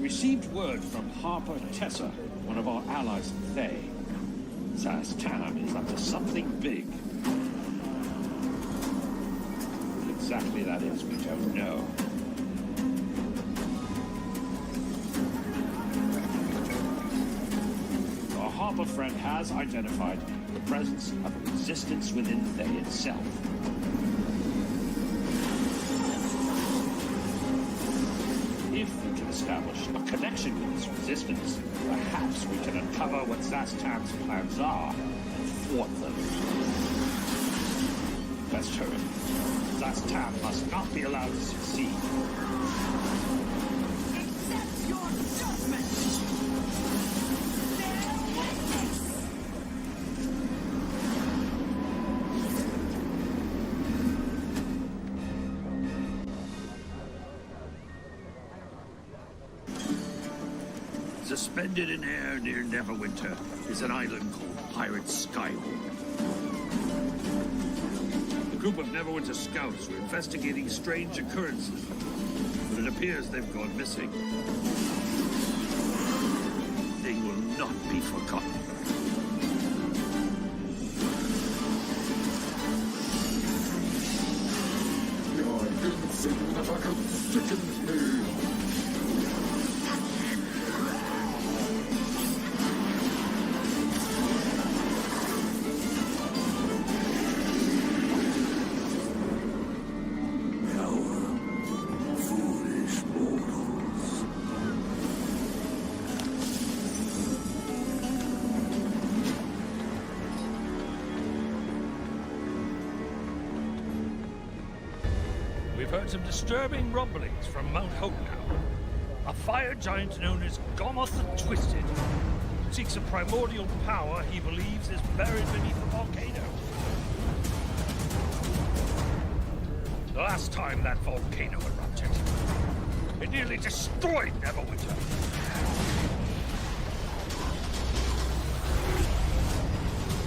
received word from Harper Tessa, one of our allies in Thay. Zastan is up to something big. What exactly that is, we don't know. Our Harper friend has identified the presence of a resistance within Thay itself. If we can establish a connection with this resistance, perhaps we can uncover what Zastan's plans are and thwart them. Let's hurry. Zastan must not be allowed to succeed. Accept your judgment! Bear witness! Suspended in air near Neverwinter is an island called Pirate Skyhawk. A group of Neverwinter scouts were investigating strange occurrences, but it appears they've gone missing. They will not be forgotten. Your insignificant sickens me. We've heard some disturbing rumblings from Mount Hope now. A fire giant known as Gomoth the Twisted seeks a primordial power he believes is buried beneath the volcano. The last time that volcano erupted, it nearly destroyed Neverwinter.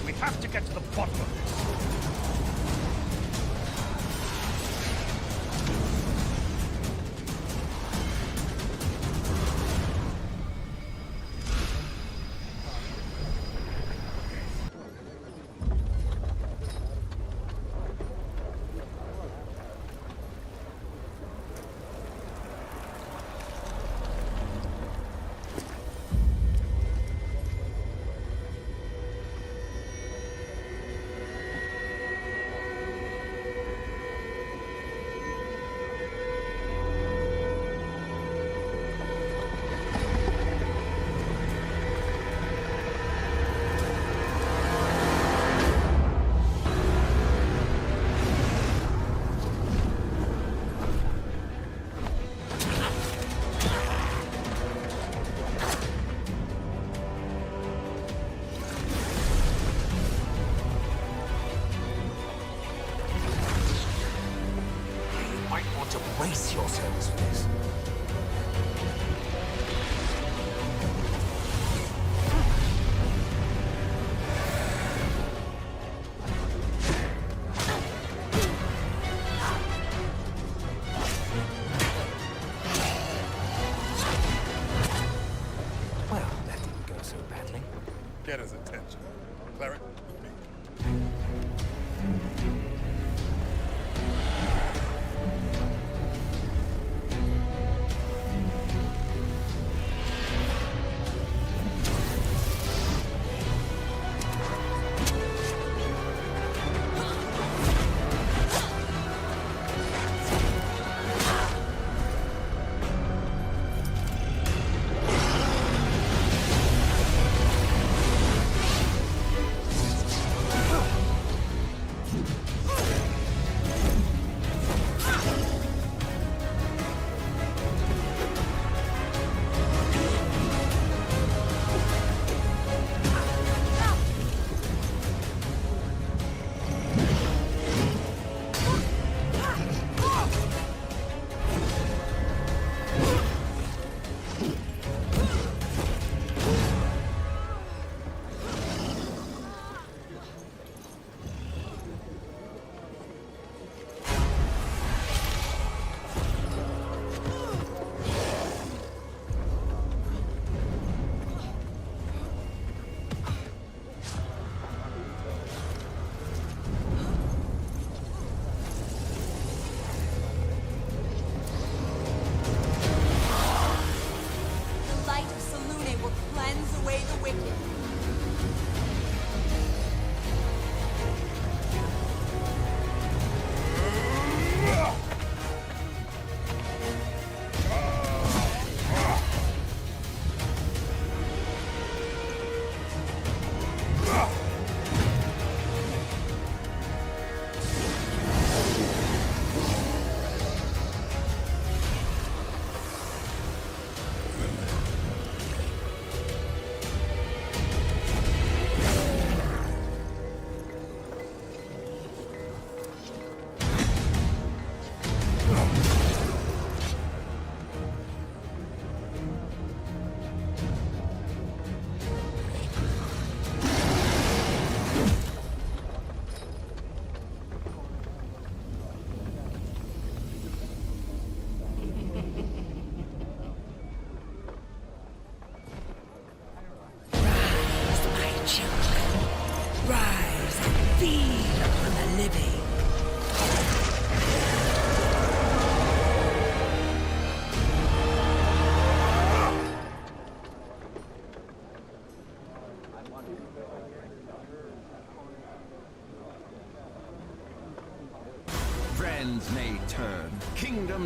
We have to get to the bottom of this. Brace yourselves for this. Well, that didn't go so badly. Get his attention. Cleric, with me.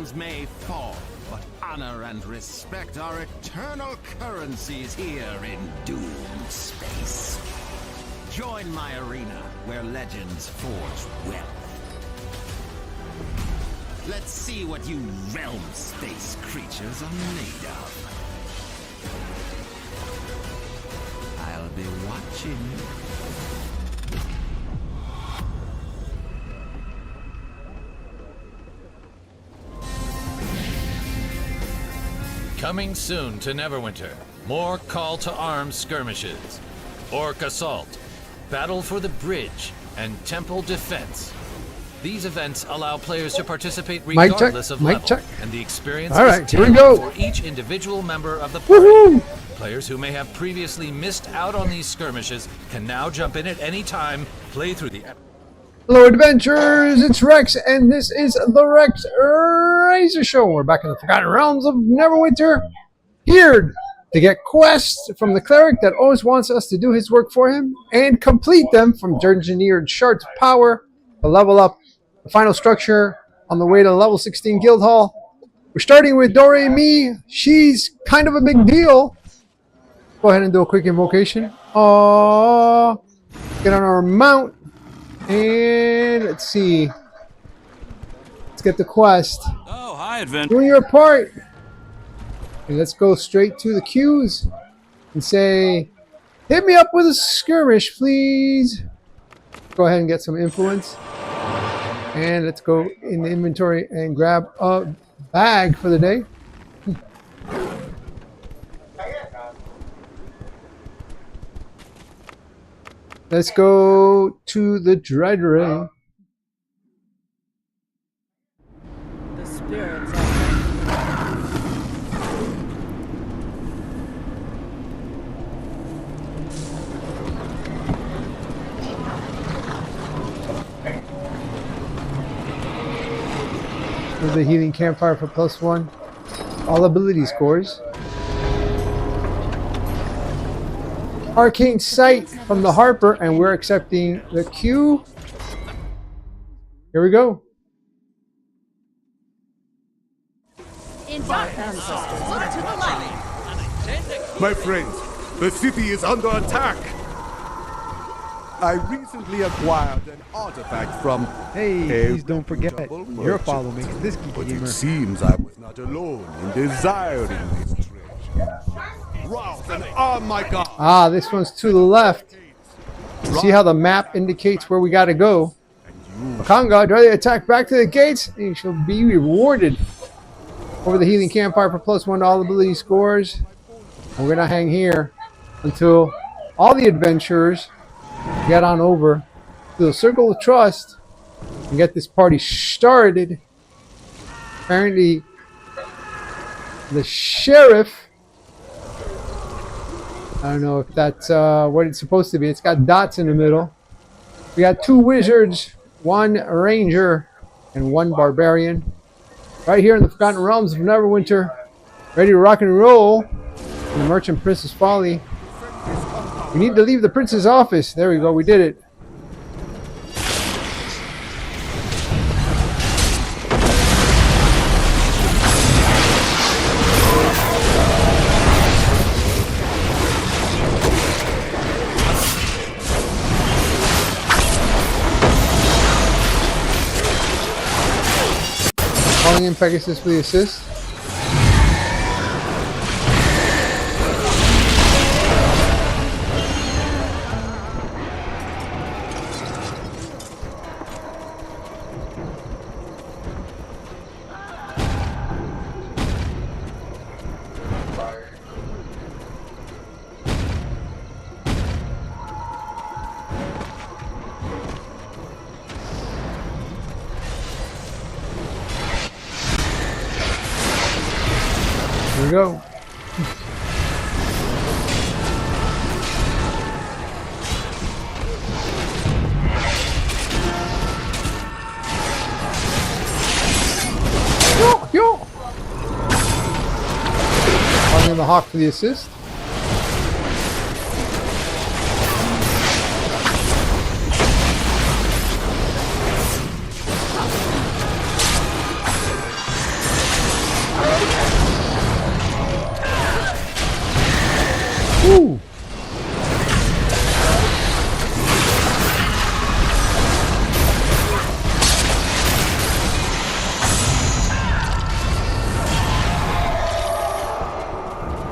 kingdoms may fall, but honor and respect are eternal currencies here in doomed space. Join my arena where legends forge wealth. Let's see what you realm space creatures are made of. I'll be watching. Coming soon to Neverwinter, more call to arms skirmishes, Orc Assault, Battle for the Bridge, and Temple Defense. These events allow players to participate regardless of level, and the experience is tailored for each individual member of the party. Players who may have previously missed out on these skirmishes can now jump in at any time, play through the... Hello adventurers, it's Rex, and this is the Rex Razor Show. We're back in the Forgotten Realms of Neverwinter, here to get quests from the cleric that always wants us to do his work for him, and complete them from Engineered Shards Power to level up the final structure on the way to level 16 Guild Hall. We're starting with Doremi. She's kind of a big deal. Go ahead and do a quick invocation. Get on our mount. And let's see. Let's get the quest. Oh, hi, adventure. Doing your part. And let's go straight to the queues and say, hit me up with a skirmish, please. Go ahead and get some influence. And let's go in the inventory and grab a bag for the day. Let's go to the Dread Ring. The spirits With the Healing Campfire for +1. All ability scores. Arcane Sight from the Harper, and we're accepting the queue. Here we go. My ancestors look to the light. My friends, the city is under attack. I recently acquired an artifact from... Hey, please don't forget, your follow makes this geeky But gamer. it seems I was not alone in desiring this treasure. Rouse and arm my god! Ah, this one's to the left. See how the map indicates where we gotta go. Kanga, drive the attack back to the gates, and you shall be rewarded. Over the Healing Campfire for +1 to all ability scores. And we're gonna hang here until all the adventurers get on over to the Circle of Trust and get this party started. Apparently, the sheriff, I don't know if that's what it's supposed to be. It's got dots in the middle. We got 2 wizards, 1 ranger, and 1 barbarian. Right here in the Forgotten Realms of Neverwinter. Ready to rock and roll. In the Merchant Prince's Folly. We need to leave the prince's office. There we go. We did it. Calling in Pegasus for the assist. Here we go. Yo! Calling in the Hawk for the assist.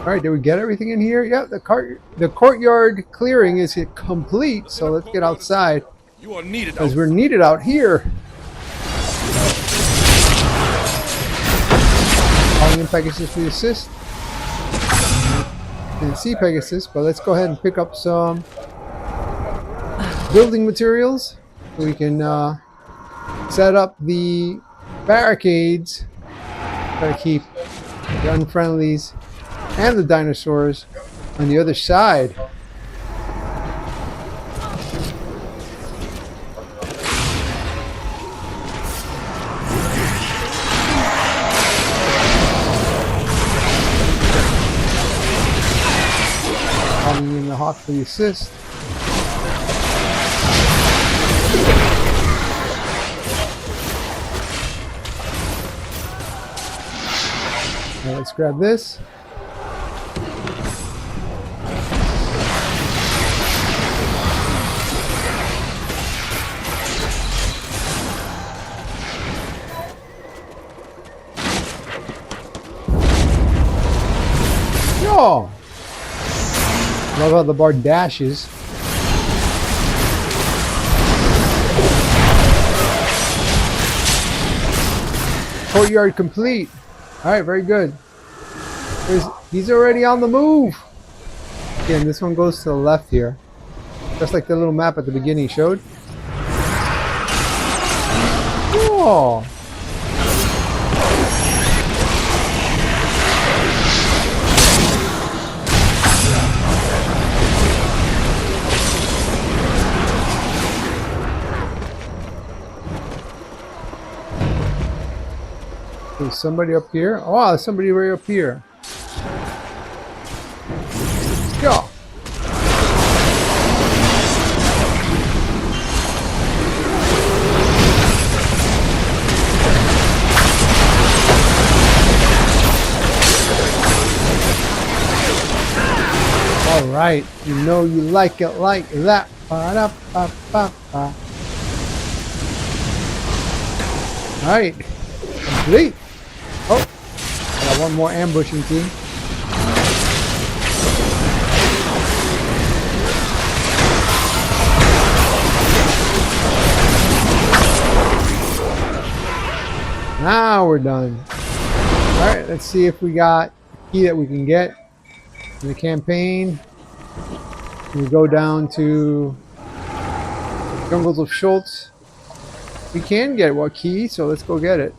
Alright, did we get everything in here? Yeah, the courtyard clearing is complete, so let's get outside. You are needed As we're needed out here. Calling in Pegasus for the assist. Didn't see Pegasus, but let's go ahead and pick up some building materials so we can set up the barricades. Gotta keep the unfriendlies and the dinosaurs on the other side. Coming in the hawk for the assist. Now let's grab this. Yo! Love how the bar dashes. Courtyard complete. Alright, very good. He's already on the move. Again, this one goes to the left here. Just like the little map at the beginning showed. Oh! There's somebody up here. Oh, there's somebody right up here. Let's go. All right, you know you like it like that. Ba-da-ba-ba-ba. All right, complete. Oh, got one more ambushing team. Now we're done. Alright, let's see if we got a key that we can get in the campaign. We go down to Jungles of Schultz. We can get what key, so let's go get it.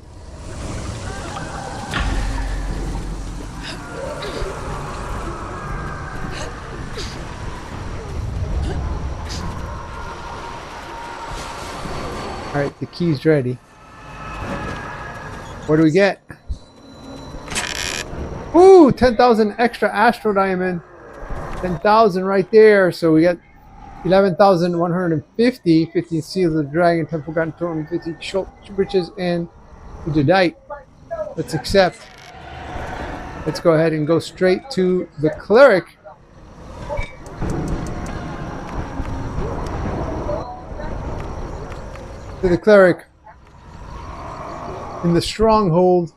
Alright, the key's ready. What do we get? Ooh, 10,000 extra Astro Diamond. 10,000 right there. So we got 11,150. 15 Seals of the Dragon, 10 Forgotten Totem, 50 Riches, and Jadeite. Let's accept. Let's go ahead and go straight to the Cleric. To the Cleric in the stronghold.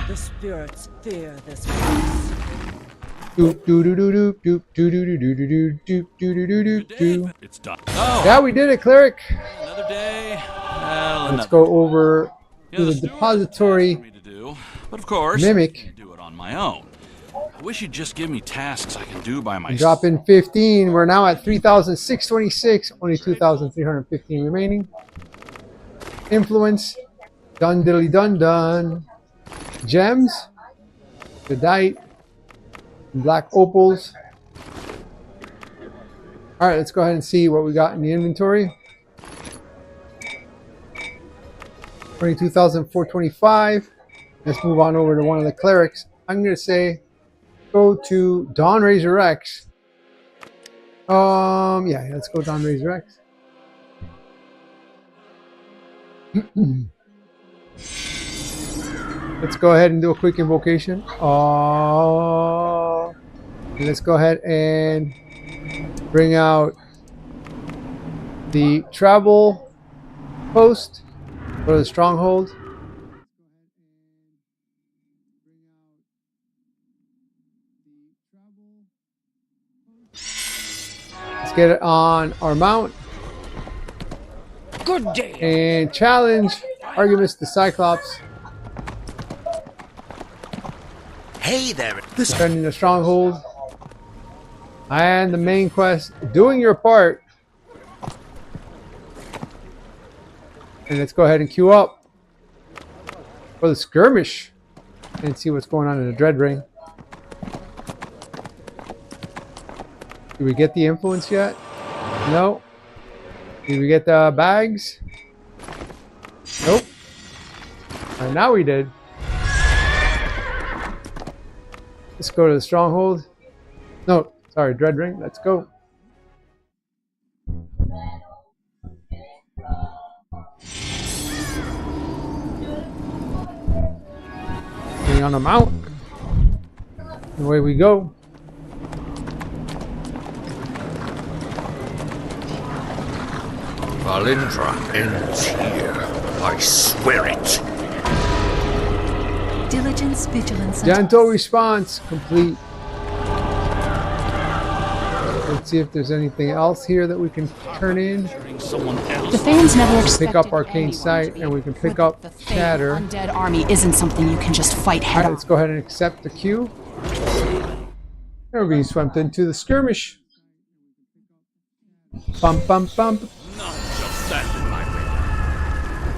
The spirits fear this place. It's done. Yeah, we did it, Cleric. Another day. Let's go over to the depository. But of course, Mimic. I can't do it on my own. I wish you'd just give me tasks I can do by myself. Drop in 15. We're now at 3,626. Only 2,315 remaining. Influence. Dun diddly dun dun. Gems. Jadeite. Black opals. Alright, let's go ahead and see what we got in the inventory. 22,425. Let's move on over to one of the clerics. I'm going to say go to Dawn Razor X. Yeah, let's go Dawn Razor X. Let's go ahead and do a quick invocation. Let's go ahead and bring out the travel outpost. Go to the stronghold. Let's get it on our mount. Good day. And challenge Argumus the Cyclops. Hey there. Defending the stronghold. And the main quest, doing your part. And let's go ahead and queue up for the skirmish and see what's going on in the Dread Ring. Did we get the influence yet? No. Did we get the bags? Nope. And now we did. Let's go to the stronghold. No, sorry, Dread Ring. Let's go. Getting on a mount. Away we go. Valindra ends here. I swear it. Diligence, vigilance, and Gentle response complete. Let's see if there's anything else here that we can turn in. the fans never expected Pick up Arcane anyone Sight, to and we can react pick with up the fate Shatter. Undead army isn't something you can just fight head Alright, on. let's go ahead and accept the queue. And we're being swept into the skirmish. Bump, bump, bump.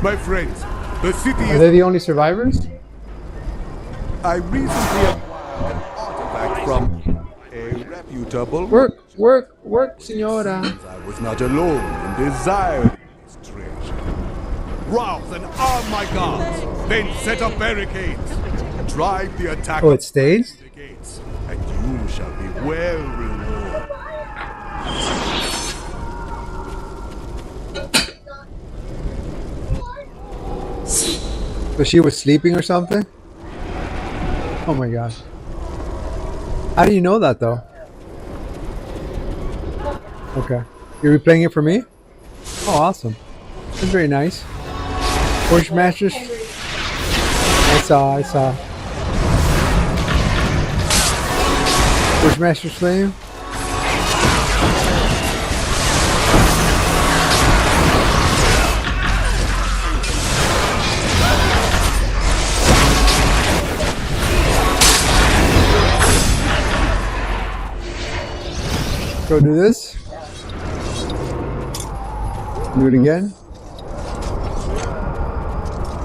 My friends, the city Are is... they the only survivors? I recently acquired an artifact from a reputable... Work, senora. I was not alone in desiring this treasure. Rouse and arm my guards, then set up barricades. Drive the attack Oh, it stays? the gates, and you shall be well rewarded. So she was sleeping or something? Oh my gosh. How do you know that though? Okay. You're replaying it for me? Oh, awesome. That's very nice. Bushmasters. I saw. Bushmaster Flame. Go do this. Do it again.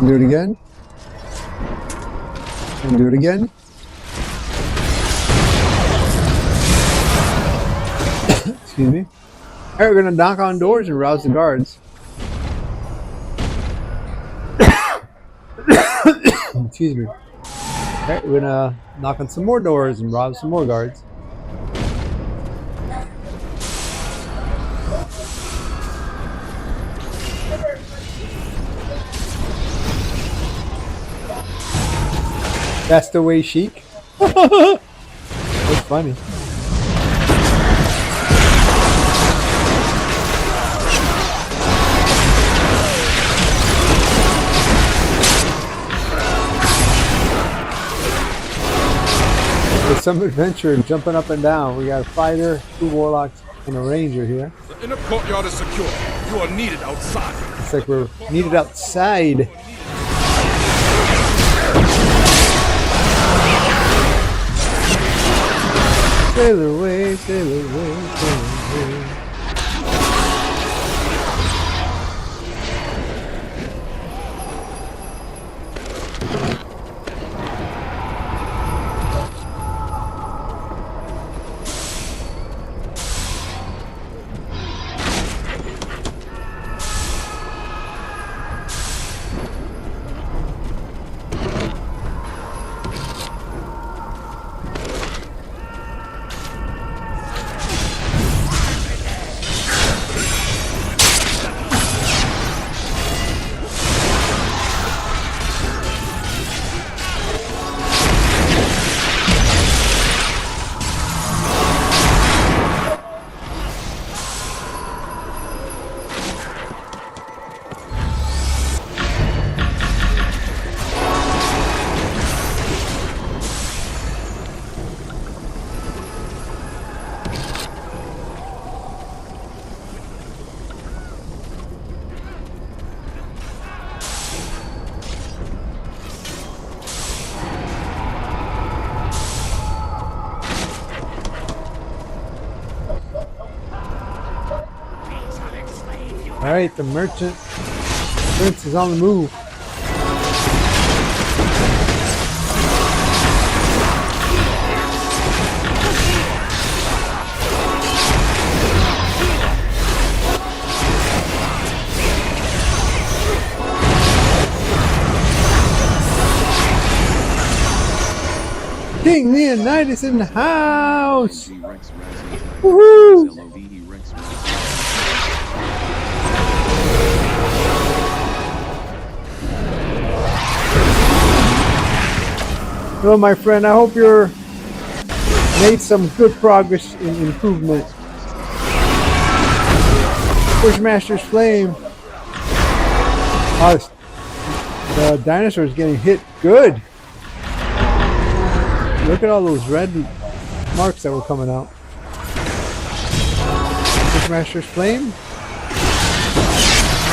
Do it again. And do it again. Excuse me. Alright, we're gonna knock on doors and rouse the guards. Excuse me. Alright, we're gonna knock on some more doors and rouse some more guards. That's the way chic. That's funny. There's some adventure jumping up and down. We got a fighter, 2 warlocks, and a ranger here. The inner courtyard is secure. You are needed outside. It's like we're needed outside. Sail away, sail away, sail away. Alright, the merchant prince is on the move. King Leonidas in the house! Woohoo! Hello, my friend. I hope you're made some good progress in improvement. Bushmaster's Flame. Oh, the dinosaur is getting hit good. Look at all those red marks that were coming out. Bushmaster's Flame.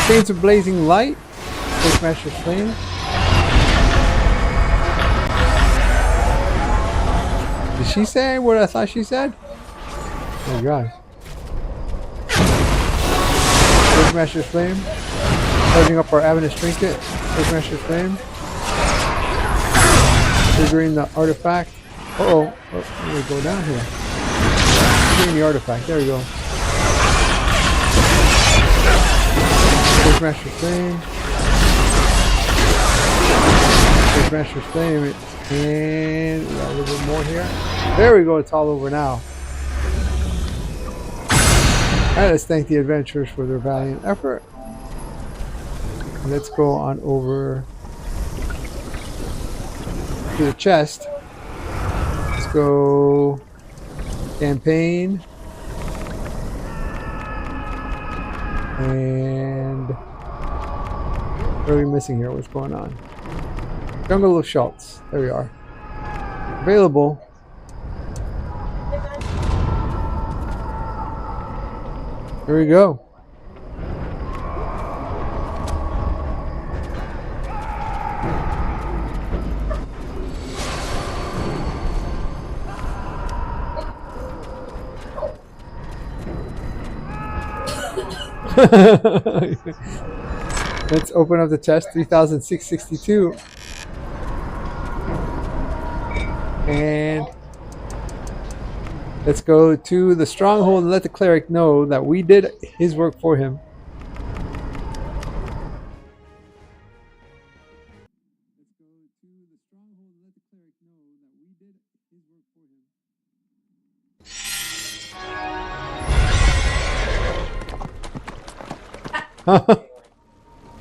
Chains of Blazing Light. Bushmaster's Flame. Did she say what I thought she said? Oh my god. Bushmaster's Flame. Charging up our Avenus Trinket. Bushmaster's Flame. Triggering the artifact. Uh-oh. Oh, let me go down here. Triggering the artifact. There we go. Bushmaster's Flame. Bushmaster's Flame. And we got a little bit more here. There we go. It's all over now. Alright, let's thank the adventurers for their valiant effort. Let's go on over to the chest. Let's go campaign. And what are we missing here? What's going on? Jungle of Schultz. There we are. Available. Here we go. Let's open up the chest. 3,662. And let's go to the stronghold and let the cleric know that we did his work for him.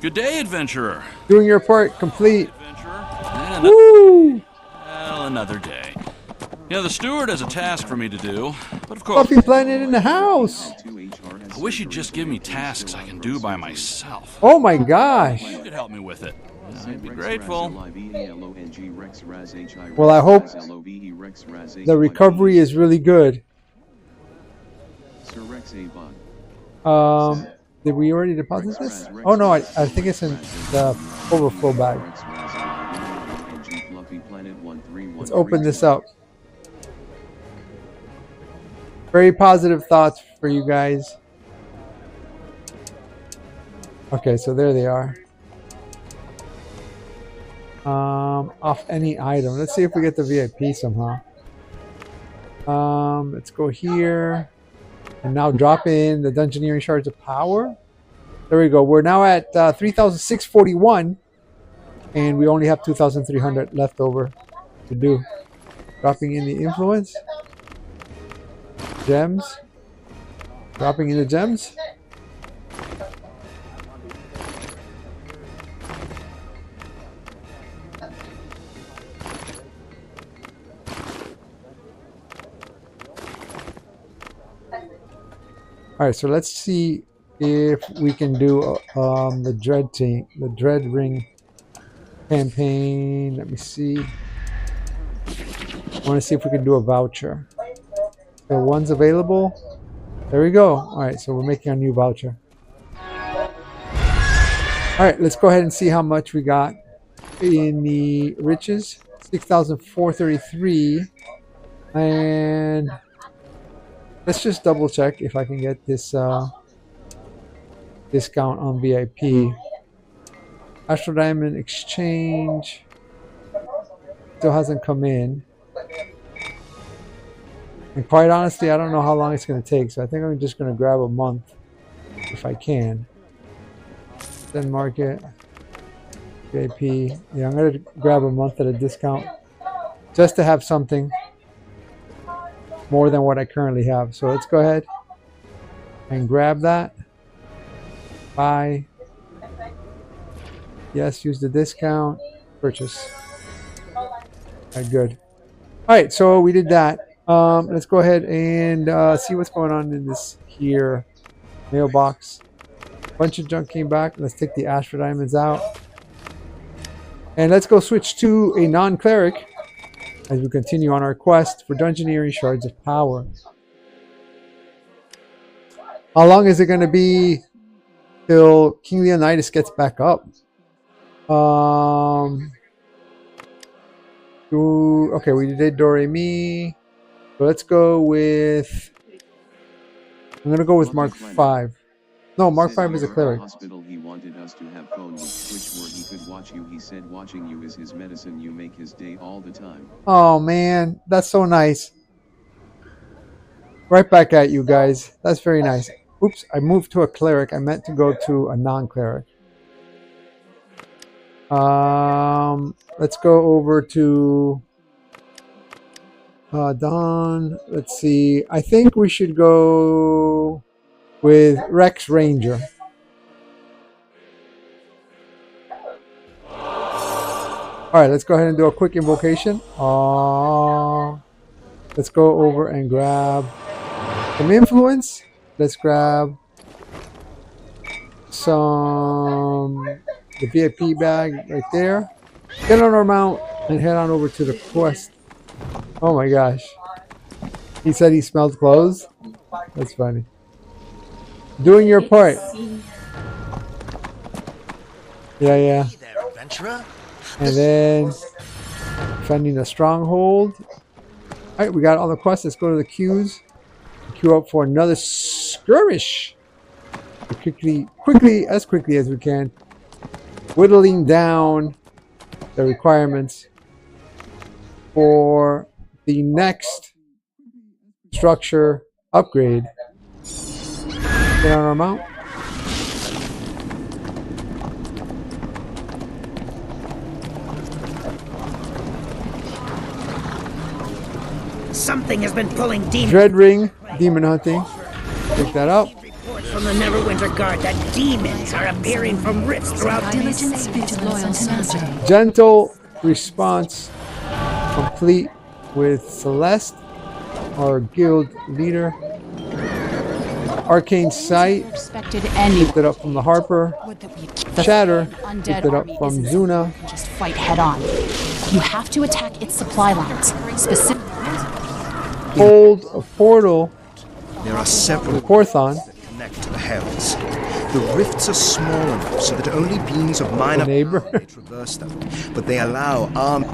Good day, adventurer. Doing your part complete. Adventurer. Woo! Well, another day. Yeah, the steward has a task for me to do, but of course... Puppy Planet in the house! I wish you'd just give me tasks I can do by myself. Oh my gosh! You could help me with it. I'd be grateful. Well, I hope the recovery is really good. Did we already deposit this? Oh no, I think it's in the overflow bag. Let's open this up. Very positive thoughts for you guys. Okay, so there they are. Off any item. Let's see if we get the VIP somehow. Let's go here. And now drop in the Dungeoneering Shards of Power. There we go. We're now at 3,641. And we only have 2,300 left over to do. Dropping in the Influence. Gems. Dropping in the gems. Alright, so let's see if we can do the Dread Ring campaign. Let me see. I want to see if we can do a voucher. So one's available. There we go. Alright, so we're making a new voucher. Alright, let's go ahead and see how much we got in the riches. 6,433. And let's just double check if I can get this discount on VIP. Astral Diamond exchange still hasn't come in. And quite honestly, I don't know how long it's going to take, so I think I'm just going to grab a month if I can. Then market, VIP. Yeah, I'm going to grab a month at a discount just to have something more than what I currently have. So let's go ahead and grab that. Buy. Yes, use the discount. Purchase. All right, good. All right, so we did that. Let's go ahead and see what's going on in this here mailbox. Bunch of junk came back. Let's take the Astral Diamonds out. And let's go switch to a non-cleric as we continue on our quest for Dungeoneering Shards of Power. How long is it going to be till King Leonidas gets back up? Okay, we did Doremi. So let's go with... I'm going to go with Mark 5. No, Mark 5 is a cleric. Hospital, he wanted us to have phone with Twitch where he could watch you. He said watching you is his medicine. You make his day all the time. Oh, man. That's so nice. Right back at you guys. That's very nice. Oops, I moved to a cleric. I meant to go to a non-cleric. Let's go over to Don. Let's see. I think we should go with Rex Ranger. All right, let's go ahead and do a quick invocation. Let's go over and grab some influence. Let's grab some the VIP bag right there. Get on our mount and head on over to the quest. Oh my gosh. He said he smelled clothes. That's funny. Doing your part. Yeah. And then finding a stronghold. Alright, we got all the quests. Let's go to the queues. Queue up for another skirmish. Quickly as we can. Whittling down the requirements for the next structure upgrade. Get on our mount. Something has been pulling demons. Dread Ring, demon hunting. Pick that up. Reports from the Neverwinter Guard that demons are appearing from rifts throughout Diligence, loyal to master. Gentle response complete with Celeste, our guild leader. Arcane Sight, picked it up from the Harper. Shatter, picked it up from Zuna. Just fight head on. You have to attack its supply lines. Specifically. Hold a portal. There are several Porthon that connect to the Hells. The rifts are small enough so that only beings of minor neighbor may traverse them, but they allow armed.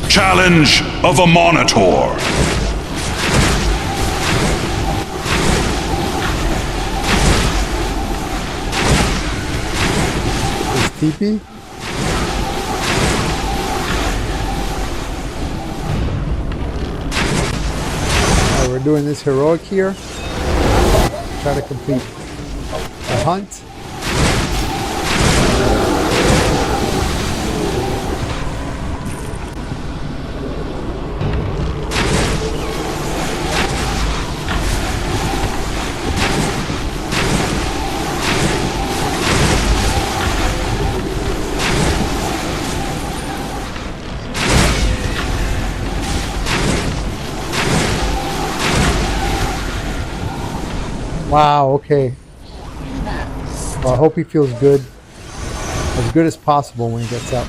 Challenge of a Monitor. TP. We're doing this heroic here. Try to complete the hunt. Wow, okay. Well, I hope he feels good. As good as possible when he gets up.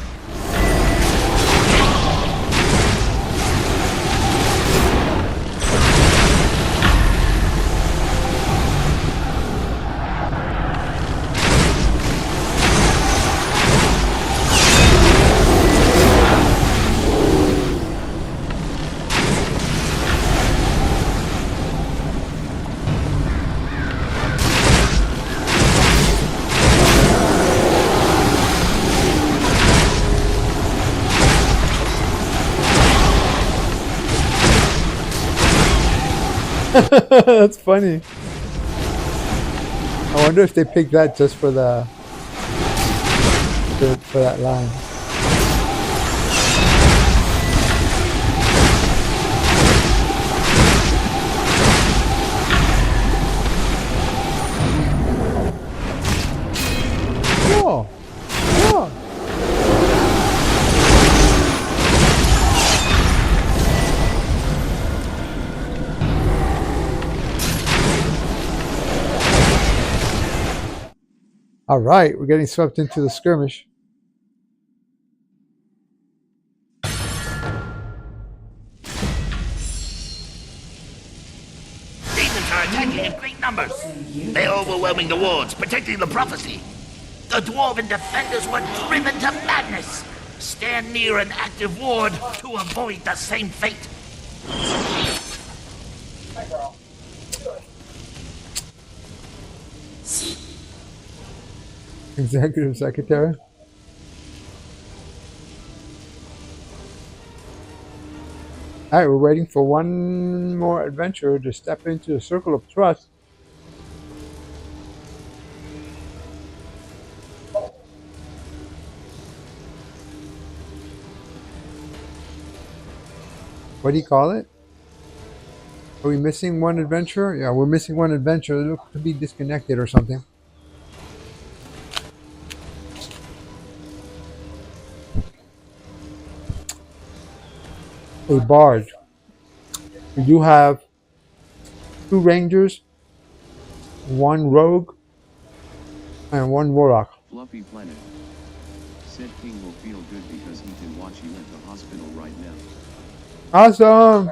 That's funny. I wonder if they picked that just for the for that line. Oh. Oh. All right, we're getting swept into the skirmish. Demons are attacking in great numbers. They're overwhelming the wards, protecting the prophecy. The dwarven defenders were driven to madness. Stand near an active ward to avoid the same fate. Executive Secretary. Alright, we're waiting for one more adventurer to step into the circle of trust. What do you call it? Are we missing one adventurer? Yeah, we're missing one adventurer. They look to be disconnected or something. A bard. We do have 2 rangers, 1 rogue, and 1 warlock. Fluffy Planet. Said King will feel good because he can watch you at the hospital right now. Awesome!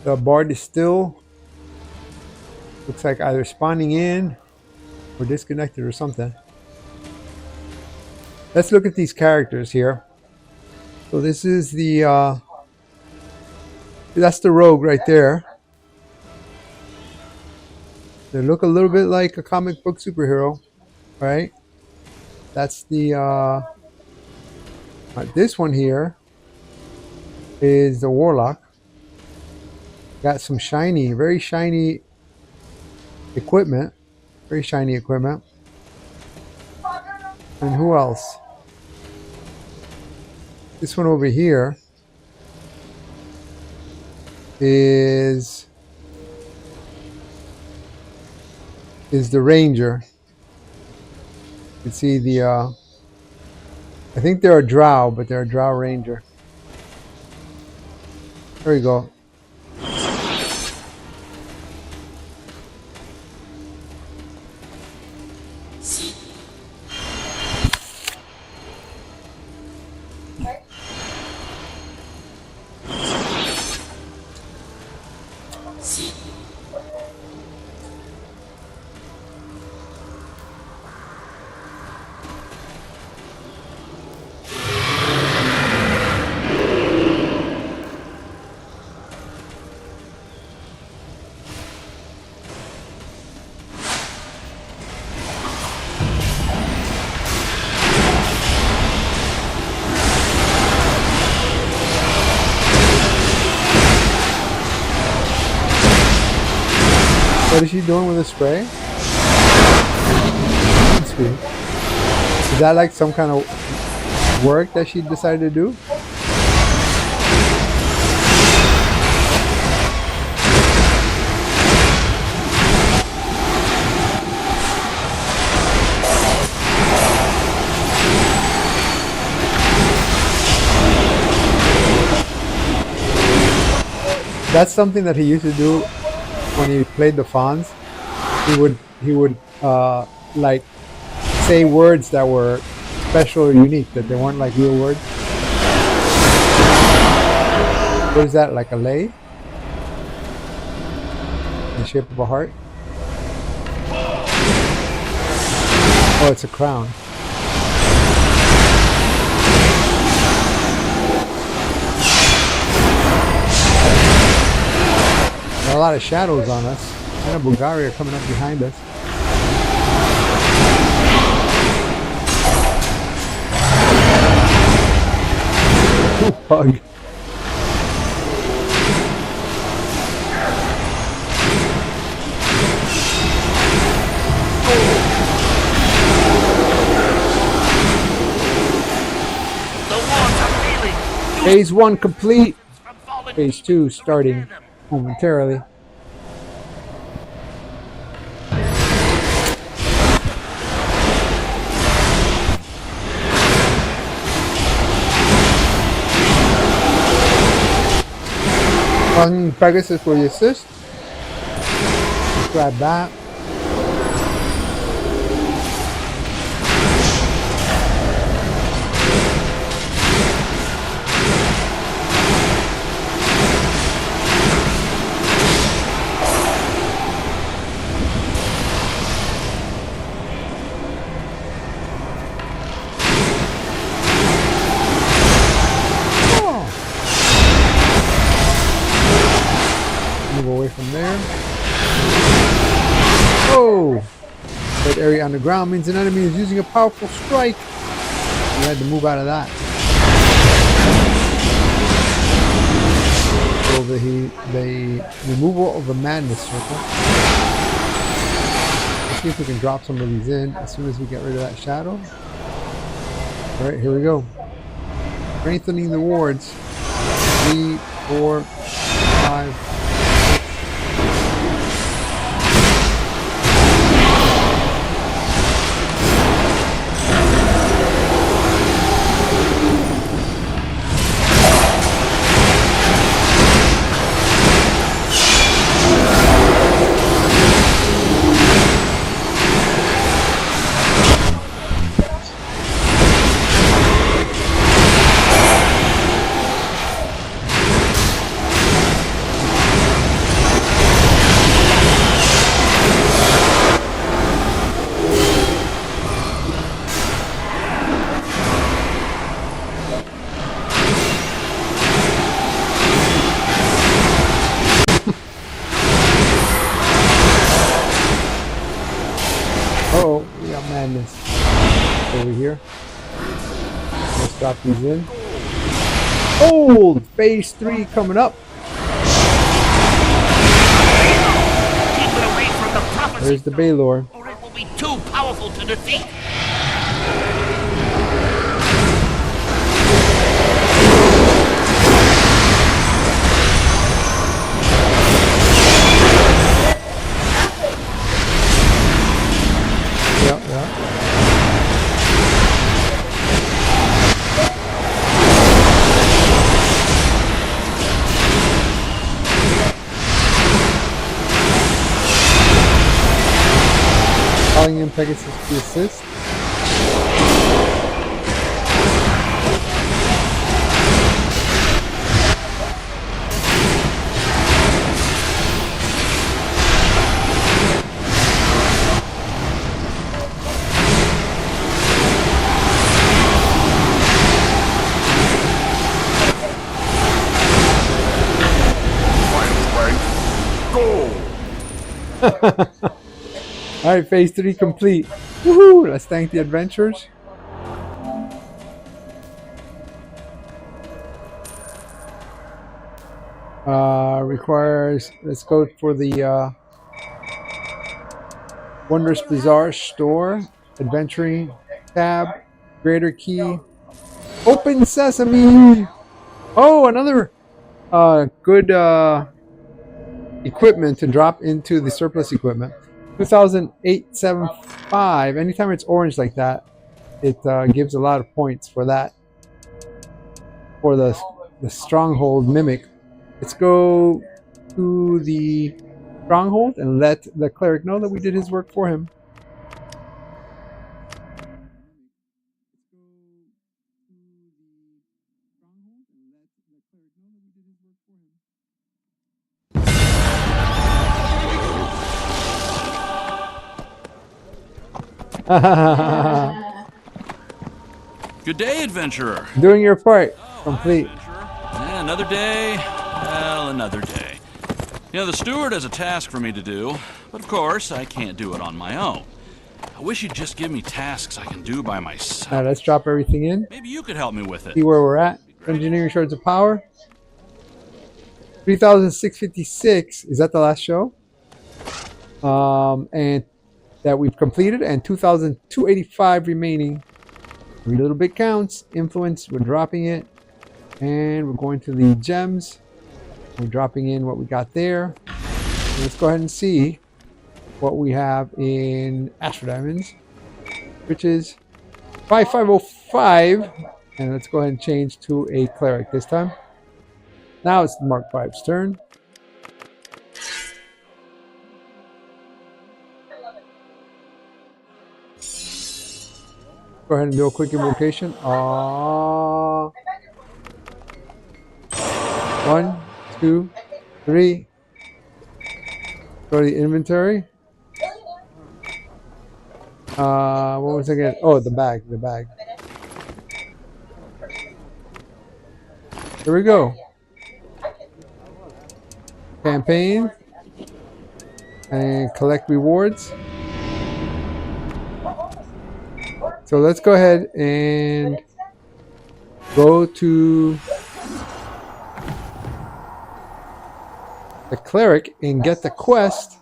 The bard is still, looks like either spawning in or disconnected or something. Let's look at these characters here. So this is the, that's the rogue right there. They look a little bit like a comic book superhero, right? That's the, this one here is the warlock. Got some shiny, very shiny equipment. Very shiny equipment. And who else? This one over here is the ranger. You can see the I think they're a drow, but they're a drow ranger. There we go. What is she doing with the spray? Is that like some kind of work that she decided to do? That's something that he used to do when he played the Fawns. He would like say words that were special or unique, that they weren't like real words. What is that, like a lei? In the shape of a heart? Oh, it's a crown. There are a lot of shadows on us. And a Bulgaria coming up behind us. Pug. Phase 1 complete. Phase 2 starting momentarily. On Pegasus for the assist. Grab that. Away from there. Oh! That area underground means an enemy is using a powerful strike. You had to move out of that. So the removal of the madness circle. Let's see if we can drop some of these in as soon as we get rid of that shadow. Alright, here we go. Strengthening the wards. 3, 4, 5. Uh-oh, we got madness over here. Let's drop these in. Oh, phase 3 coming up. Keep it away from the prophecy. There's the Baylor. Or it will be too powerful to defeat. Calling in Pegasus to assist. Alright, phase 3 complete. Woohoo! Let's thank the adventurers. Requires, let's go for the Wondrous Bazaar store, adventuring tab, greater key, open sesame. Oh, another good equipment to drop into the surplus equipment. 2875. Anytime it's orange like that, it gives a lot of points for that. For the stronghold mimic. Let's go to the stronghold and let the cleric know that we did his work for him. Good day, adventurer. Doing your part. Complete. Yeah, another day. Well, another day. You know, the steward has a task for me to do, but of course, I can't do it on my own. I wish you'd just give me tasks I can do by myself. Alright, let's drop everything in. Maybe you could help me with it. See where we're at. Engineering Shards of Power. 3,656. Is that the last show? And that we've completed. And 2,285 remaining. Every little bit counts. Influence, we're dropping it. And we're going to the gems. We're dropping in what we got there. And let's go ahead and see what we have in Astro Diamonds, which is 5505. And let's go ahead and change to a cleric this time. Now it's Mark V's turn. Go ahead and do a quick invocation. 1, 2, 3. Go to the inventory. What was I again? Oh, the bag. Here we go. Campaign. And collect rewards. So let's go ahead and go to the cleric and get the quest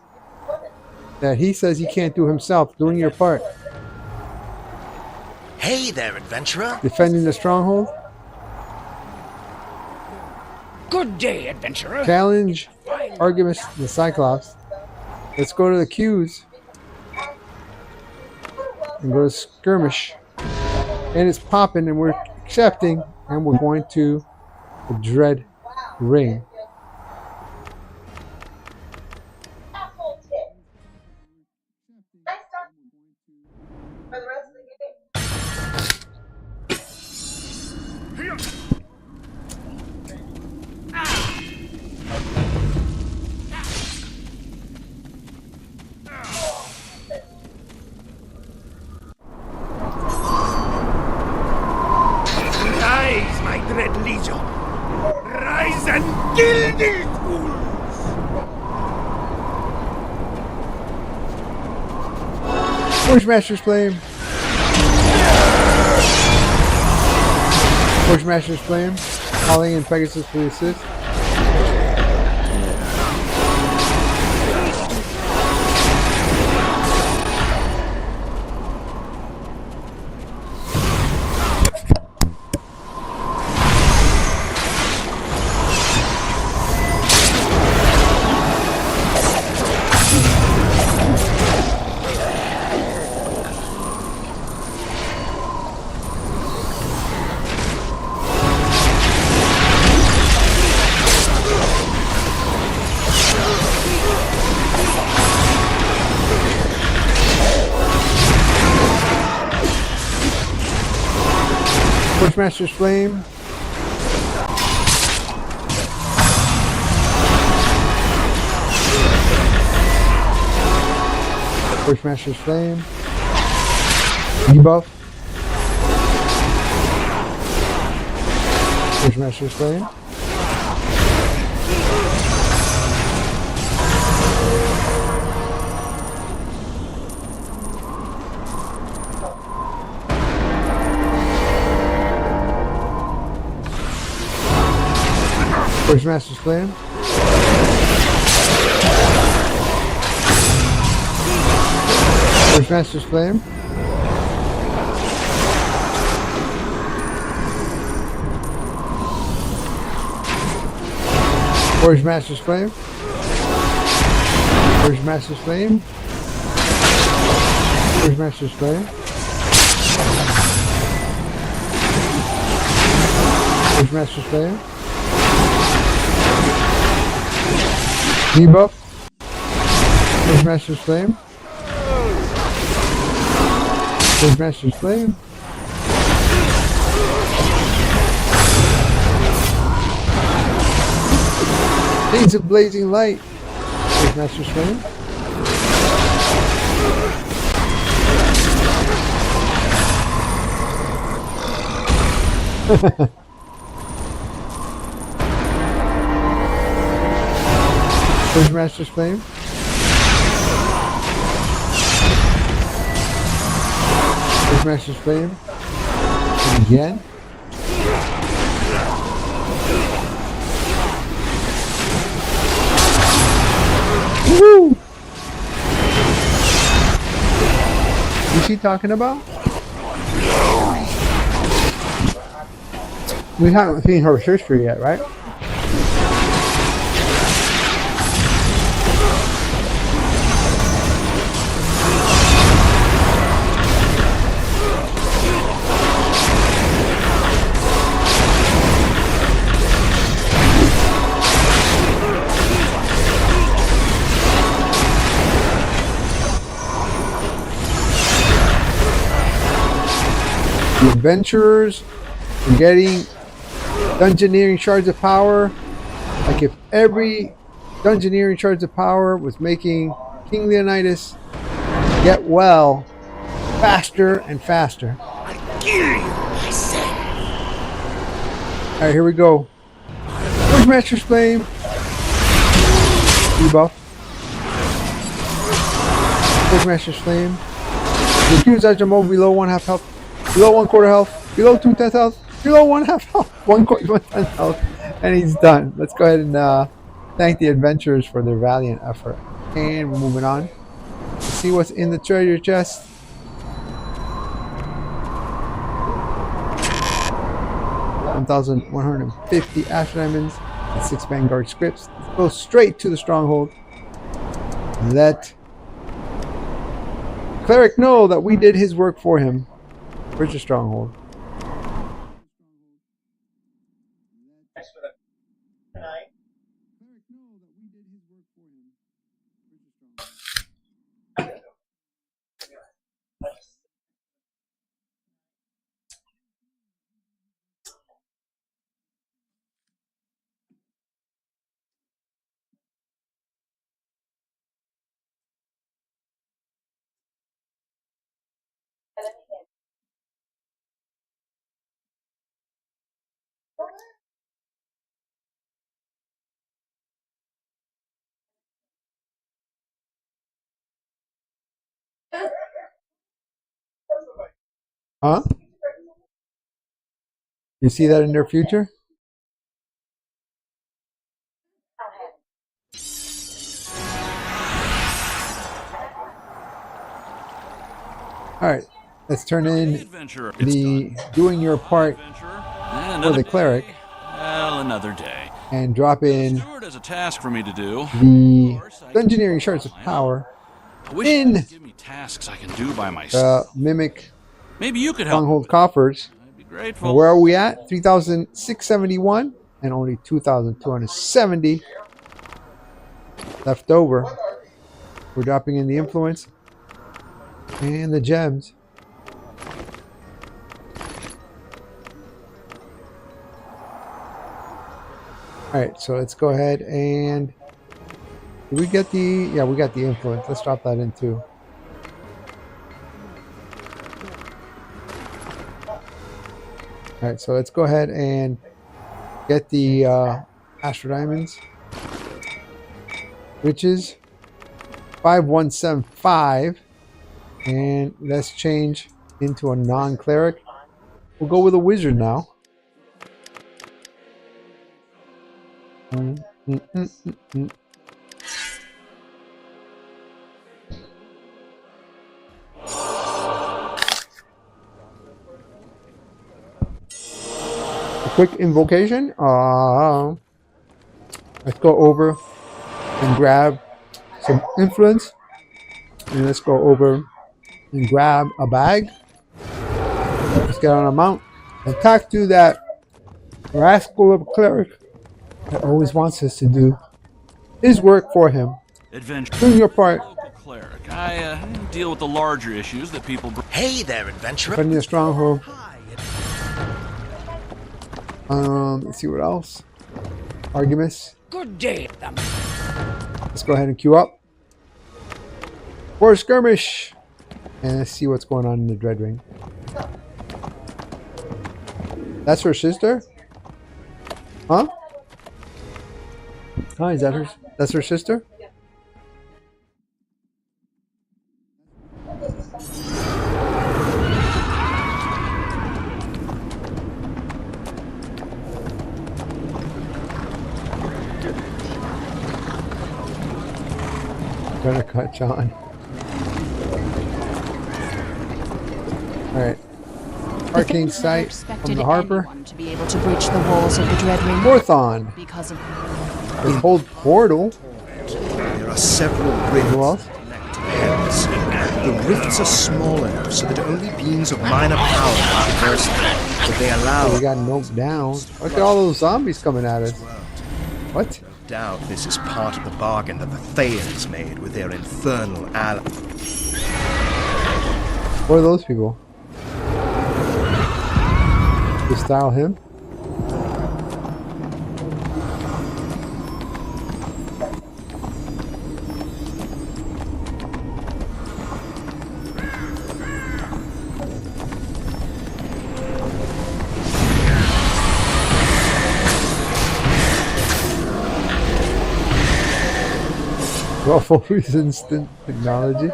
that he says he can't do himself, doing your part. Hey there, adventurer. Defending the stronghold. Good day, adventurer. Challenge Artemis the Cyclops. Let's go to the queues and go to Skirmish. And it's popping and we're accepting and we're going to the Dread Ring. Rise, my dread legion. Rise and kill these fools. Bushmaster's Flame. Bushmaster's Flame. Calling in Pegasus for the assist. Bushmaster's Flame. Bushmaster's Flame. Debuff. Bushmaster's Flame. Bushmaster's Flame. Bushmaster's Flame. Bushmaster's Flame. Bushmaster's Flame. Bushmaster's Flame. Bushmaster's Flame. Debuff. Bushmaster's Flame. Bushmaster's Flame. Days of Blazing Light. Bushmaster's Flame. Bushmaster's Flame. Bushmaster's Flame. And again. Woo! What's she talking about? We haven't seen her history yet, right? The adventurers are getting dungeoneering shards of power. Like if every dungeoneering shards of power was making King Leonidas get well faster and faster. Alright, here we go. Where's Master's Flame? Debuff. Where's Master's Flame? The accused item mode below 1/2 health. Below 1/4 health, below 2/10 health, below 1/2 health, 1/10 health, and he's done. Let's go ahead and thank the adventurers for their valiant effort. And we're moving on. Let's see what's in the treasure chest. $1,150 Astro Diamonds and 6 Vanguard scripts. Let's go straight to the stronghold. Let Cleric know that we did his work for him. Where's the stronghold? Huh? You see that in their future? Alright, let's turn in the doing your part for the cleric. Well, another day. And drop in Steward has a task for me to do. the dungeoneering shards of power in give me tasks I can do by myself. Mimic Maybe you could help. Stronghold coffers. I'd be grateful. Where are we at? 3,671 and only 2,270 left over. We're dropping in the influence and the gems. Alright, so let's go ahead and did we get the we got the influence. Let's drop that in too. Alright, so let's go ahead and get the Astro Diamonds, which is 5175, and let's change into a non-cleric. We'll go with a wizard now. A quick invocation. Let's go over and grab some influence, and let's go over and grab a bag. Let's get on a mount and talk to that rascal of a cleric that always wants us to do his work for him. Adventure. Doing your part. Cleric. I deal with the larger issues that people bring. Hey there, adventurer. Defending the stronghold. Let's see what else. Arguments. Good day. Let's go ahead and queue up for Skirmish, and let's see what's going on in the Dread Ring. That's her sister? Huh? Hi, is that her? That's her sister? Gonna catch on. Alright. Arcane sight from the Harper. To be able to breach the walls of the Dread Ring. Morthon. Because of This hold portal. There are several rifts. Hence, the rifts are small enough so that only beings of minor power can traverse them, but they allow... We got knocked down. Look at all those zombies coming at us. What? No doubt this is part of the bargain that the Thayans made with their infernal ally. What are those people? To style him? Ruffle is instant technology.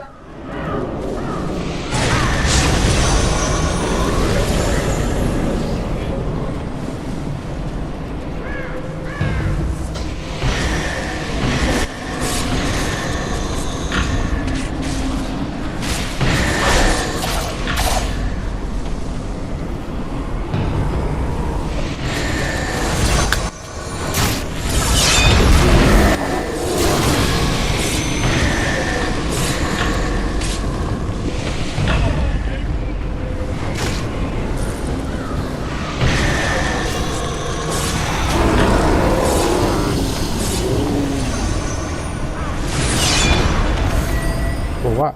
For what?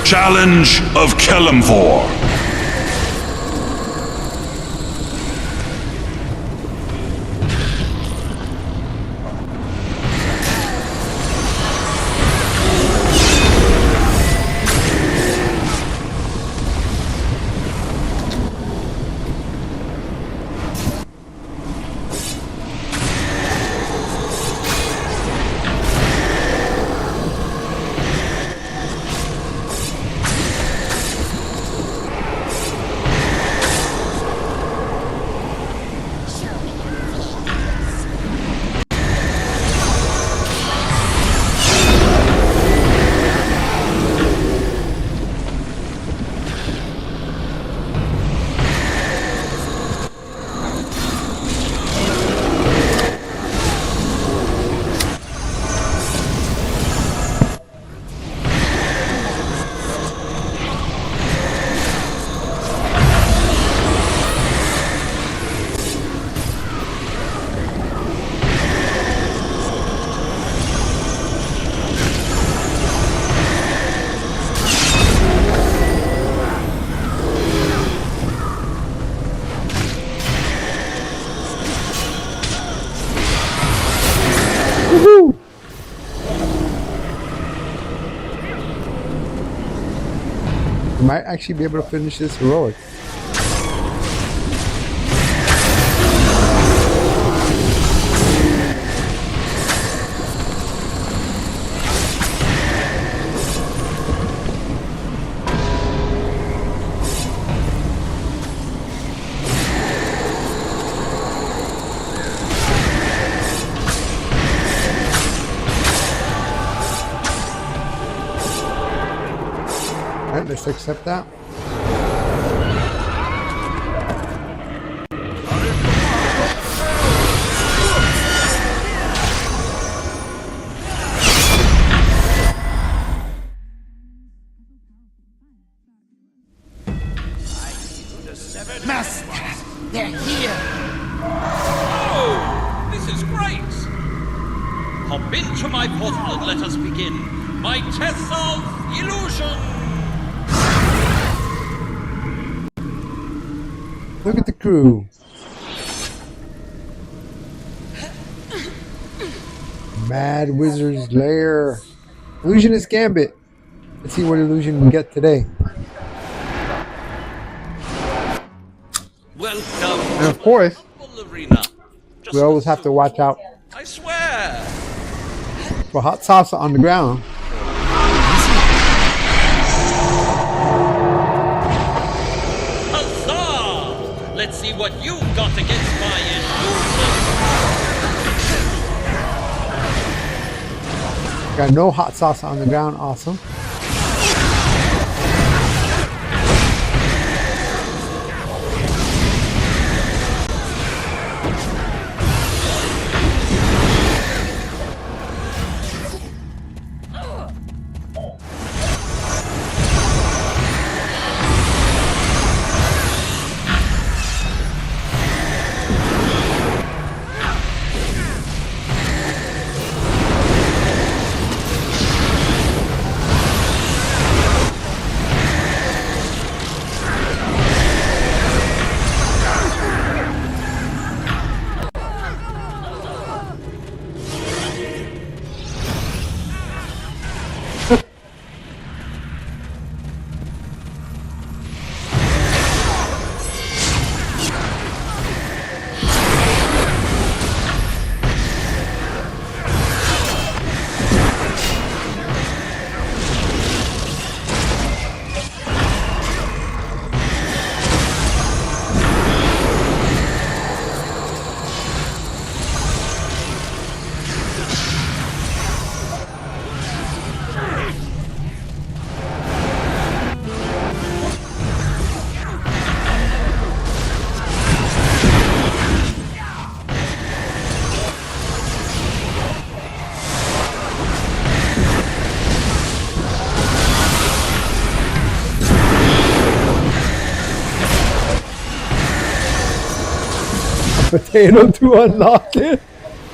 Challenge of Kelemvor. Woohoo! We might actually be able to finish this heroic. Alright, let's accept that. Master, they're here. Oh, this is great. Hop into my portal and let us begin my test of illusion. Look at the crew. Mad Wizard's Lair. Illusionist Gambit. Let's see what illusion we get today. Welcome And of course, to the arena. we always have to watch out I swear. for hot sauce on the ground. Huzzah! Let's see what you've got against my illusion. Got no hot sauce on the ground. Awesome. Potato to unlock it.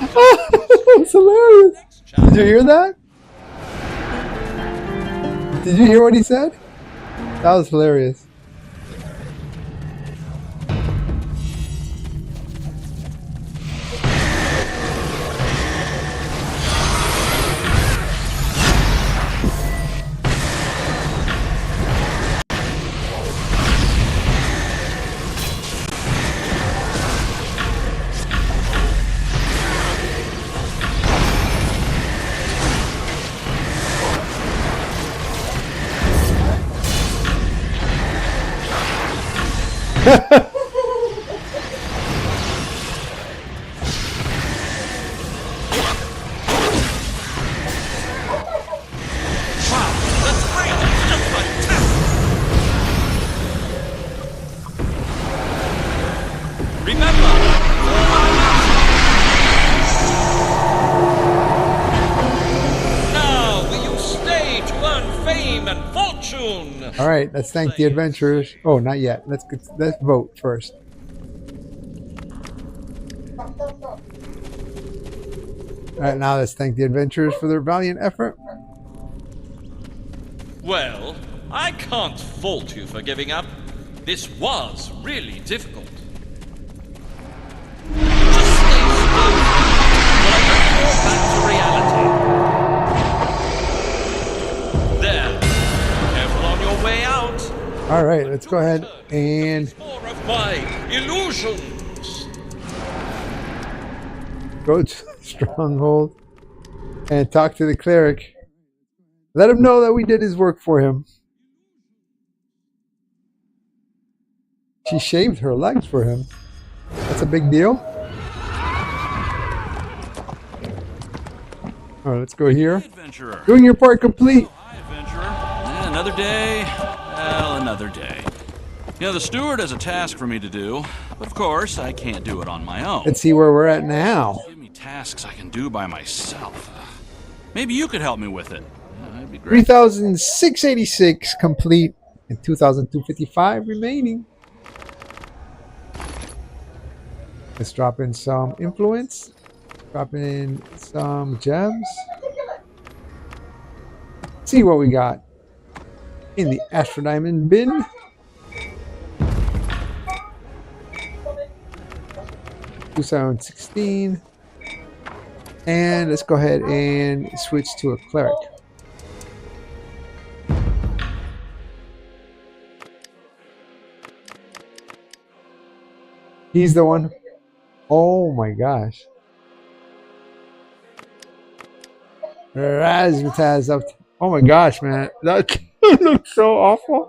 That's hilarious. Did you hear that? Did you hear what he said? That was hilarious. All right, let's thank the adventurers. Oh, not yet. Let's vote first. All right, now let's thank the adventurers for their valiant effort. Well, I can't fault you for giving up. This was really difficult. Just stay still while I bring you all back to reality. There. Careful on your way out. All right, let's go ahead and More of my illusions. go to the stronghold and talk to the cleric. Let him know that we did his work for him. She shaved her legs for him. That's a big deal. All right, let's go here. Adventurer. Doing your part complete. Yeah, another day. Well, another day. You know, the steward has a task for me to do, but of course, I can't do it on my own. Let's see where we're at now. Give me tasks I can do by myself. Maybe you could help me with it. That'd be great. 3,686 complete and 2,255 remaining. Let's drop in some influence. Drop in some gems. See what we got in the Astro Diamond bin. $2,716. And let's go ahead and switch to a cleric. He's the one. Oh my gosh. Razzmatazz up. Oh my gosh, man. That looks so awful.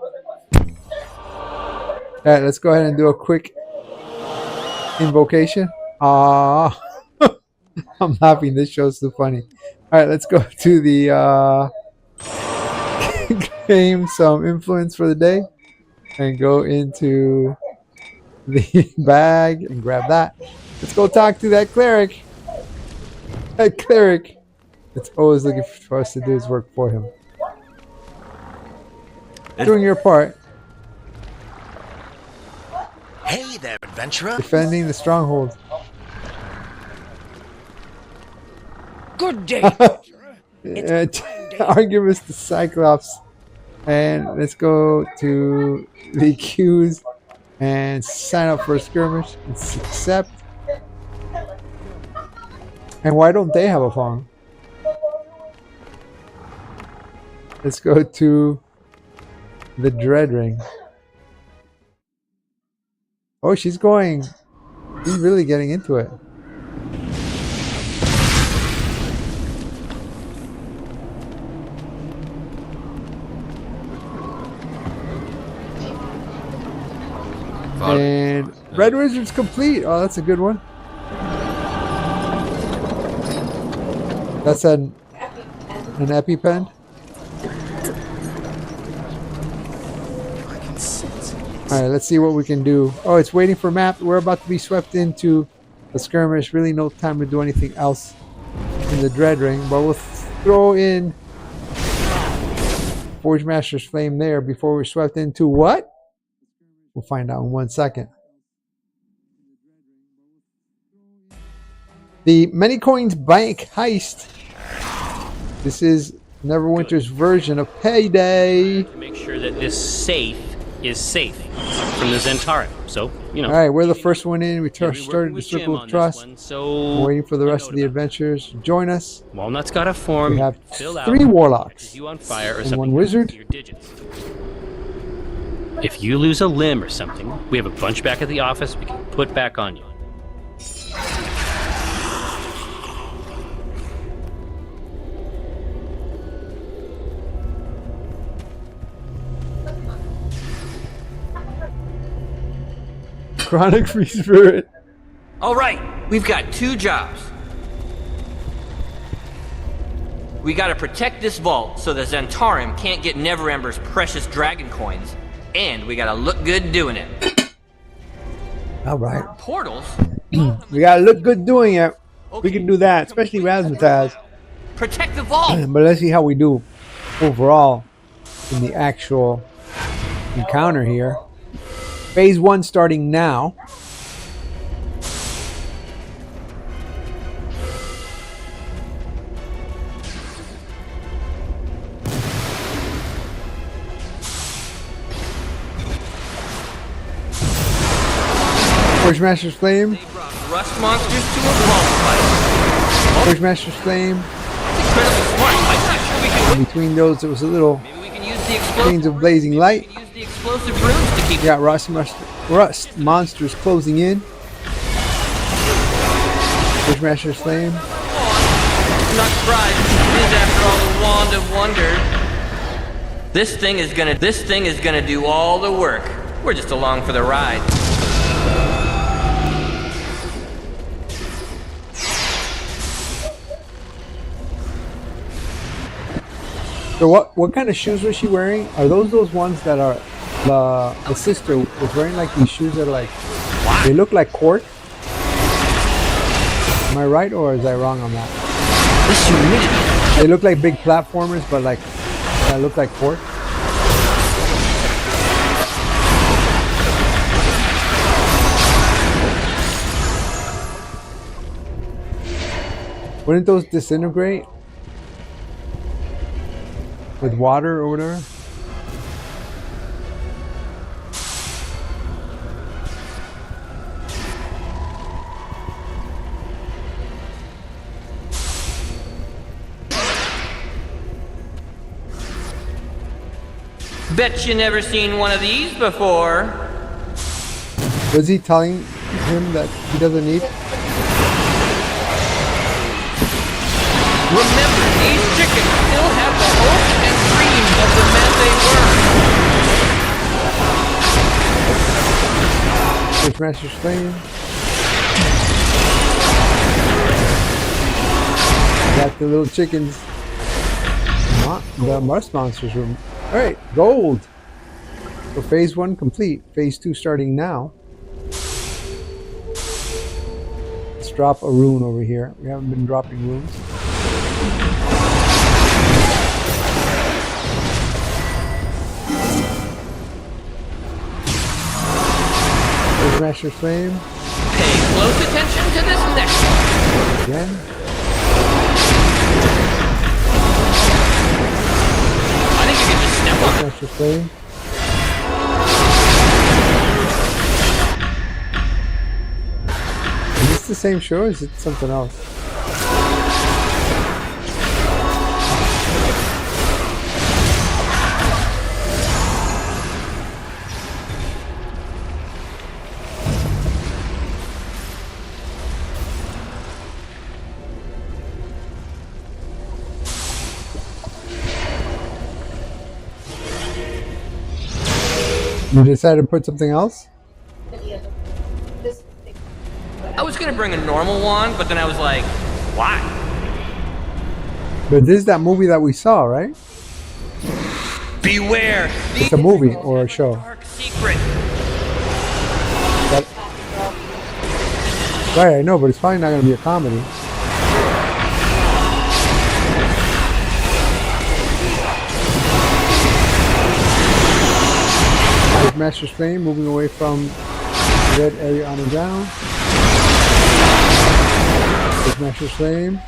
Alright, let's go ahead and do a quick invocation. I'm laughing. This show's so funny. Alright, let's go to the claim some influence for the day and go into the bag and grab that. Let's go talk to that cleric. That cleric. It's always looking for us to do his work for him. Doing your part. Hey there, adventurer. Defending the stronghold. Good day. Argue with the Cyclops. And let's go to the queues and sign up for a skirmish. Let's accept. And why don't they have a phone? Let's go to the Dread Ring. Oh, she's going. She's really getting into it. And Red Wizard's complete. Oh, that's a good one. That's an EpiPen. Alright, let's see what we can do. Oh, it's waiting for map. We're about to be swept into a skirmish. Really no time to do anything else in the Dread Ring. But we'll throw in Forge Master's Flame there before we're swept into what? We'll find out in 1 second. The Many Coins Bank Heist. This is Neverwinter's version of Payday. To make sure that this safe is safe from the Zentarum. So, you know. All right, we're the first one in. We started the Circle of Trust. So we're waiting for the rest of the adventurers to join us. Walnut's got a form. We have 3 warlocks you on fire or and something 1 wizard. your digits. If you lose a limb or something, we have a bunch back at the office we can put back on you. Chronic Free Spirit. All right, we've got 2 jobs. We gotta protect this vault so the Zentarum can't get Neverember's precious dragon coins, and we gotta look good doing it. All right. Portals? We gotta look good doing it. We can do that, especially Razzmatazz. Protect the vault! But let's see how we do overall in the actual encounter here. Phase 1 starting now. Forge Master's Flame. Rust monsters to a vault fight. Forge Master's Flame. Incredibly smart. I'm not sure we can In between those, there was a little use the chains of blazing light. use the explosive runes to keep. We got rust monsters closing in. Forge Master's Flame. I'm not surprised. It is after all the Wand of Wonder. This thing is gonna do all the work. We're just along for the ride. So what kind of shoes was she wearing? Are those ones that are the sister was wearing, like these shoes that are like they look like cork? Am I right or is I wrong on that? They look like big platformers, but like that look like cork. Wouldn't those disintegrate with water or whatever? Bet you never seen one of these before. Was he telling him that he doesn't need? Remember, these chickens still have the hopes and dreams of the men they were. Which Master's Flame? Got the little chickens. The Must Monsters room. Alright, gold! So phase 1 complete. Phase 2 starting now. Let's drop a rune over here. We haven't been dropping runes. There's Master's Flame. Pay close attention to this next one. Again. I think you can just step on it. Master's Flame. Is this the same show or is it something else? You decided to put something else? I was gonna bring a normal one, but then I was like, why? But this is that movie that we saw, right? Beware! It's a movie or a show. Dark secret. Right, I know, but it's probably not going to be a comedy. There's Master's Flame moving away from the red area on the ground. There's Master's Flame.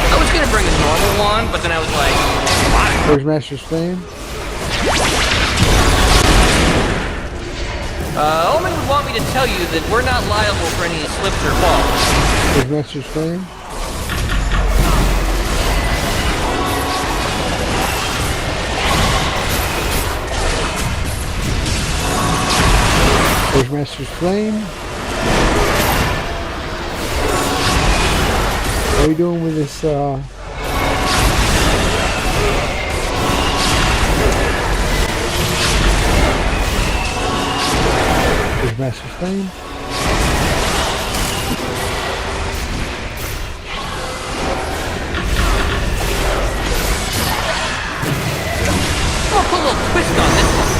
I was gonna bring a normal one, but then I was like, why? There's Master's Flame. Omen would want me to tell you that we're not liable for any slips or falls. There's Master's Flame. There's Master's Flame. What are you doing with this, There's Master's Flame. Oh, put a little twist on this one.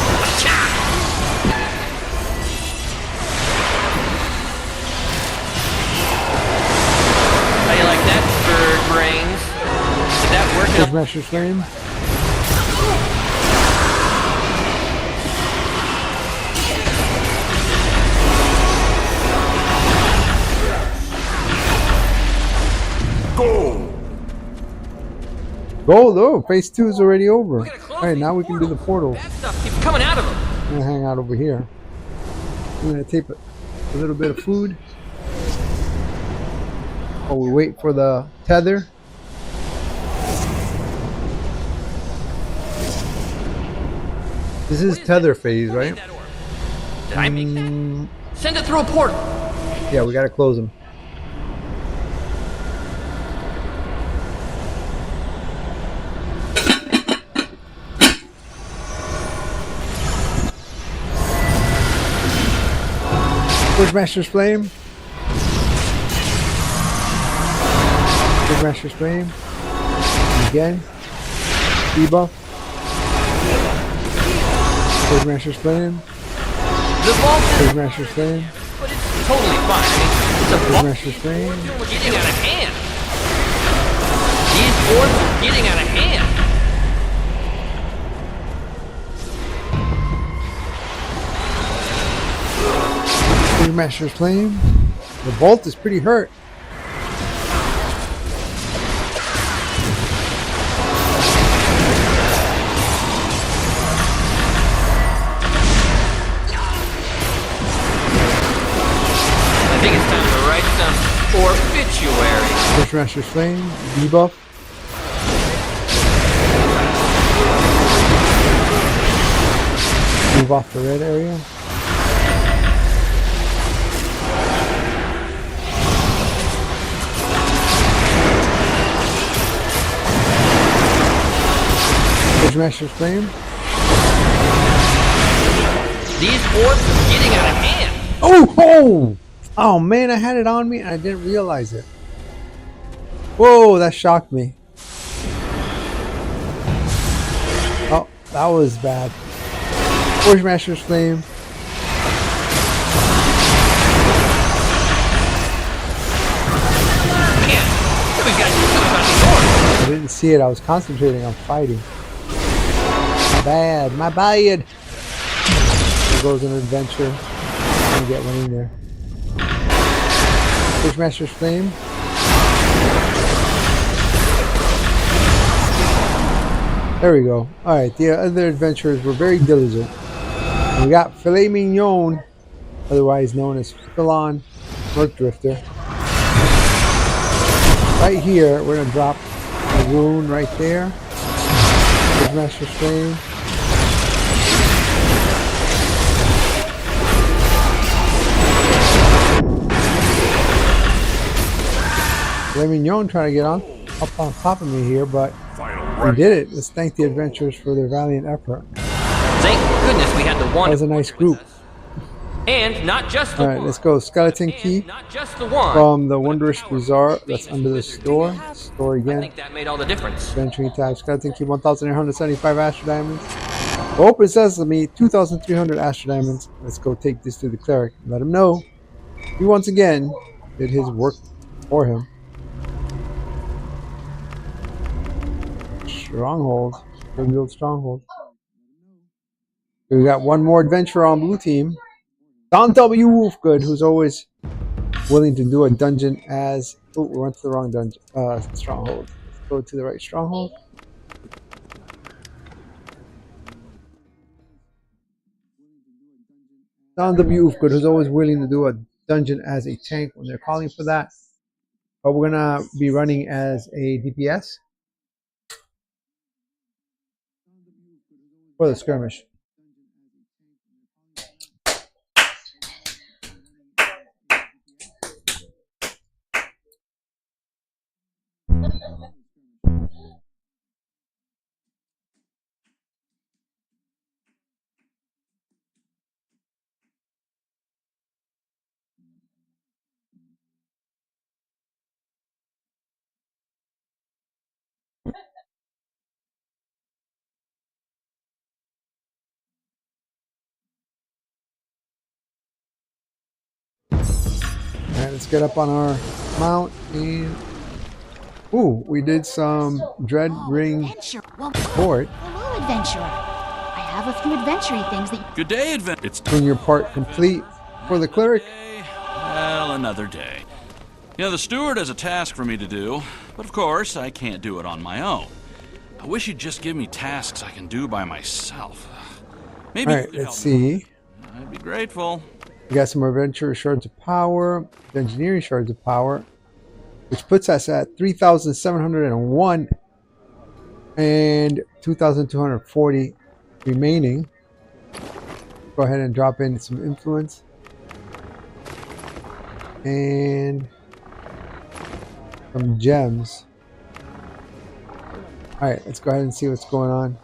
How you like that, bird brains? Did that work? There's Master's Flame. Gold! Oh, phase 2 is already over. Alright, now we can do the portals. That stuff keeps coming out of them. I'm gonna hang out over here. I'm gonna take a little bit of food. Oh, we wait for the tether. This is tether phase, right? Did I make that? Send it through a portal. Yeah, we gotta close them. Where's Master's Flame? Where's Master's Flame? Again. Debuff. Where's Master's Flame? The vault Where's Master's Flame? but it's totally fine. I mean, it's a Where's vault. Master's Flame? We're getting out of hand. These boards are getting out of hand. Where's Master's Flame? The vault is pretty hurt. Obituary. Bushmaster's Flame, debuff. Move off the red area. Bushmaster's Flame. These orbs are getting out of hand. Oh! Oh man, I had it on me and I didn't realize it. Whoa, that shocked me. Oh, that was bad. Bushmaster's Flame. I didn't see it, I was concentrating on fighting. My bad, my bad. There goes an adventure. I'm gonna get one in there. Bushmaster's Flame. There we go. Alright, the other adventurers were very diligent. We got Filet Mignon, otherwise known as Philon Merc Drifter. Right here, we're going to drop a wound right there. Bushmaster's Flame. Filet Mignon trying to get up on top of me here, but we did it. Let's thank the adventurers for their valiant effort. Thank goodness we had the one. That was a nice group. And not just the Alright, let's go. Skeleton key not just the one. from the Wondrous Bazaar. That's under the store. Store again. I think that made all the difference. Venturing tab. Skeleton key 1,875 Astro Diamonds. Open Sesame 2,300 Astro Diamonds. Let's go take this to the cleric. Let him know he once again did his work for him. Stronghold. Springfield Stronghold. We got one more adventurer on blue team. Don W. Wolfgood, who's always willing to do a dungeon as... Oh, we went to the wrong dungeon. Stronghold. Let's go to the right stronghold. Don W. Wolfgood, who's always willing to do a dungeon as a tank when they're calling for that. But we're going to be running as a DPS. For the skirmish. Alright, let's get up on our mount and... Ooh, we did some Dread Ring Fort. Hello, adventurer. I have a few adventure-y things that... Good day, adventure. It's Doing your part complete for the cleric. well, another day. You know, the steward has a task for me to do, but of course, I can't do it on my own. I wish you'd just give me tasks I can do by myself. Maybe Alright, let's see. I'd be grateful. We got some adventure shards of power, engineering shards of power, which puts us at 3,701 and 2,240 remaining. Go ahead and drop in some influence. And some gems. Alright, let's go ahead and see what's going on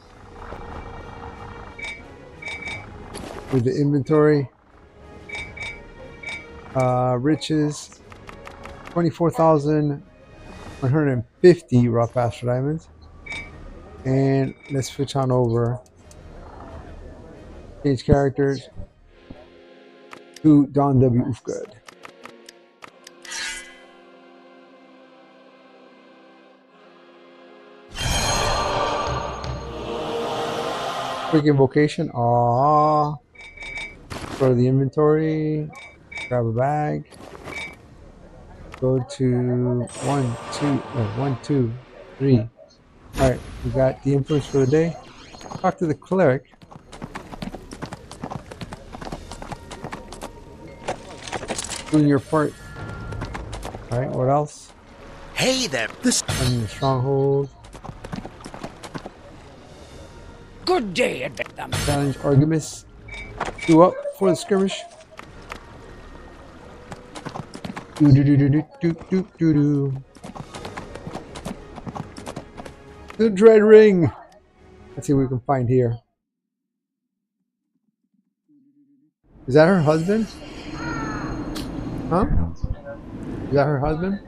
with the inventory. Riches, 24,150 rough Astro Diamonds. And let's switch on over. Change characters to Don W. Wolfgood. Quick invocation. Aww. Go to the inventory. Grab a bag. Go to 1, 2, 3. Alright, we got the influence for the day. Talk to the cleric. Doing your part Alright, what else? Hey there. This. I'm in the stronghold. Good day, Challenge Artemis. 2 up for the skirmish. Do do do do do do do do do. The Dread Ring. Let's see what we can find here. Is that her husband? Huh? Is that her husband?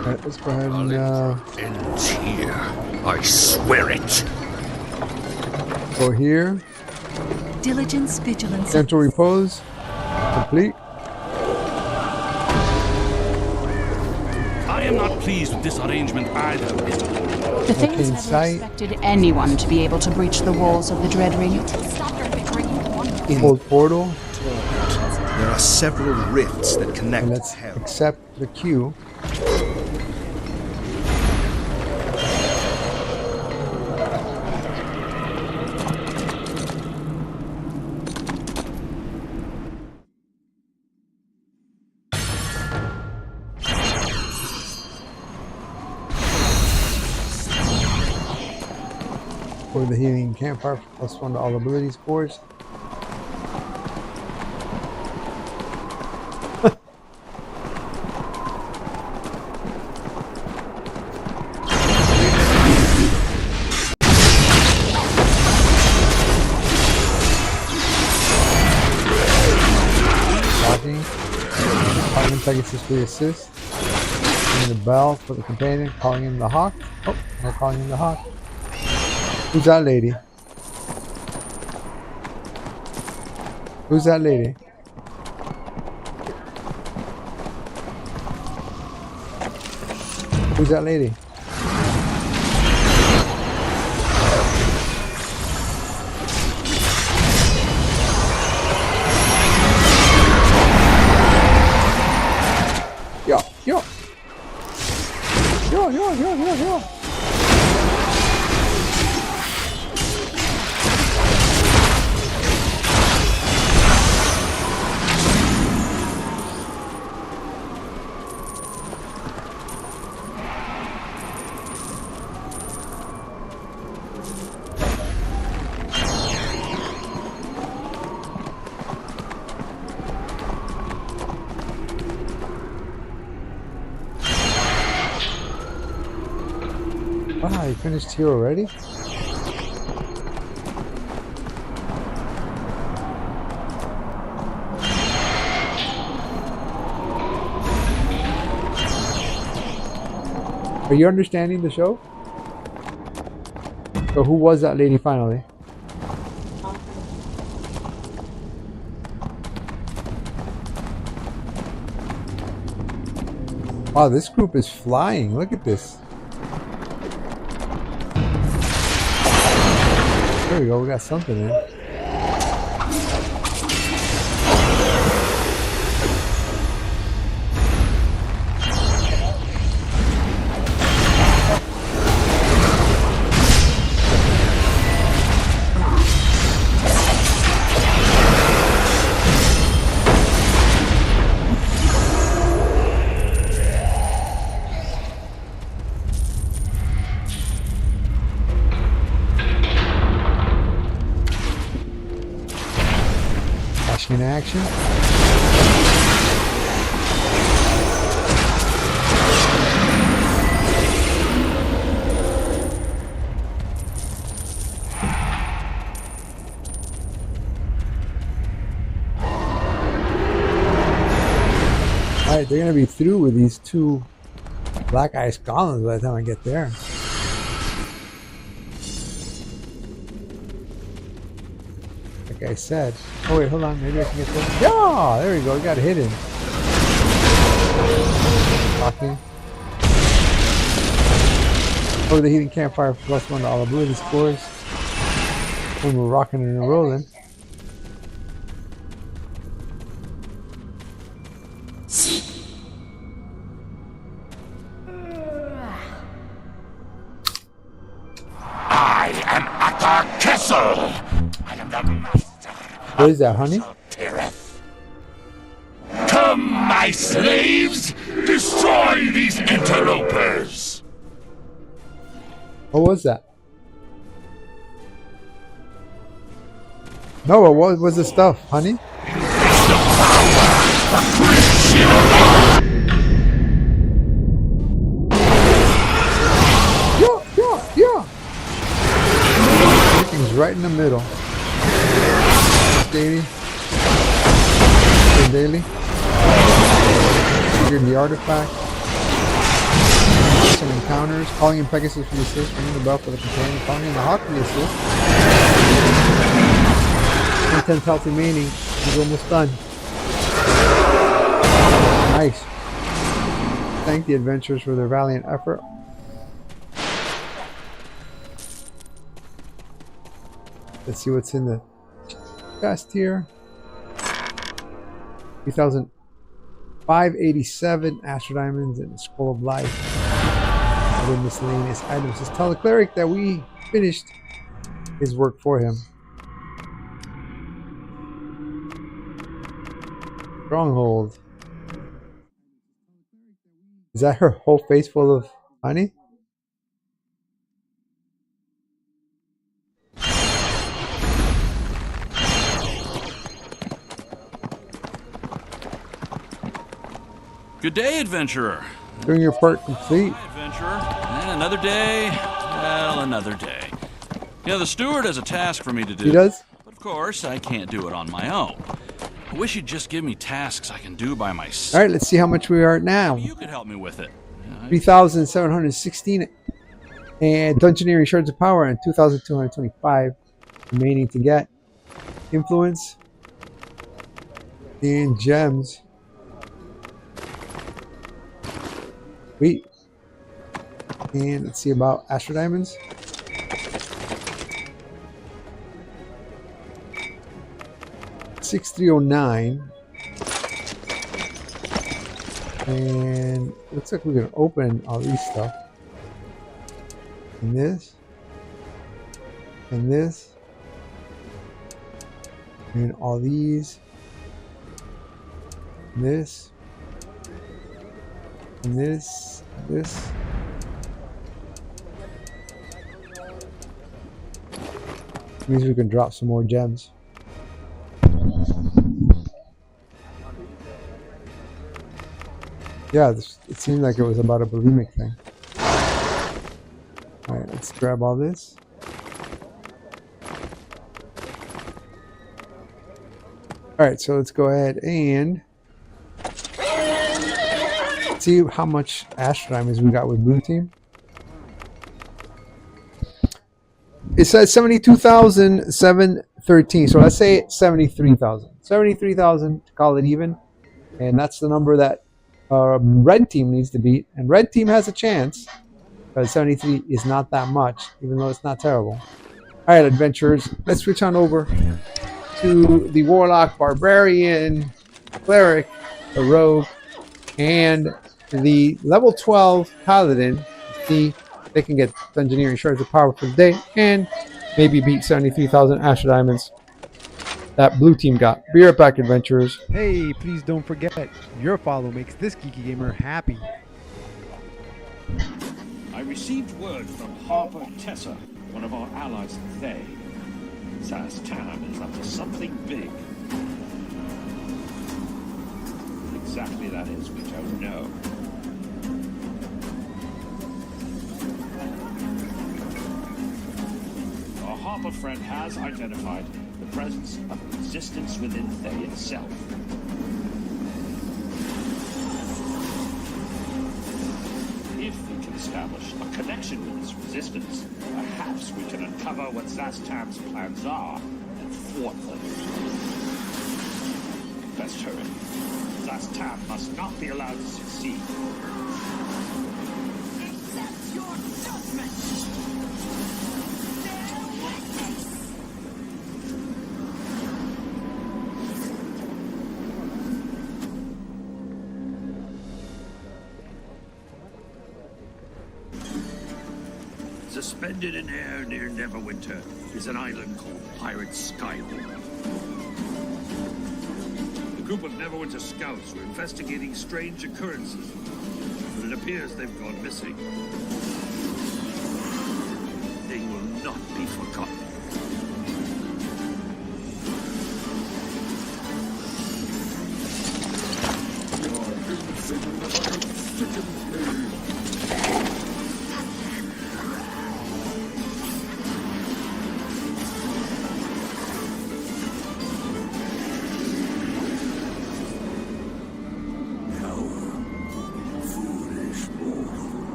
Alright, let's go ahead and ends here. I swear it. Go here. Diligence, vigilance. Gentle repose. Complete. I am not pleased with this arrangement either. The Thanes never expected anyone to be able to breach the walls of the Dread Ring. Old portal. There are several rifts that connect and let's to hell. accept the queue. For the healing campfire, +1 to all ability scores. Walking. Calling in Pegasus for the assist. Calling the bell for the companion. Calling in the hawk. Oh, no calling in the hawk. Who's that lady? Who's that lady? Who's that lady? Yo, yo. Yo, yo, yo, yo, yo. Wow, you finished here already? Are you understanding the show? So who was that lady finally? Wow, this group is flying. Look at this. There we go, we got something in. In action. Alright, they're gonna be through with these 2 black ice golems by the time I get there. Like I said. Oh wait, hold on, maybe I can get there. Yeah, there we go, we got it hidden. Walking. Over the heating campfire, +1 to all ability scores. When we're rocking and rolling. vessel. I am the master. What is that, honey? Come, my slaves! Destroy these interlopers! What was that? No, what was the stuff, honey? Yeah. Everything's right in the middle. Daily. Daily. Triggered the artifact. Some encounters. Calling in Pegasus for the assist. Ringing the bell for the companion. Calling in the Hawk for the assist. 10 health remaining. He's almost done. Nice. Thank the adventurers for their valiant effort. Let's see what's in the chest here. 3,587 Astro Diamonds and a Scroll of Life. Other miscellaneous items. Just tell the cleric that we finished his work for him. Stronghold. Is that her whole face full of honey? Good day, adventurer. Doing your part complete. Hi, adventurer. And another day. Well, another day. You know, the steward has a task for me to do. He does? But of course, I can't do it on my own. I wish you'd just give me tasks I can do by myself. Alright, let's see how much we are at now. Maybe you could help me with it. 3,716 and Dungeoneering Shards of Power and 2,225 remaining to get. Influence and gems. Wait. And let's see about Astro Diamonds. $6,309. And looks like we can open all these stuff. And this. And this. And all these. And this. And this. And this. Means we can drop some more gems. Yeah, it seemed like it was about a bulimic thing. Alright, let's grab all this. Alright, so let's go ahead and see how much Astro Diamonds we got with Blue Team. It says 72,713, so let's say 73,000. 73,000 to call it even, and that's the number that Red Team needs to beat, and Red Team has a chance because 73 is not that much, even though it's not terrible. Alright, adventurers, let's switch on over to the Warlock, Barbarian, Cleric, the Rogue, and the level 12 Paladin. See if they can get Dungeoneering Shards of Power for the day and maybe beat 73,000 Astro Diamonds that Blue Team got. Be right back, adventurers. Hey, please don't forget, your follow makes this geeky gamer happy. I received word from Harper Tessa, one of our allies at Thay. Zastan is up to something big. What exactly that is, we don't know. Our Harper friend has identified the presence of resistance within Thay itself. If we can establish a connection with this resistance, perhaps we can uncover what Zastan's plans are and thwart them. Best hurry. Zastan must not be allowed to succeed. Accept your judgment! Suspended in air near Neverwinter is an island called Pirate Skyhawk. A group of Neverwinter scouts were investigating strange occurrences, but it appears they've gone missing. They will not be forgotten.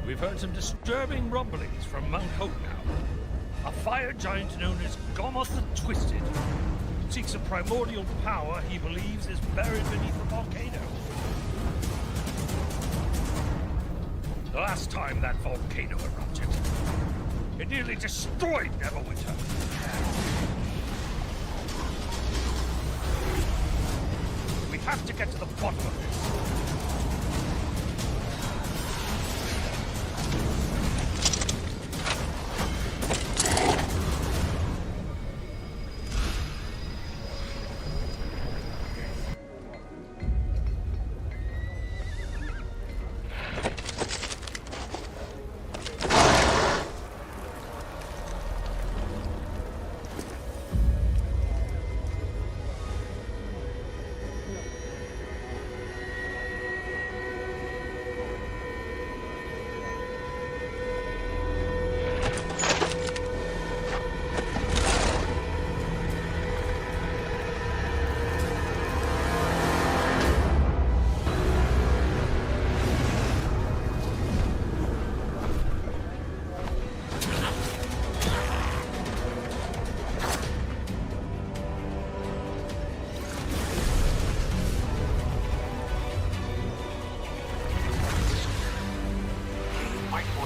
We've heard some disturbing rumblings from Mount Hope now. A fire giant known as Gomoth the Twisted seeks a primordial power he believes is buried beneath the volcano. The last time that volcano erupted, it nearly destroyed Neverwinter. We have to get to the bottom of this.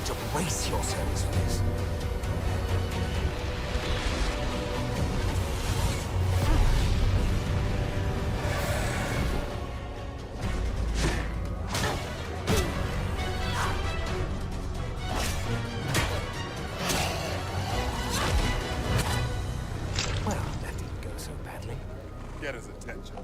To brace yourselves for this. Well, that didn't go so badly. Get his attention.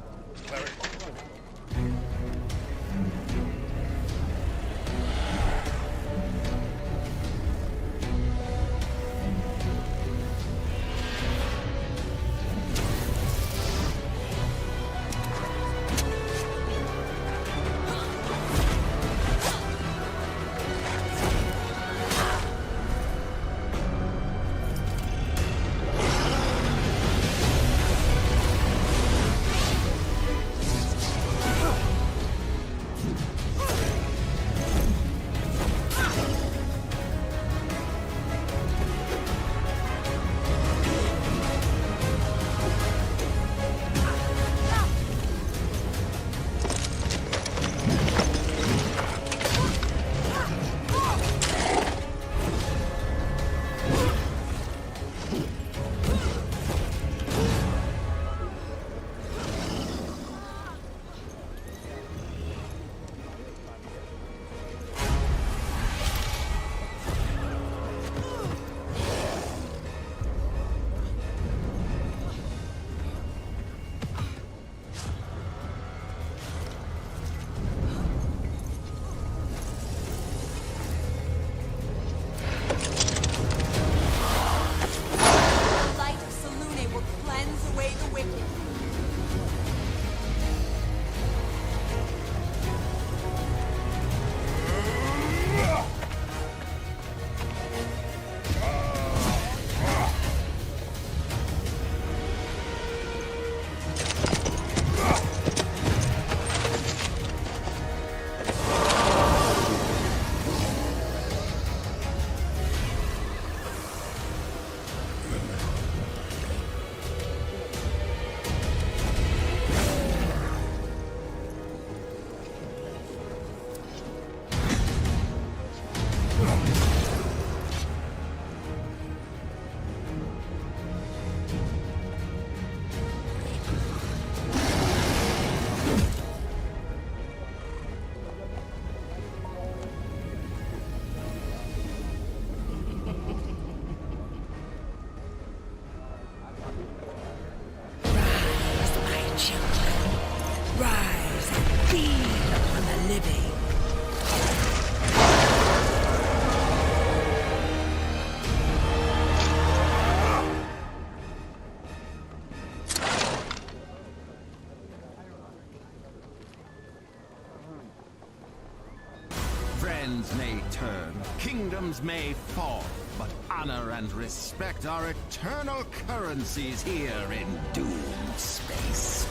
kingdoms may fall, but honor and respect are eternal currencies here in Doom Space.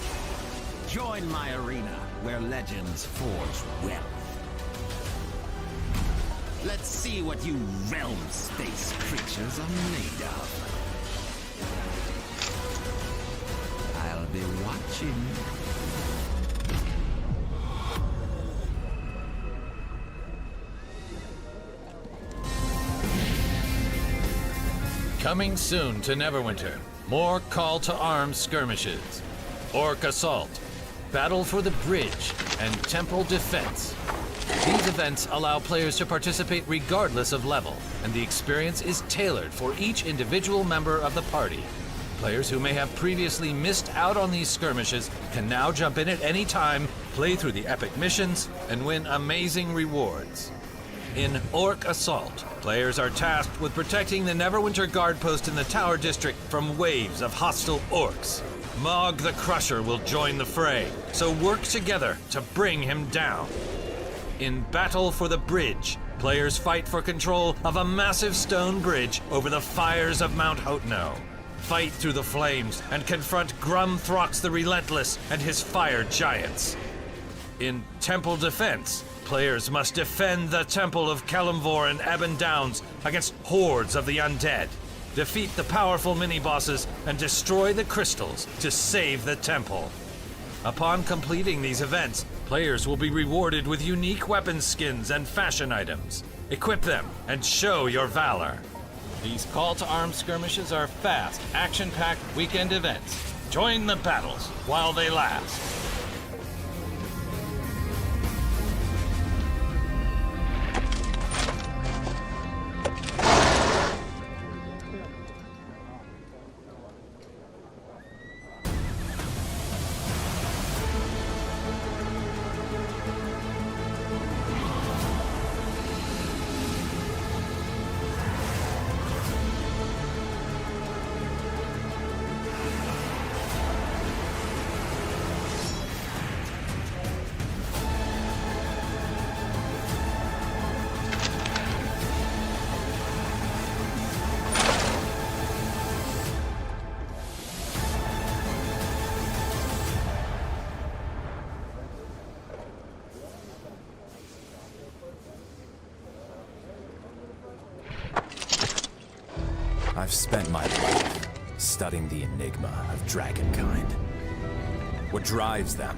Join my arena where legends forge wealth. Let's see what you realm space creatures are made of. I'll be watching. Coming soon to Neverwinter, more call to arms skirmishes, Orc Assault, Battle for the Bridge, and Temple Defense. These events allow players to participate regardless of level, and the experience is tailored for each individual member of the party. Players who may have previously missed out on these skirmishes can now jump in at any time, play through the epic missions, and win amazing rewards. In Orc Assault, players are tasked with protecting the Neverwinter guard post in the Tower District from waves of hostile orcs. Mog the Crusher will join the fray, so work together to bring him down. In Battle for the Bridge, players fight for control of a massive stone bridge over the fires of Mount Hotno. Fight through the flames and confront Grumthrox the Relentless and his fire giants. In Temple Defense, players must defend the Temple of Kelimvor and Ebon Downs against hordes of the undead. Defeat the powerful mini-bosses and destroy the crystals to save the temple. Upon completing these events, players will be rewarded with unique weapon skins and fashion items. Equip them and show your valor. These call to arms skirmishes are fast, action-packed weekend events. Join the battles while they last. I've spent my life studying the enigma of dragonkind. What drives them,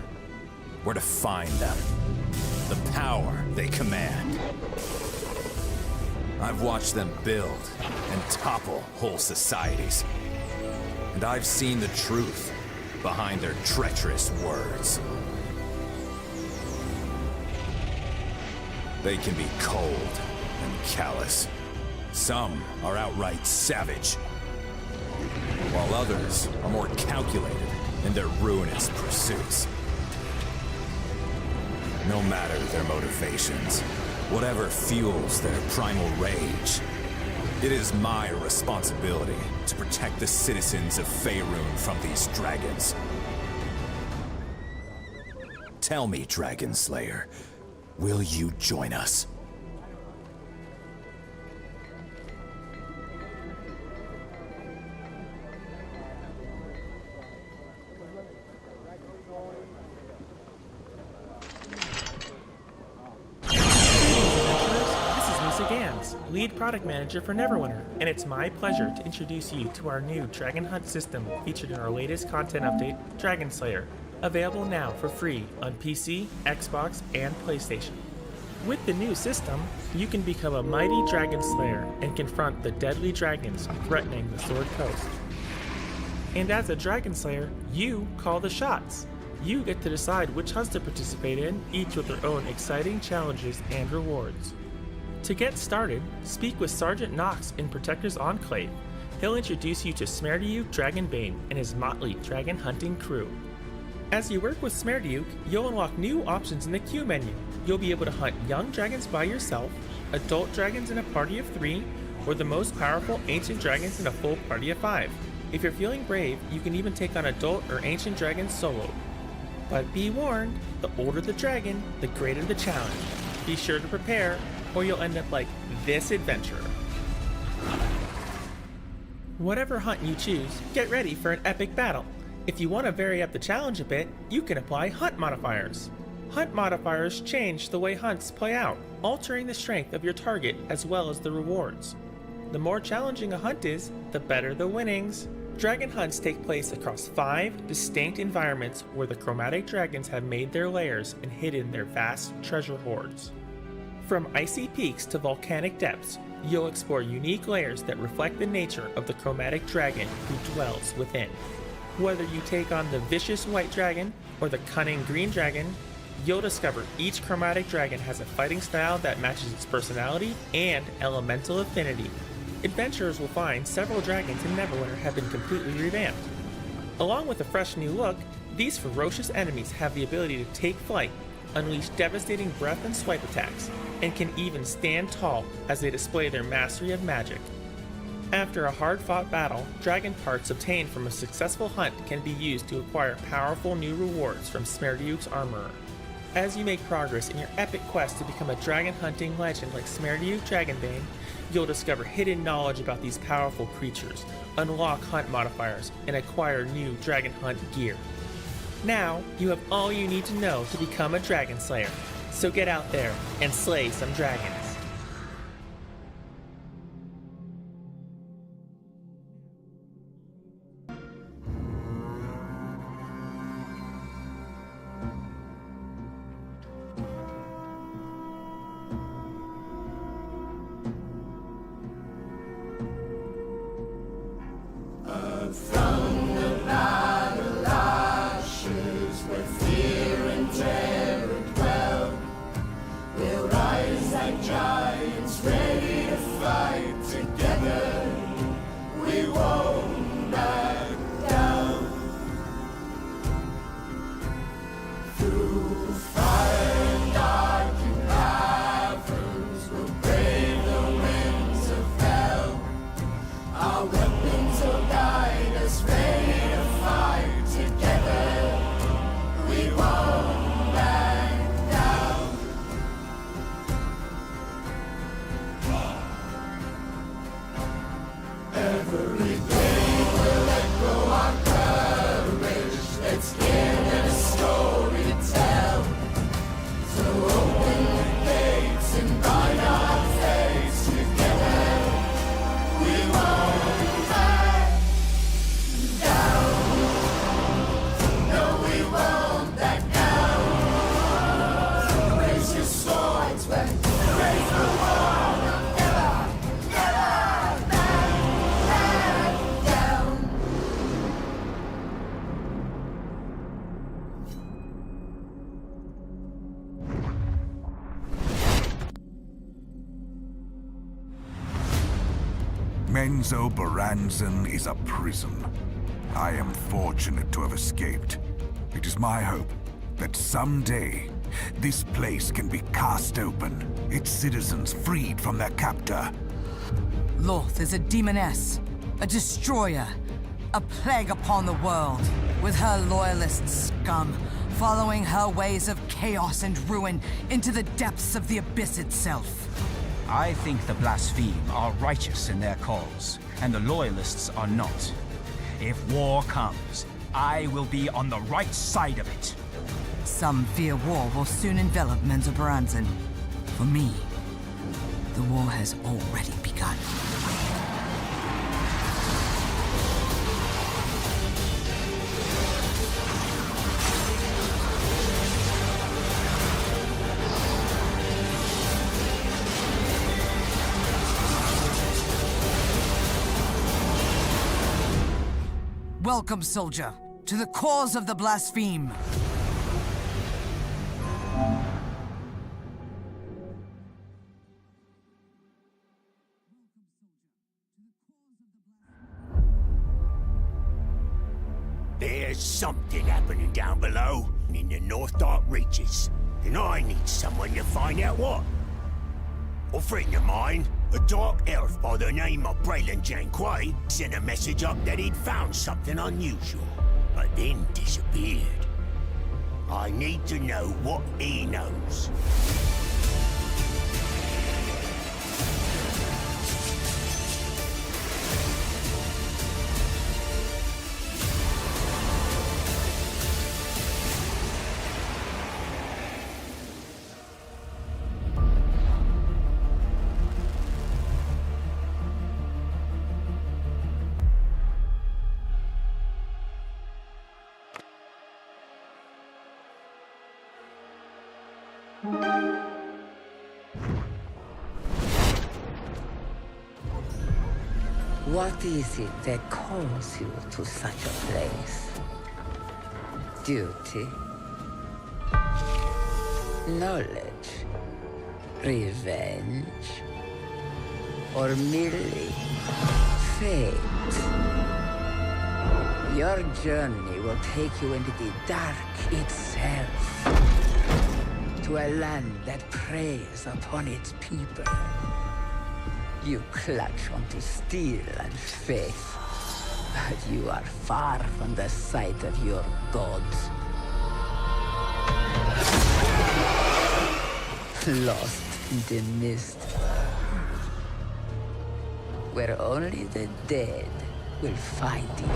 where to find them, the power they command. I've watched them build and topple whole societies. And I've seen the truth behind their treacherous words. They can be cold and callous. Some are outright savage, while others are more calculated in their ruinous pursuits. No matter their motivations, whatever fuels their primal rage, it is my responsibility to protect the citizens of Faerun from these dragons. Tell me, Dragon Slayer, will you join us? Lead Product Manager for Neverwinter, and it's my pleasure to introduce you to our new Dragon Hunt system featured in our latest content update, Dragon Slayer, available now for free on PC, Xbox, and PlayStation. With the new system, you can become a mighty Dragon Slayer and confront the deadly dragons threatening the Sword Coast. And as a Dragon Slayer, you call the shots. You get to decide which hunts to participate in, each with their own exciting challenges and rewards. To get started, speak with Sergeant Nox in Protector's Enclave. He'll introduce you to Smerdiuk Dragonbane and his motley dragon hunting crew. As you work with Smerdiuk, you'll unlock new options in the queue menu. You'll be able to hunt young dragons by yourself, adult dragons in a party of 3, or the most powerful ancient dragons in a full party of 5. If you're feeling brave, you can even take on adult or ancient dragons solo. But be warned, the older the dragon, the greater the challenge. Be sure to prepare, or you'll end up like this adventure. Whatever hunt you choose, get ready for an epic battle. If you want to vary up the challenge a bit, you can apply hunt modifiers. Hunt modifiers change the way hunts play out, altering the strength of your target as well as the rewards. The more challenging a hunt is, the better the winnings. Dragon hunts take place across 5 distinct environments where the chromatic dragons have made their lairs and hidden their vast treasure hoards. From icy peaks to volcanic depths, you'll explore unique lairs that reflect the nature of the chromatic dragon who dwells within. Whether you take on the vicious white dragon or the cunning green dragon, you'll discover each chromatic dragon has a fighting style that matches its personality and elemental affinity. Adventurers will find several dragons in Neverwinter have been completely revamped. Along with a fresh new look, these ferocious enemies have the ability to take flight, unleash devastating breath and swipe attacks, and can even stand tall as they display their mastery of magic. After a hard-fought battle, dragon parts obtained from a successful hunt can be used to acquire powerful new rewards from Smerdiuk's armorer. As you make progress in your epic quest to become a dragon hunting legend like Smerdiuk Dragonbane, you'll discover hidden knowledge about these powerful creatures, unlock hunt modifiers, and acquire new dragon hunt gear. Now, you have all you need to know to become a dragon slayer, so get out there and slay some dragons. From the battle ashes where fear and terror dwell, we'll rise like giants ready to fight together. We won't back down. Through fire and dark and caverns, we'll brave the winds of hell. Our weapons will guide us, ready to fight together. We won't back down. Every day will echo our courage. Let's give it a story to tell. So open the gates and bind our fates together. We won't back down. No, we won't back down. Raise your swords when raise the war. Never, never back down. Menzo Baranzan is a prison. I am fortunate to have escaped. It is my hope that someday this place can be cast open, its citizens freed from their captor. Loth is a demoness, a destroyer, a plague upon the world, with her loyalist scum following her ways of chaos and ruin into the depths of the abyss itself. I think the blaspheme are righteous in their cause, and the loyalists are not. If war comes, I will be on the right side of it. Some fear war will soon envelop Menzo Baranzan. For me, the war has already begun. Welcome, soldier, to the cause of the blaspheme. There's something happening down below in the North Dark Reaches, and I need someone to find out what. A friend of mine, a dark elf by the name of Braylon Janquay, sent a message up that he'd found something unusual, but then disappeared. I need to know what he knows. What is it that calls you to such a place? Duty? Knowledge? Revenge? Or merely fate? Your journey will take you into the dark itself, to a land that preys upon its people. You clutch onto steel and faith, but you are far from the sight of your gods. Lost in the mist, where only the dead will find you.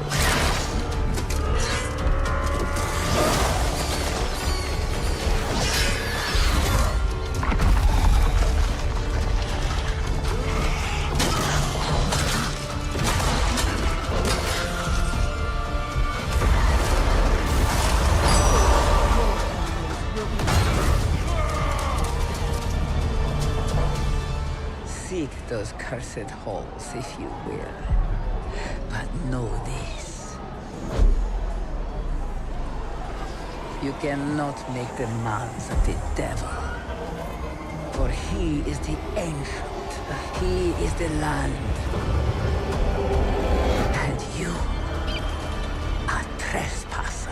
Seek those cursed halls if you will. But know this. You cannot make demands of the devil. For he is the ancient. He is the land. And you are trespassers.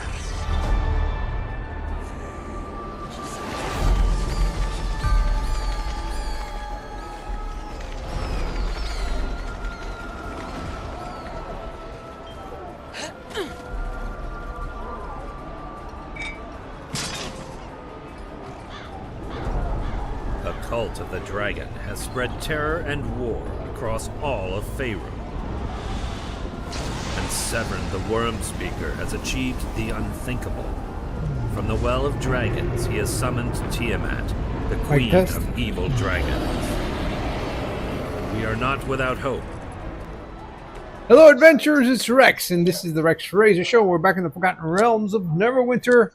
The cult of the dragon has spread terror and war across all of Faerun. And Severn the Worm Speaker has achieved the unthinkable. From the Well of Dragons, he has summoned Tiamat, the queen of evil dragons. We are not without hope. Hello, adventurers, it's Rex, and this is the Rex Razor Show. We're back in the Forgotten Realms of Neverwinter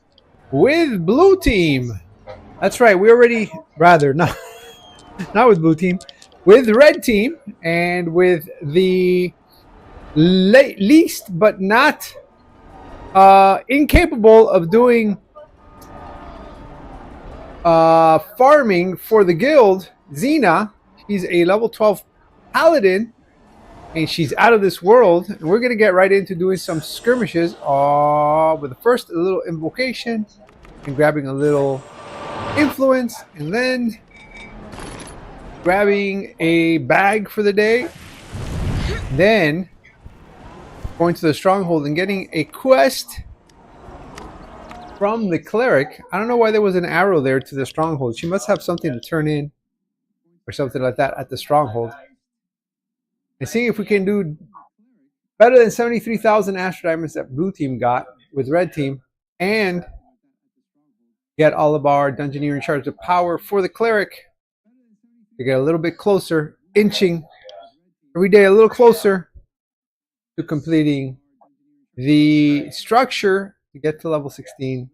with Blue Team. That's right, we already, rather, not with Blue Team, with Red Team, and with the least but not incapable of doing farming for the guild, Xena. She's a level 12 paladin, and she's out of this world. And we're going to get right into doing some skirmishes with the first a little invocation and grabbing a little influence, and then grabbing a bag for the day, then going to the stronghold and getting a quest from the cleric. I don't know why there was an arrow there to the stronghold. She must have something to turn in or something like that at the stronghold. And seeing if we can do better than 73,000 Astro Diamonds that Blue Team got with Red Team, and get all of our Dungeoneering shards of power for the cleric to get a little bit closer, inching every day a little closer to completing the structure to get to level 16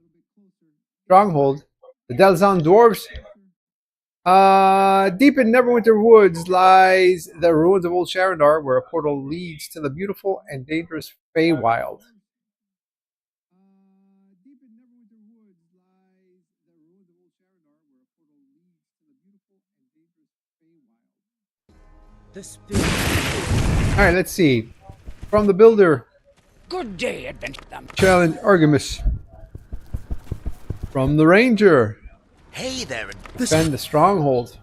stronghold. The Delzon Dwarves. Deep in Neverwinter Woods lies the ruins of Old Sharandar, where a portal leads to the beautiful and dangerous Feywild. Alright, let's see. From the builder. Good day, adventure. Challenge Artemis. From the ranger. Hey there. Defend the stronghold.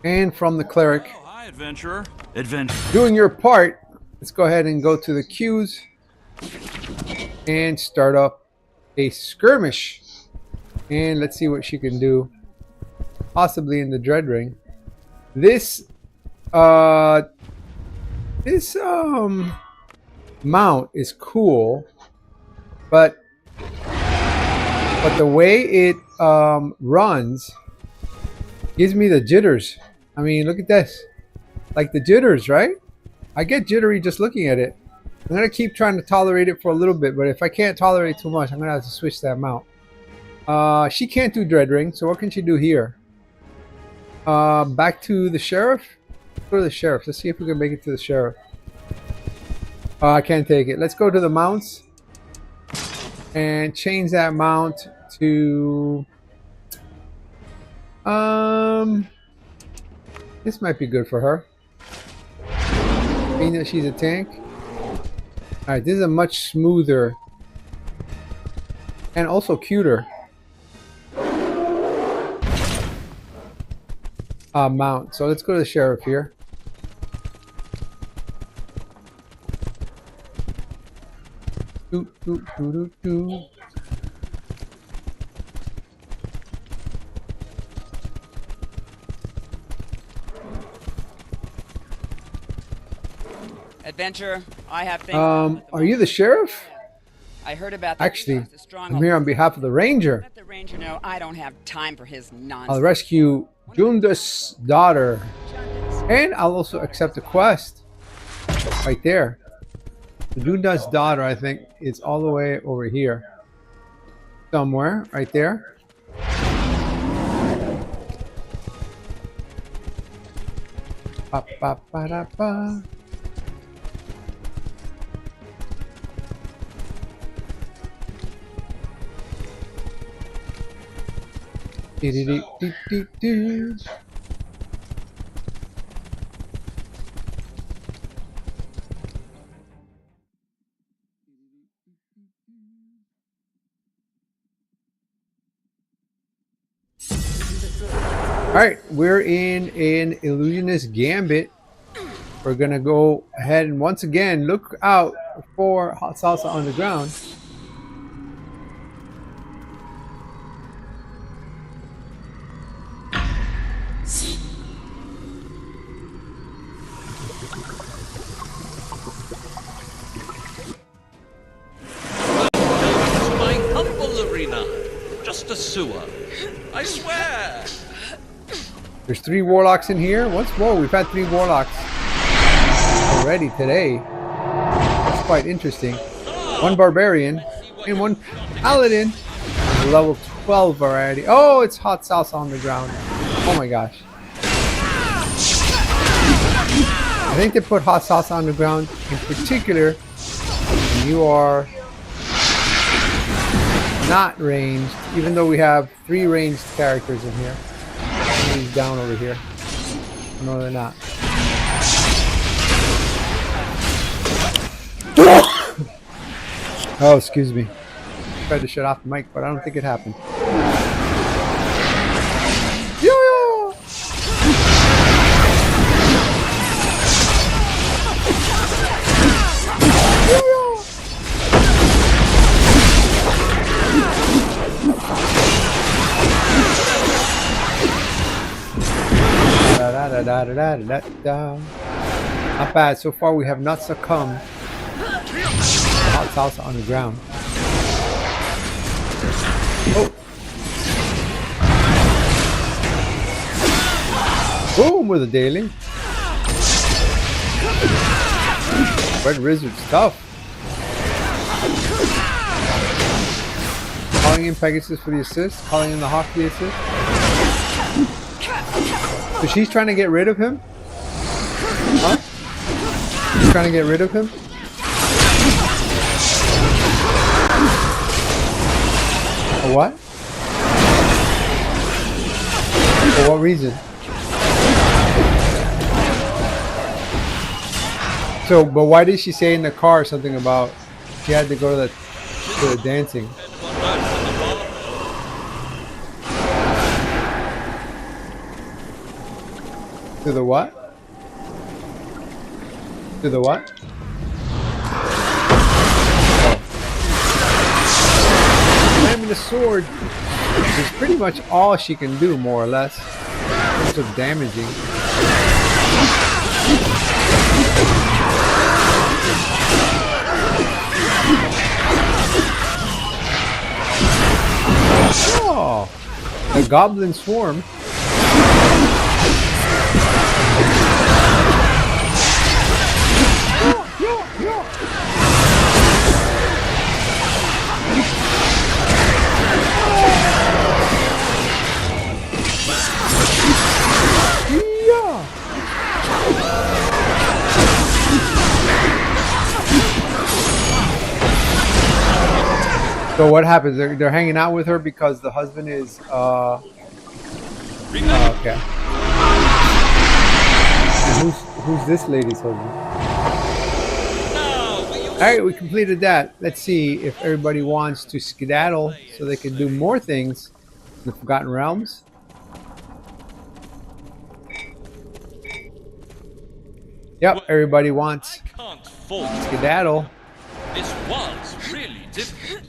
And from the cleric. Oh, hi, adventurer. Adventure. Doing your part. Let's go ahead and go to the queues and start up a skirmish. And let's see what she can do. Possibly in the Dread Ring. This mount is cool, but the way it runs gives me the jitters. I mean, look at this. Like the jitters, right? I get jittery just looking at it. I'm going to keep trying to tolerate it for a little bit, but if I can't tolerate too much, I'm going to have to switch that mount. She can't do Dread Ring, so what can she do here? Back to the sheriff. Let's go to the sheriff. Let's see if we can make it to the sheriff. Oh, I can't take it. Let's go to the mounts and change that mount to this might be good for her. Being that she's a tank. Alright, this is a much smoother and also cuter mount. So let's go to the sheriff here. Adventure, I have things. Are you the sheriff? I heard about the Actually, I'm here on behalf of the ranger. Let the ranger know I don't have time for his nonsense. I'll rescue Junda's daughter, and I'll also accept the quest right there. Junda's daughter, I think, is all the way over here, somewhere, right there. Ba, ba, ba, da, ba. Alright, we're in an illusionist gambit. We're gonna go ahead and once again look out for hot salsa on the ground. My humble arena. Just a sewer. I swear. There's 3 warlocks in here. Once more, we've had 3 warlocks already today. That's quite interesting. 1 barbarian and 1 paladin. Level 12 already. Oh, it's hot salsa on the ground. Oh my gosh. I think they put hot salsa on the ground in particular when you are not ranged, even though we have 3 ranged characters in here. He's down over here. No, they're not. Oh, excuse me. I tried to shut off the mic, but I don't think it happened. Yo-yo! Not bad. So far, we have not succumbed to hot salsa on the ground. Oh! Boom with a daily. Red Wizard's tough. Calling in Pegasus for the assist. Calling in the Hawk for the assist. So she's trying to get rid of him? Huh? She's trying to get rid of him? For what? For what reason? So, but why did she say in the car something about she had to go to the dancing? To the what? To the what? Slamming the sword is pretty much all she can do, more or less, in terms of damaging. Oh, the goblin swarm. So what happens? They're hanging out with her because the husband is okay. And who's this lady's husband? Alright, we completed that. Let's see if everybody wants to skedaddle so they can do more things in the Forgotten Realms. Yep, everybody wants skedaddle. This was really difficult.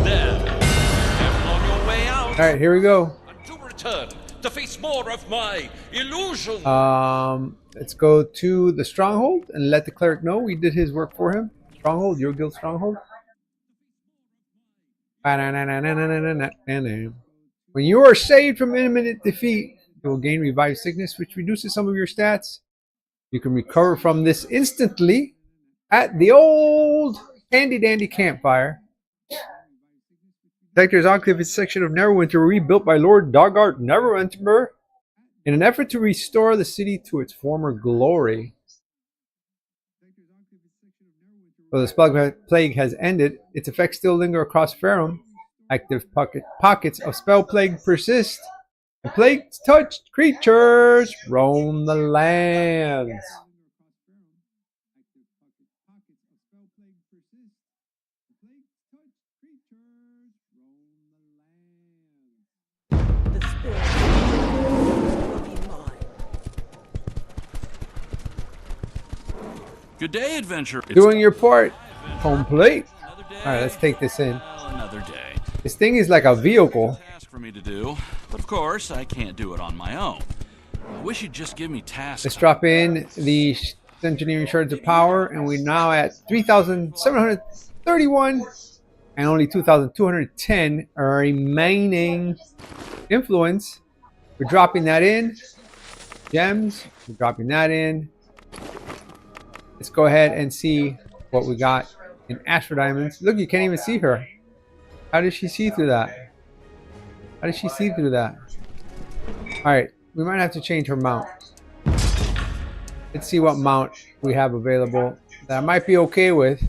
There. Careful on your way out. Alright, here we go. To return to face more of my illusions. Let's go to the stronghold and let the cleric know we did his work for him. Stronghold, your guild stronghold. When you are saved from imminent defeat, you will gain Revive Sickness, which reduces some of your stats. You can recover from this instantly at the old handy dandy campfire. Sector's Enclave is a section of Neverwinter rebuilt by Lord Dogart Neverwinter in an effort to restore the city to its former glory. Though the spell plague has ended, its effects still linger across Faerûn. Active pockets of spell plague persist, and plague-touched creatures roam the lands. Good day, adventure. Doing your part. Complete. Alright, let's take this in. Another day. This thing is like a vehicle. Task for me to do, but of course I can't do it on my own. I wish you'd just give me tasks. Let's drop in the engineering shards of power, and we're now at 3,731 and only 2,210 are remaining influence. We're dropping that in. Gems. We're dropping that in. Let's go ahead and see what we got in Astro Diamonds. Look, you can't even see her. How did she see through that? How did she see through that? Alright, we might have to change her mount. Let's see what mount we have available that I might be okay with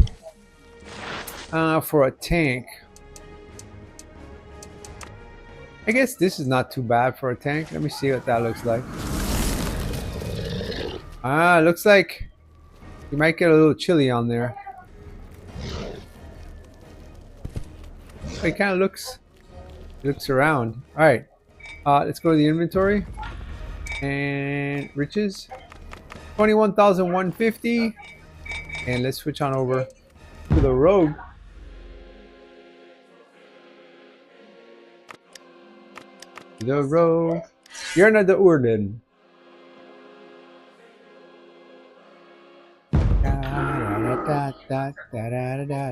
for a tank. I guess this is not too bad for a tank. Let me see what that looks like. Looks like you might get a little chilly on there. It kind of looks around. All right, let's go to the inventory and riches, 21,150, and let's switch on over to the rogue. The rogue. You're not the Urden.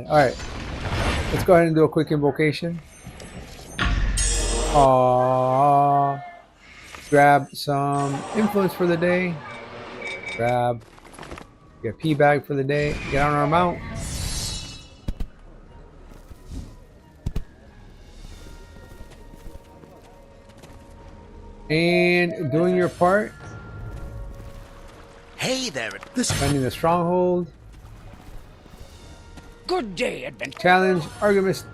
Alright, let's go ahead and do a quick invocation. Grab some influence for the day. Grab a P bag for the day. Get on our mount. And doing your part. Hey there. Defending the stronghold. Good day, adventure. Challenge Artemis.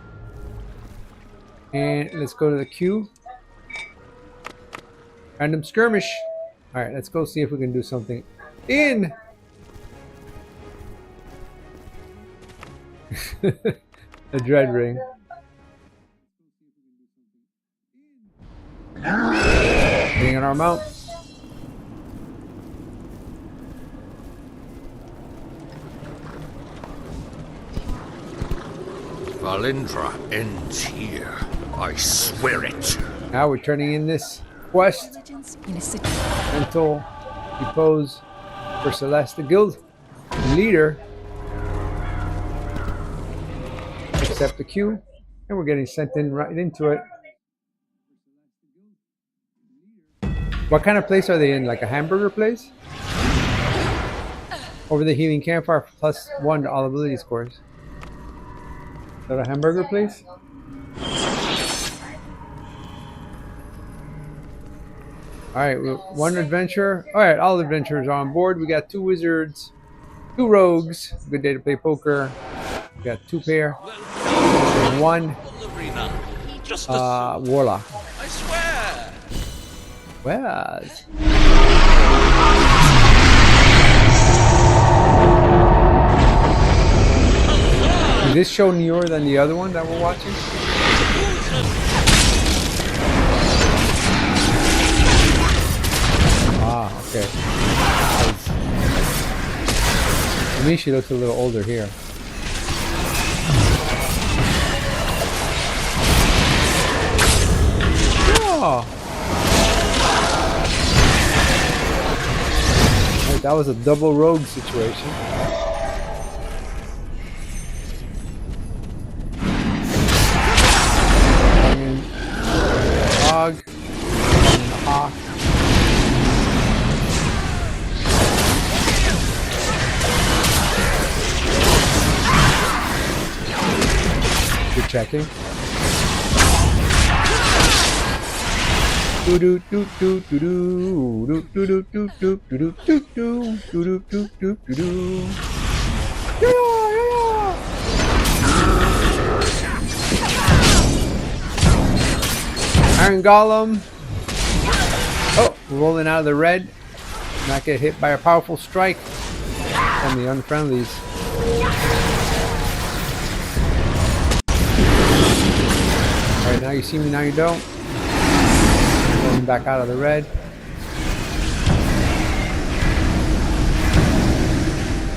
And let's go to the queue. Random skirmish. Alright, let's go see if we can do something in the dread ring. Getting on our mount. Valindra ends here. I swear it. Now we're turning in this quest until we pose for Celeste, the guild leader. Accept the queue, and we're getting sent in right into it. What kind of place are they in? Like a hamburger place? Over the healing campfire, +1 to all ability scores. Is that a hamburger place? Alright, one adventure. Alright, all adventurers are on board. We got 2 wizards, 2 rogues. Good day to play poker. We got 2 pair. And 1 warlock. I swear. Whereas? Is this show newer than the other one that we're watching? Ah, okay. To me, she looks a little older here. Oh. Right, that was a double rogue situation. Dog and a hawk. Good checking. Do do do do do do do do do do do do do do do do do do do. Iron Golem. Oh, rolling out of the red. Not get hit by a powerful strike from the unfriendlies. Alright, now you see me, now you don't. Rolling back out of the red.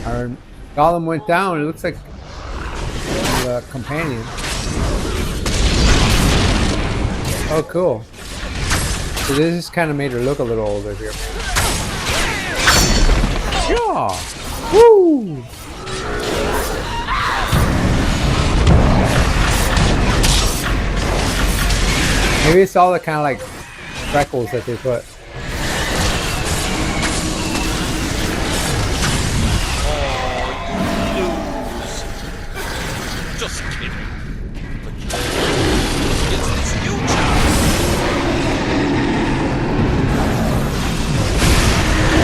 Our Golem went down. It looks like the companion. Oh, cool. So this has kind of made her look a little older here. Yeah! Woo! Maybe it's all the kind of like freckles that they put. Oh, you lose. Just kidding.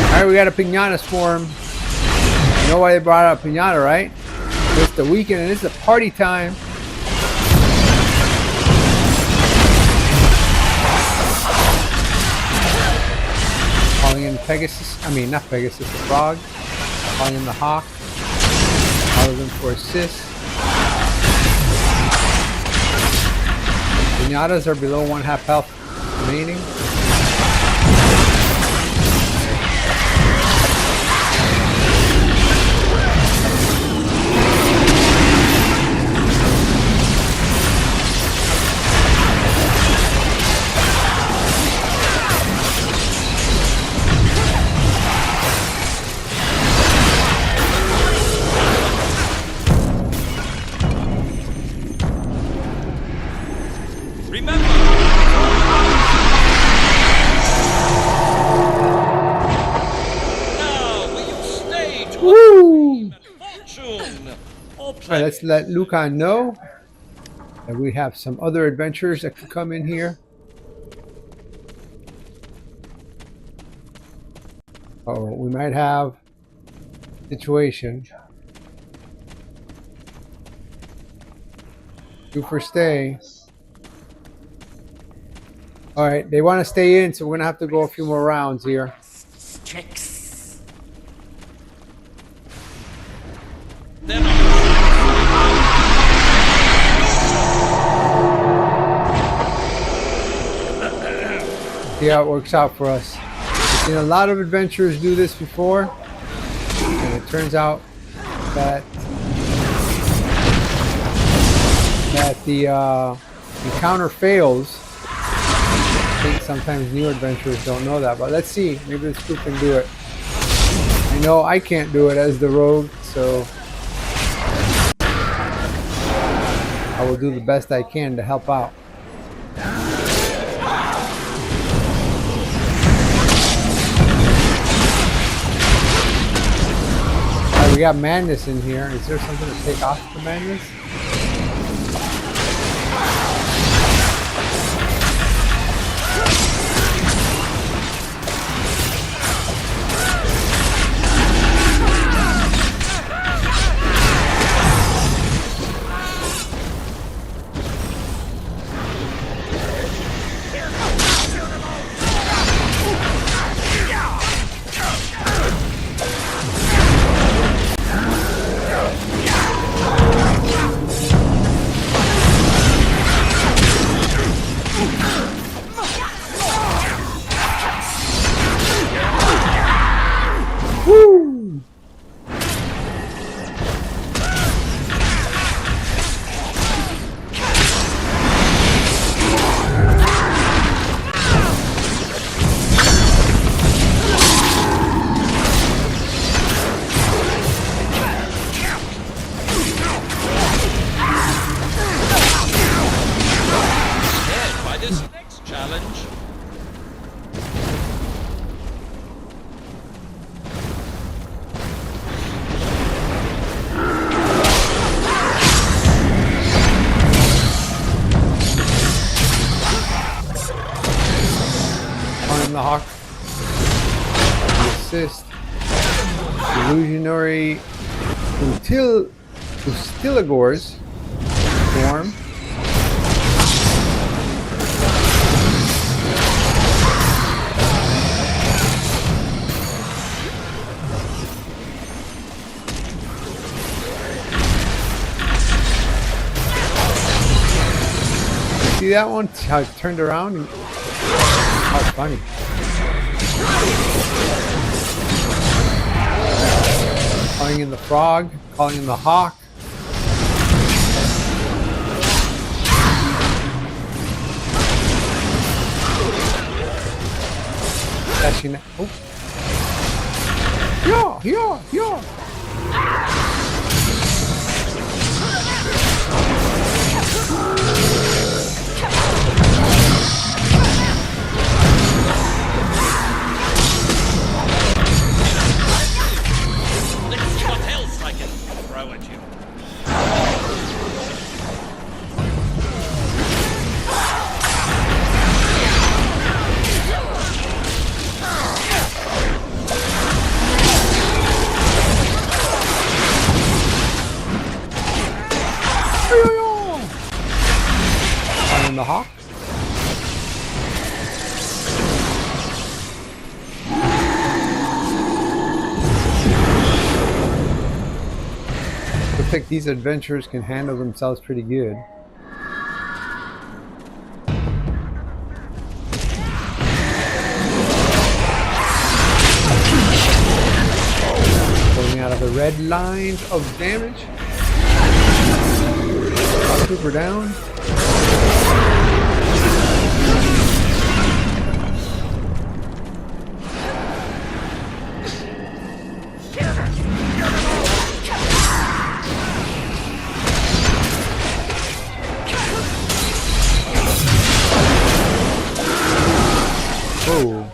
Alright, we got a piñata swarm. You know why they brought out a piñata, right? It's the weekend and it's the party time. Calling in Pegasus, not Pegasus, the frog. Calling in the hawk. All of them for assist. Piñatas are below 1/2 health remaining. Alright, let's let Lucan know that we have some other adventurers that can come in here. Oh, we might have a situation. 2 for stay. Alright, they want to stay in, so we're going to have to go a few more rounds here. Tricks. See how it works out for us. We've seen a lot of adventurers do this before, and it turns out that the encounter fails. I think sometimes new adventurers don't know that, but let's see. Maybe this group can do it. I know I can't do it as the rogue, so I will do the best I can to help out. We got madness in here. Is there something to take off the madness? the Hawk. The assist. Illusionary Ustilagor's Swarm. See that one? How it turned around? And... how funny. Calling in the frog, calling in the hawk. Catching. Oh. Yeah. What else I can throw at you? On the hawk. Looks like these adventurers can handle themselves pretty good. Pulling out of the red lines of damage. Super down. Whoa.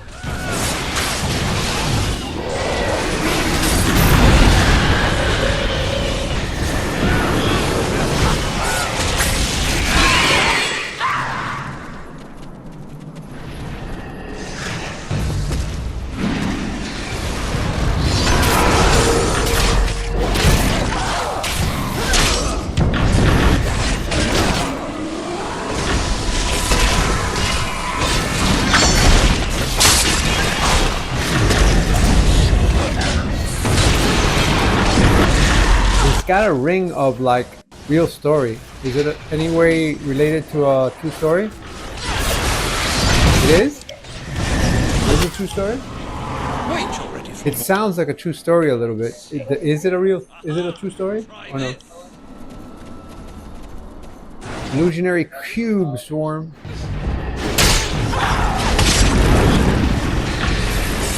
Got a ring of like real story. Is it any way related to a true story? It is? Is it a true story? Wait already. It sounds like a true story a little bit. Is it a true story? Or no? Illusionary Cube Swarm.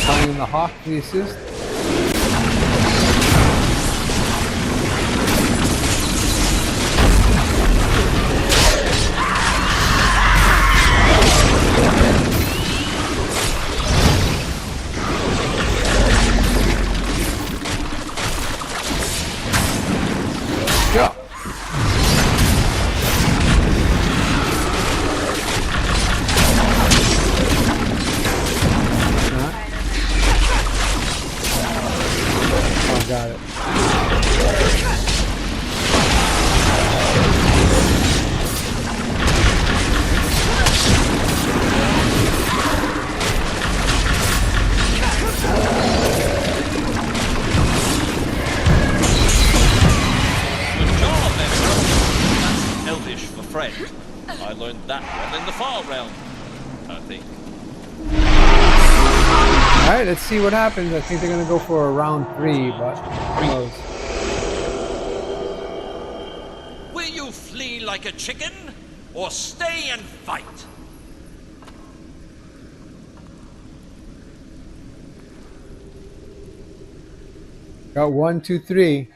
Calling in the Hawk to the assist. Yeah. Oh, got it. Elvish for friend. I learned that one in the Far Realm, I think. Alright, let's see what happens. I think they're gonna go for a round 3, but who knows? Will you flee like a chicken, or stay and fight? Got 1, 2, 3.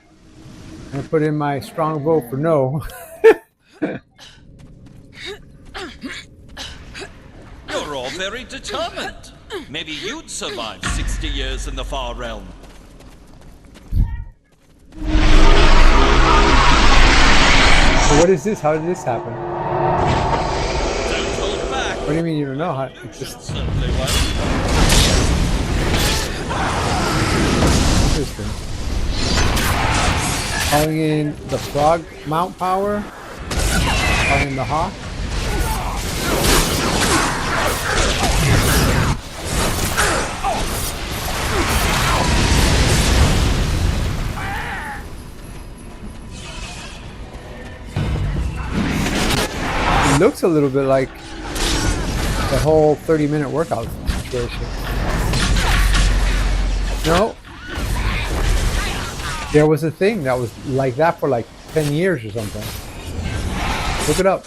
I'm gonna put in my strong vote for no. You're all very determined. Maybe you'd survive 60 years in the Far Realm. So what is this? How did this happen? Don't hold back. What do you mean you don't know how? It's just Certainly won't. interesting. Calling in the frog mount power. Calling in the hawk. It looks a little bit like the whole 30-minute workout situation. No. There was a thing that was like that for like 10 years or something. Look it up.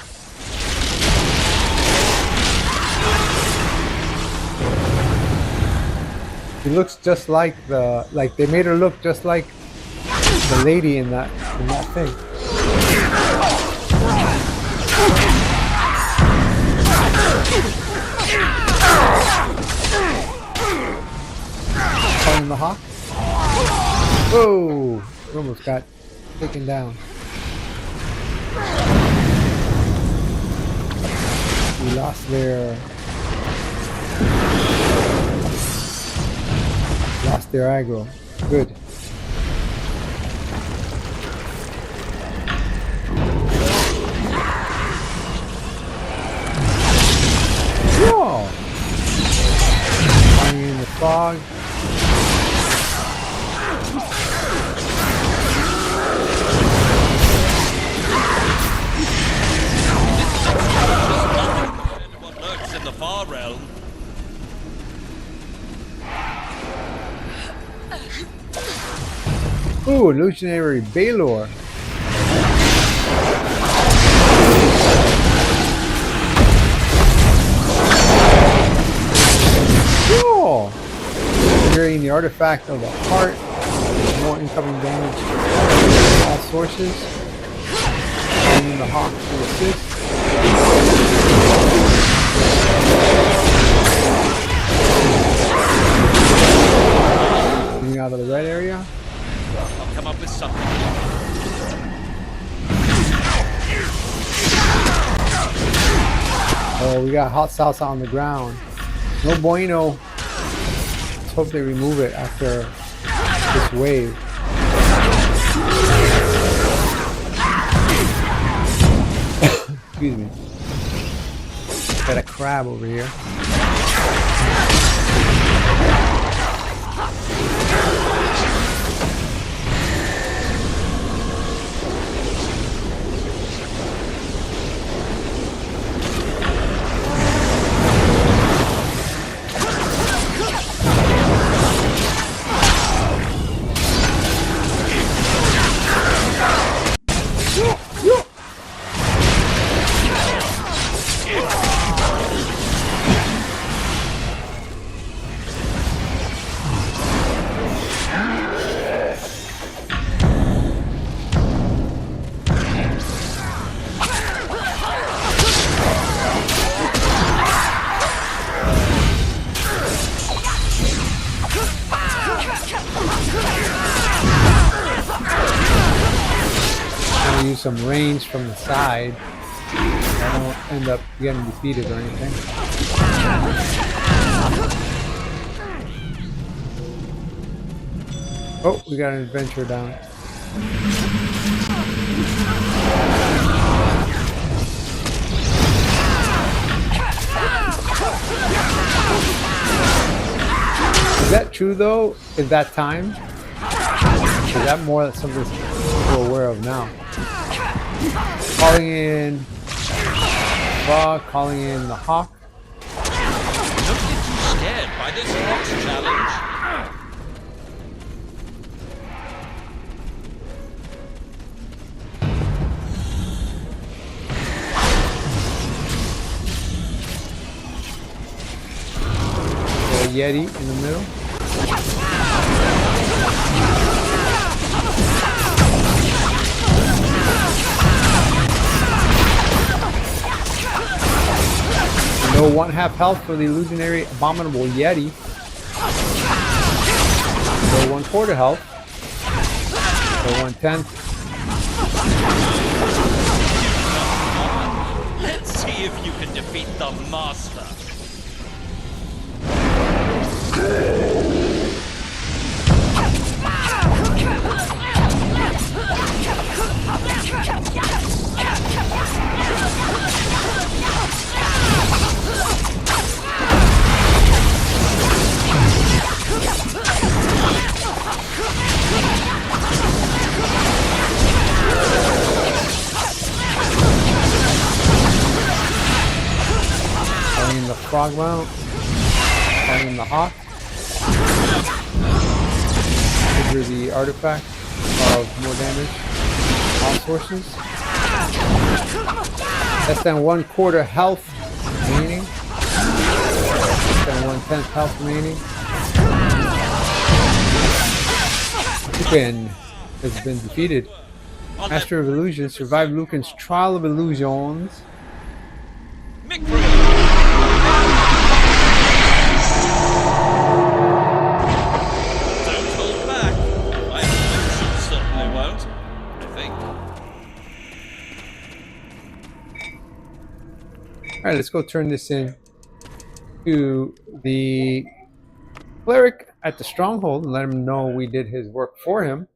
It looks just like they made her look just like the lady in that thing. Calling the hawk. Whoa! We almost got taken down. We lost their aggro. Good. Whoa! Flying in the fog. What lurks in the far realm. Ooh, illusionary Baylor. Cool. Generating the artifact of the heart. More incoming damage from all sources. And the hawk to assist. Getting out of the red area. I'll come up with something. Oh, we got hot sauce on the ground. No bueno. Let's hope they remove it after this wave. Excuse me. Got a crab over here. Use some range from the side. I don't end up getting defeated or anything. Oh, we got an adventure down. Is that true though? At that time? Is that more something we're aware of now? Calling in Frog, calling in the Hawk. Don't get too scared by this Hawk's challenge. A Yeti in the middle. No 1/2 health for the illusionary abominable Yeti. No 1/4 health. No 1/10. Let's see if you can defeat defeat the master. Playing the frog mount, playing the hawk. Trigger the artifact of more damage. All sources. Less than 1/4 health remaining. Less than 1/10 health remaining. Lupin has been defeated. Master of Illusions survived Lucan's Trial of Illusions. Don't hold back. My illusion certainly won't, I think. Alright, let's go turn this in to the cleric at the stronghold and let him know we did his work for him.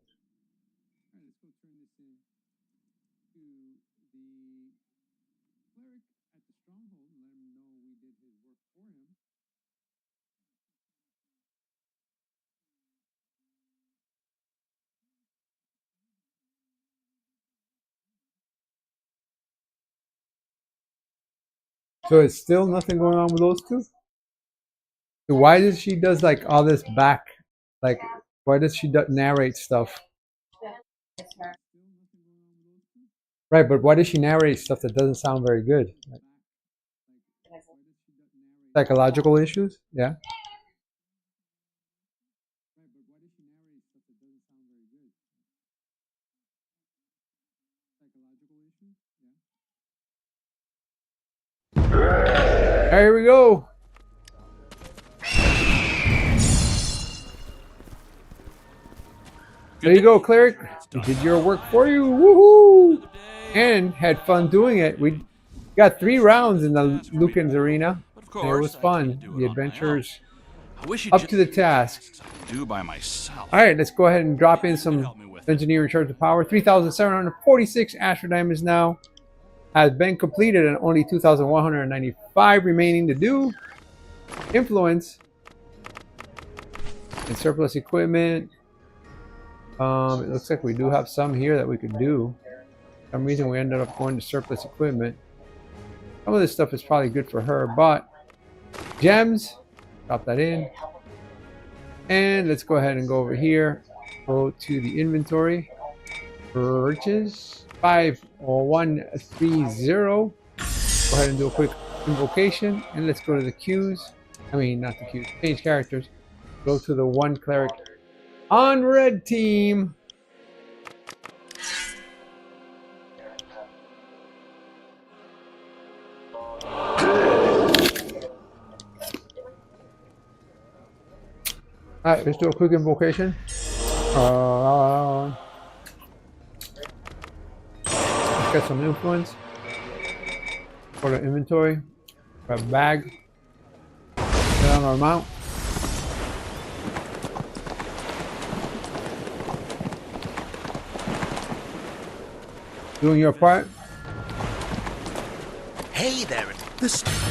So it's still nothing going on with those two? So why does she does like all this back, like why does she narrate stuff? Right, but why does she narrate stuff that doesn't sound very good? Like, psychological issues? Yeah. Here we go. There you go, cleric. We did your work for you. Woohoo! And had fun doing it. We got 3 rounds in the Lucan's arena. And it was fun. The adventurers up to the task. Do by myself. All right, let's go ahead and drop in some engineering charge of power. 3,746 Astro Diamonds now has been completed and only 2,195 remaining to do. Influence and surplus equipment. It looks like we do have some here that we could do. For some reason we ended up going to surplus equipment. Some of this stuff is probably good for her, but gems, drop that in. And let's go ahead and go over here. Go to the inventory. Purchase 5130. Go ahead and do a quick invocation. And let's go to the queues. I mean, not the queues. Change characters. Go to the one cleric on red team. Alright, let's do a quick invocation. Let's get some influence. Go to inventory. Grab a bag. Get on our mount. Doing your part. Hey there,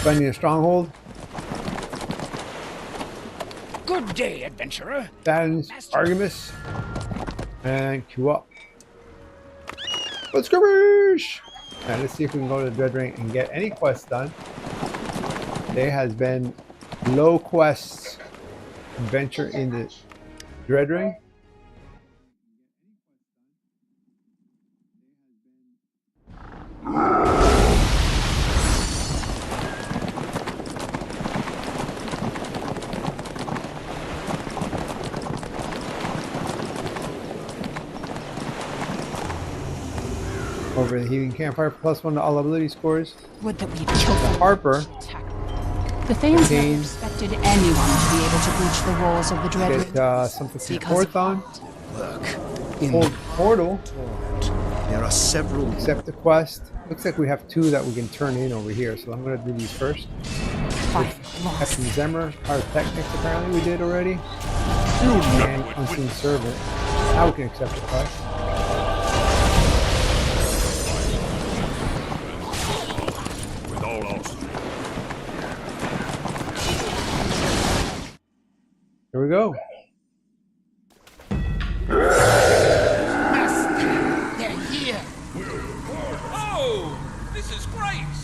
Finding a stronghold. Good day, adventurer. Dan's Artemis. And queue up. Let's skirmish! And let's see if we can go to the Dread Ring and get any quests done. There has been low quests adventure in the Dread Ring. Over the healing campfire, +1 to all ability scores. Would that we had killed them. Harper. The Thanes never expected anyone to be able to breach the walls of the Dread Ring. Get something to report on. Work Hold portal. There are several. Accept the quest. Looks like we have 2 that we can turn in over here, so I'm going to do these first. Captain Zemmer, Pyrotechnics apparently we did already. And Unseen Servant. Now we can accept the quest. With all Austria. Here we go. They're here. Oh, this is great!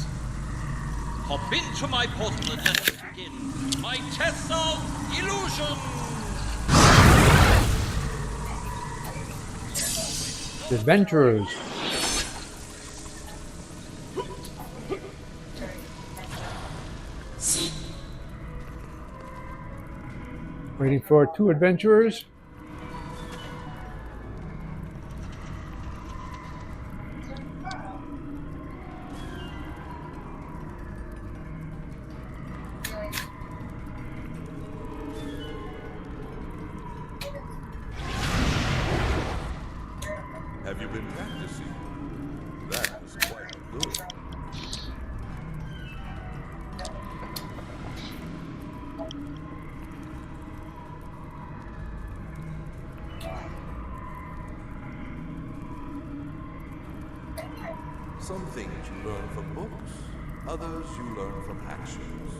Hop into my portal and let us begin my test of illusion! The Adventurers. Waiting for 2 adventurers. Have you been practicing? That is quite good. Some things you learn from books, others you learn from actions.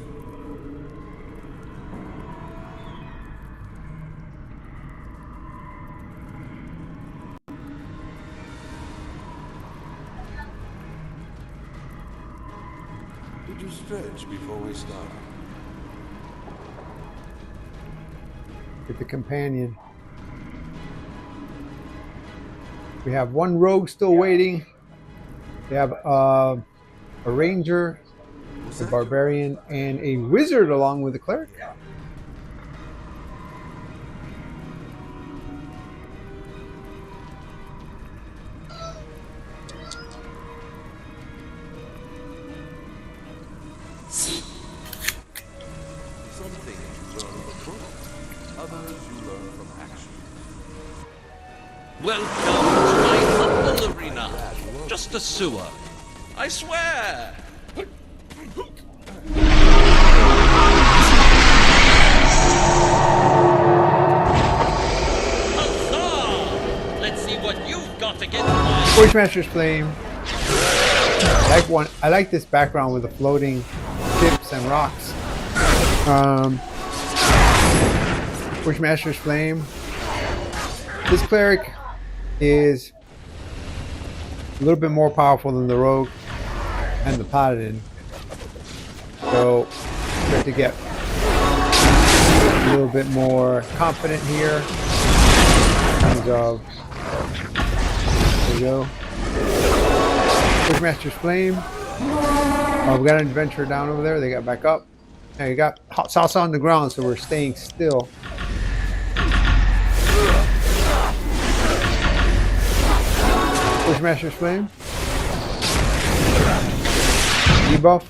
Did you stretch before we start? Get the companion. We have 1 rogue still waiting. We have a ranger, a barbarian, and a wizard along with the cleric. Some things you learn from books, others you learn from actions. Welcome to my humble arena. Just a sewer. I swear! Huzzah! Let's see what you've got against my... Bushmaster's Flame. I like this background with the floating ships and rocks. Bushmaster's Flame. This cleric is a little bit more powerful than the rogue and the paladin. So we have to get a little bit more confident here in terms of, there we go. Bushmaster's Flame. Oh, we got an adventurer down over there. They got back up. Now you got hot sauce on the ground, so we're staying still. Bushmaster's Flame. Debuff.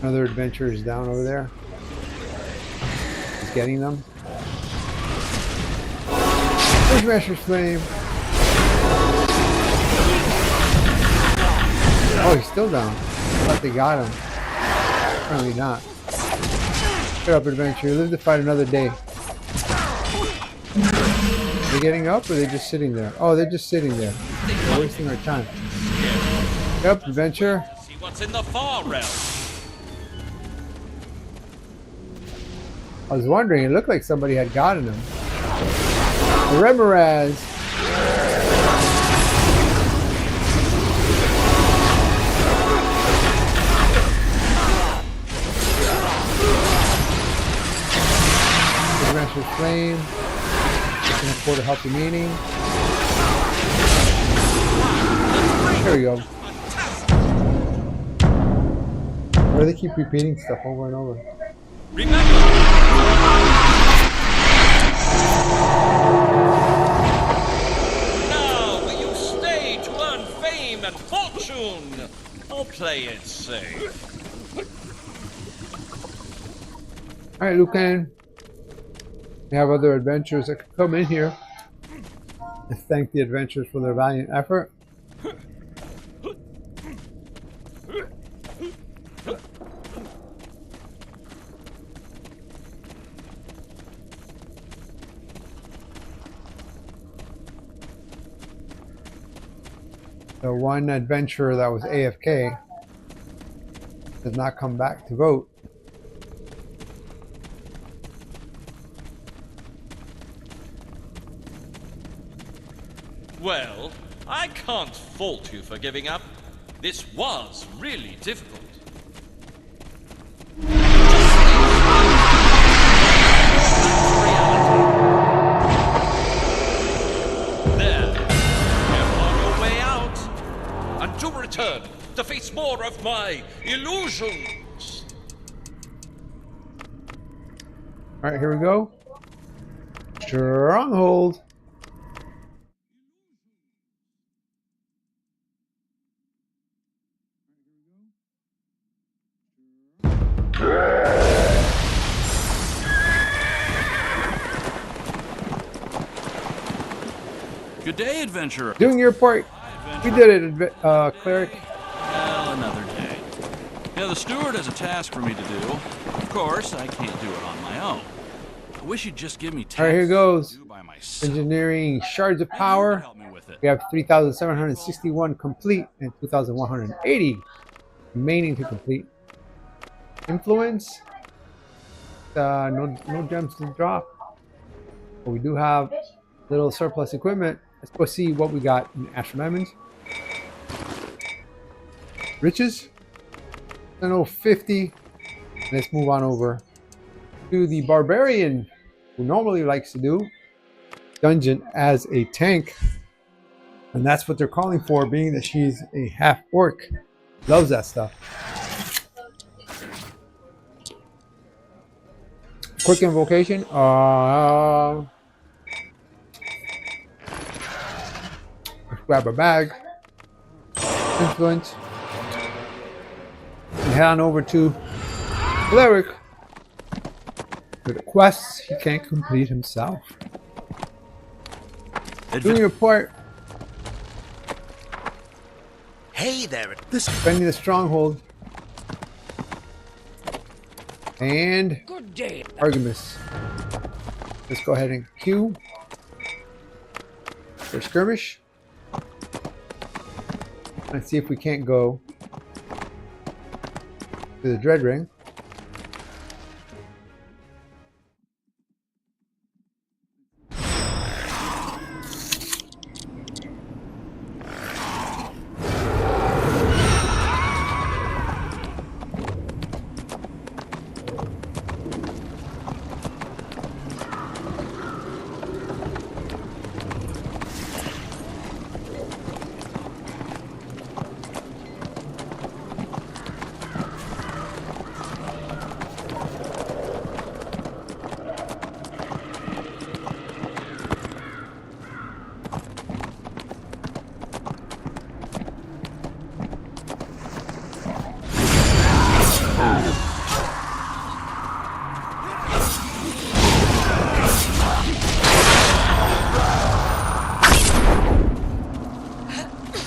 Another adventurer is down over there. He's getting them. Bushmaster's Flame. Oh, he's still down. I thought they got him. Apparently not. Get up, adventurer. Live to fight another day. Are they getting up or are they just sitting there? Oh, they're just sitting there. They're wasting our time. Get up, adventurer. See what's in the far realm. I was wondering, it looked like somebody had gotten him. The Remoraz. Bushmaster's Flame. Can afford a healthy meaning. There we go. Why do they keep repeating stuff over and over? Now, will you stay to earn fame and fortune? Or play it safe? Alright, Lucan. We have other adventurers that can come in here and thank the adventurers for their valiant effort. The one adventurer that was AFK does not come back to vote. Well, I can't fault you for giving up. This was really difficult. There, you're on your way out. And to return to face more of my illusions. Alright, here we go. Stronghold. Good day, adventurer. Doing your part. You did it, cleric. Well, another day. Yeah, the steward has a task for me to do. Of course, I can't do it on my own. I wish you'd just give me tasks. Alright, here goes. To do by myself. Engineering shards of power. We have 3,761 complete and 2,180 remaining to complete. Influence. No gems to drop. But we do have little surplus equipment. Let's go see what we got in Astral Diamonds. Riches. 50. Let's move on over to the Barbarian, who normally likes to do dungeon as a tank. And that's what they're calling for, being that she's a half orc. Loves that stuff. Quick invocation. Let's grab a bag. Influence. And head on over to Cleric. With a quest he can't complete himself. Doing your part. Hey there. Defending the stronghold. And Good day. Artemis. Let's go ahead and queue for Skirmish. Let's see if we can't go to the Dread Ring.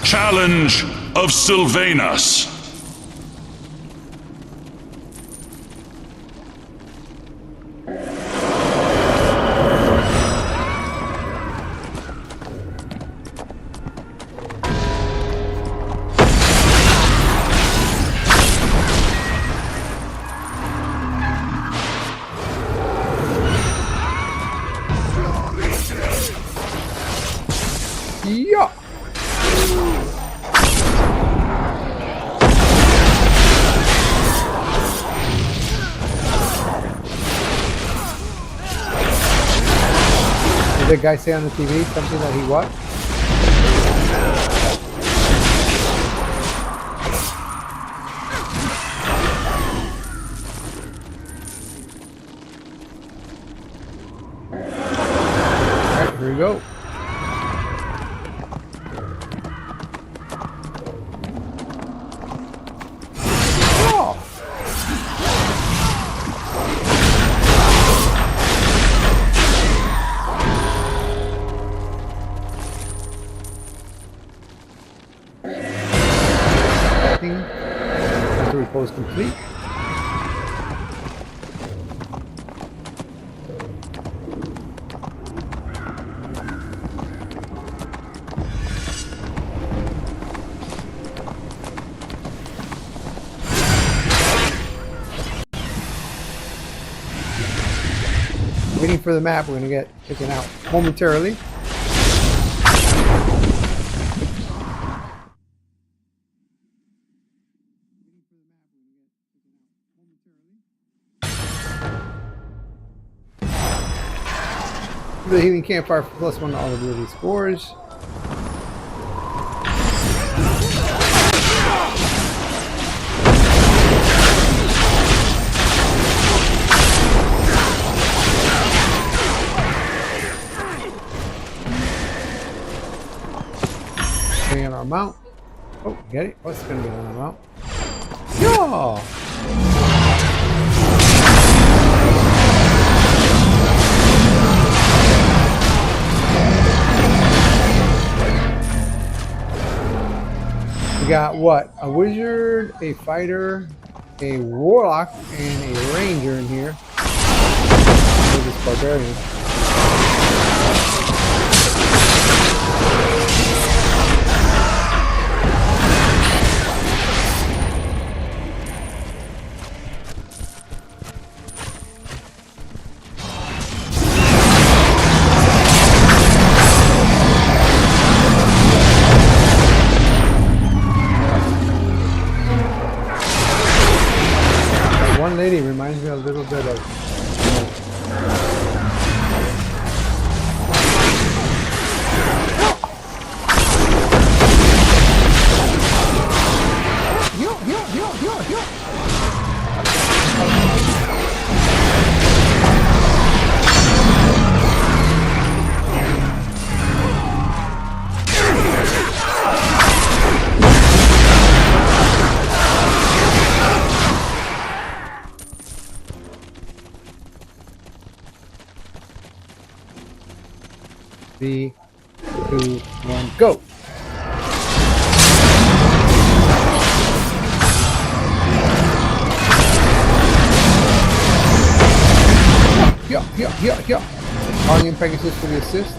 Challenge of Sylvanus. Yeah. Did that guy say on the TV something that he what? Alright, here we go. attacking after repose complete. Waiting for the map. We're going to get taken out momentarily. The healing campfire for +1 to all ability scores. Bring on our mount. Oh, get it? What's gonna be on our mount? Yeah! We got what? A wizard, a fighter, a warlock, and a ranger in here. Look at this barbarian. One lady reminds me a little bit of Three, 2, 1, go! Yeah. Arlene Pegasus for the assist.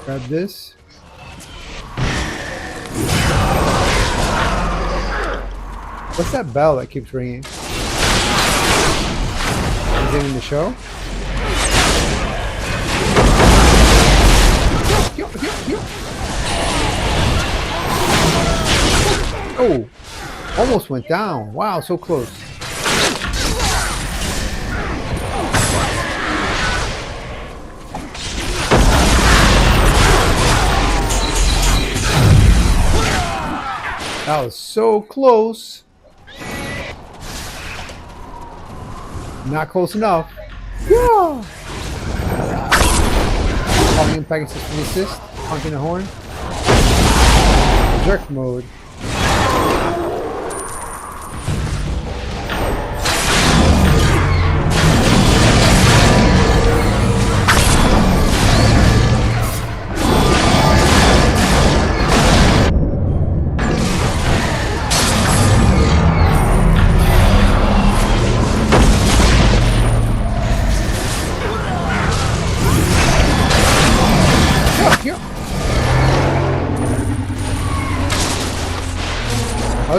Grab this. What's that bell that keeps ringing? Is it in the show? Oh, almost went down. Wow, so close. That was so close. Not close enough. Yeah. Calling in Pegasus for the assist. Honking the horn. Jerk mode.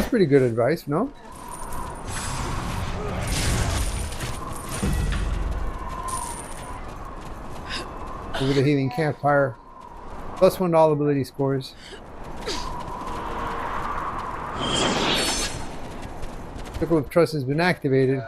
that's pretty good advice, no? Over the healing campfire. +1 to all ability scores. Circle of Trust has been activated.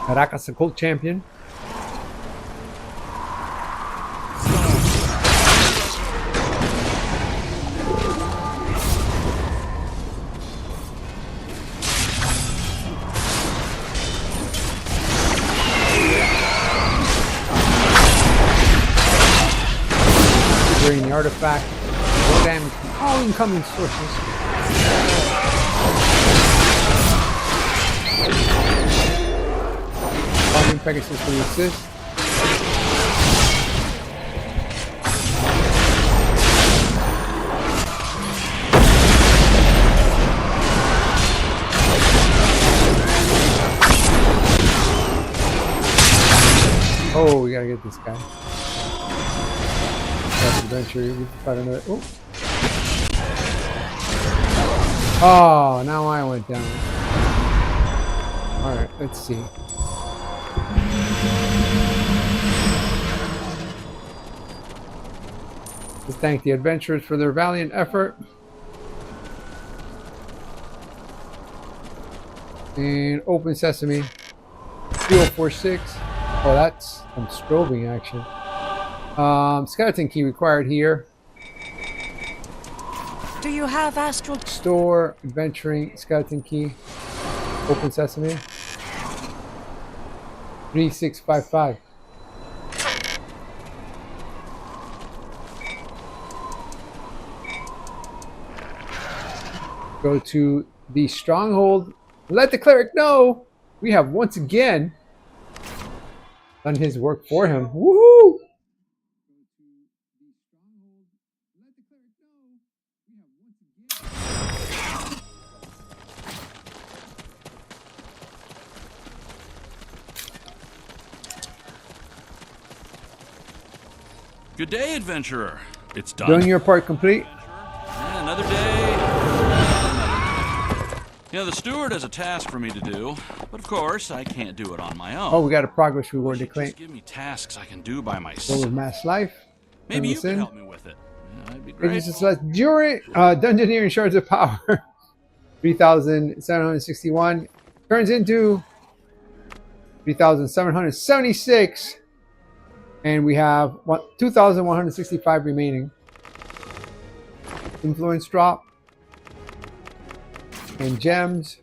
Caracas, the Colt champion. During the artifact, no damage from all incoming sources. Pegasus for the assist. Oh, we gotta get this guy. That's adventure. We fight another. Oh. Oh, now I went down. Alright, let's see. Let's thank the adventurers for their valiant effort. And open sesame. 3046. Oh, that's some strobing action. Skeleton key required here. Do you have astral Store adventuring skeleton key. Open sesame. 3655. Go to the stronghold. Let the cleric know we have once again done his work for him. Woohoo! Good day, adventurer. It's done. Doing your part complete. Yeah, another day. You know, the steward has a task for me to do, but of course, I can't do it on my own. Oh, we got a progress reward to claim. Just give me tasks I can do by Goal myself. of mass life. Maybe you can help me with it. Yeah, that'd be great. During Dungeoneering Shards of Power. 3,761 turns into 3,776. And we have 2,165 remaining. Influence drop. And gems.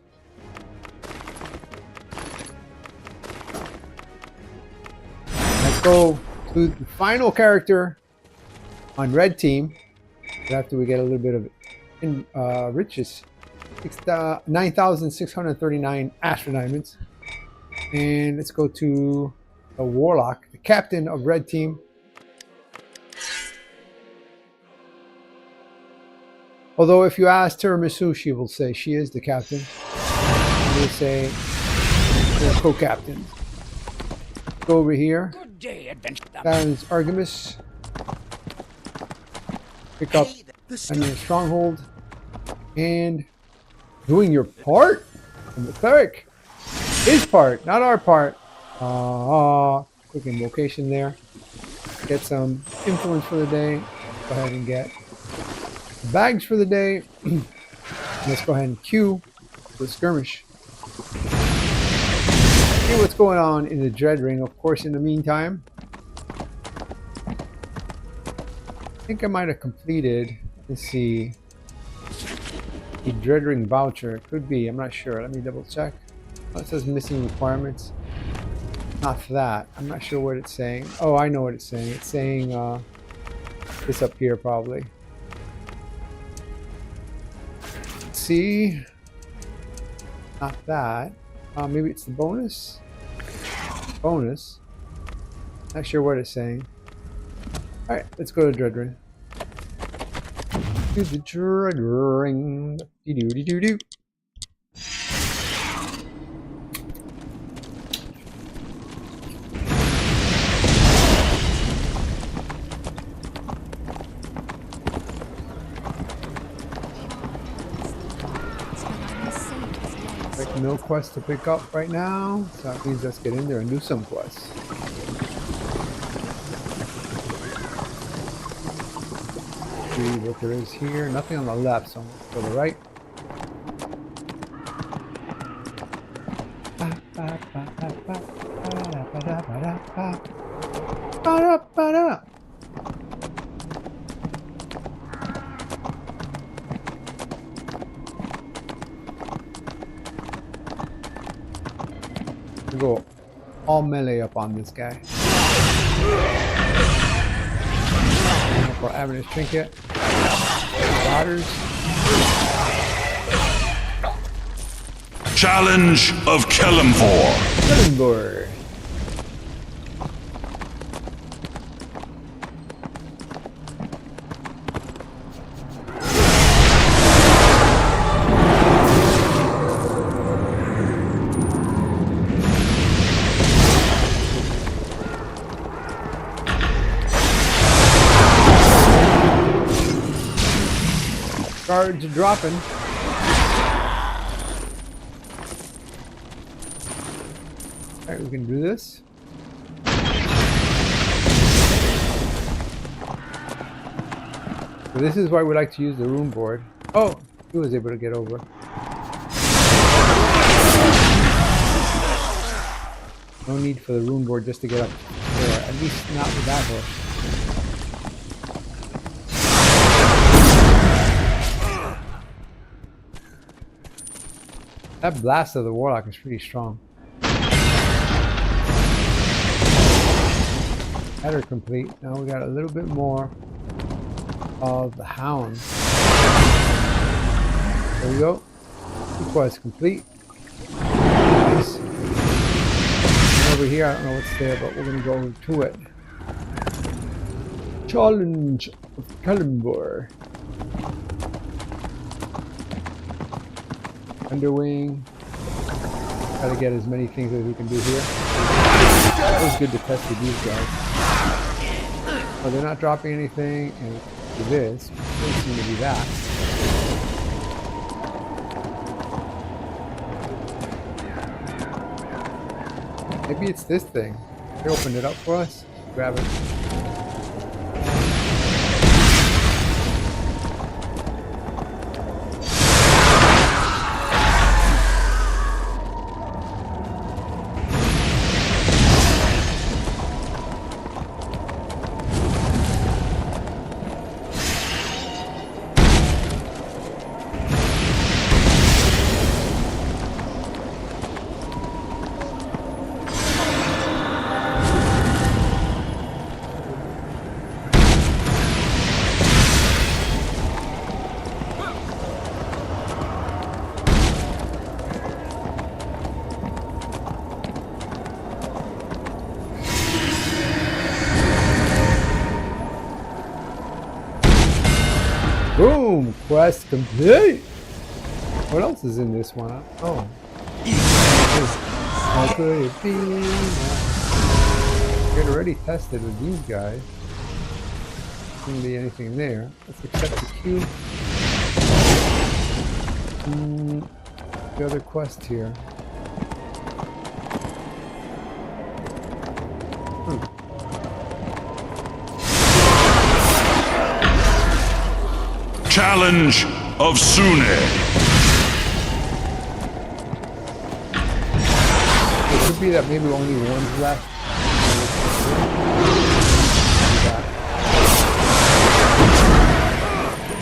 Let's go to the final character on red team. After we get a little bit of riches. 9,639 Astro Diamonds. And let's go to the Warlock, the captain of red team. Although if you ask Tiramisu, she will say she is the captain. And they say they're co-captains. Go over here. Good day, adventure. That is Artemis. Pick up a stronghold. And doing your part from the cleric. His part, not our part. Quick invocation there. Get some influence for the day. Go ahead and get bags for the day. Let's go ahead and queue the skirmish. See what's going on in the Dread Ring. Of course, in the meantime, I think I might have completed, let's see, the Dread Ring voucher. It could be, I'm not sure. Let me double check. Oh, it says missing requirements. Not that. I'm not sure what it's saying. Oh, I know what it's saying. It's saying this up here probably. Let's see. Not that. Maybe it's the bonus? Bonus. Not sure what it's saying. Alright, let's go to Dread Ring. To the Dread Ring. Doo-doo-doo-doo-doo. No quest to pick up right now, so that means let's get in there and do some quests. See what there is here. Nothing on the left, so I'm going to go to the right. Go all melee up on this guy. For Avenue Trinket. Daughters. Challenge of Kelemvor. Kelemvor. Cards are dropping. Alright, we can do this. So this is why we like to use the room board. Oh, he was able to get over. No need for the room board just to get up there. At least not with that horse. That blast of the warlock is pretty strong. Header complete. Now we got a little bit more of the hound. There we go. Quest complete. Nice. Over here, I don't know what's there, but we're gonna go to it. Challenge of Kelemvor. Underwing. Try to get as many things as we can do here. It was good to test with these guys. Oh, they're not dropping anything, and it is. Doesn't seem to be that. Maybe it's this thing. They opened it up for us. Grab it. Boom! Quest complete! What else is in this one? Oh. How could it be? Get already tested with these guys. Shouldn't be anything there. Let's accept the queue. The other quest here. Challenge of Sune. It could be that maybe only one's left.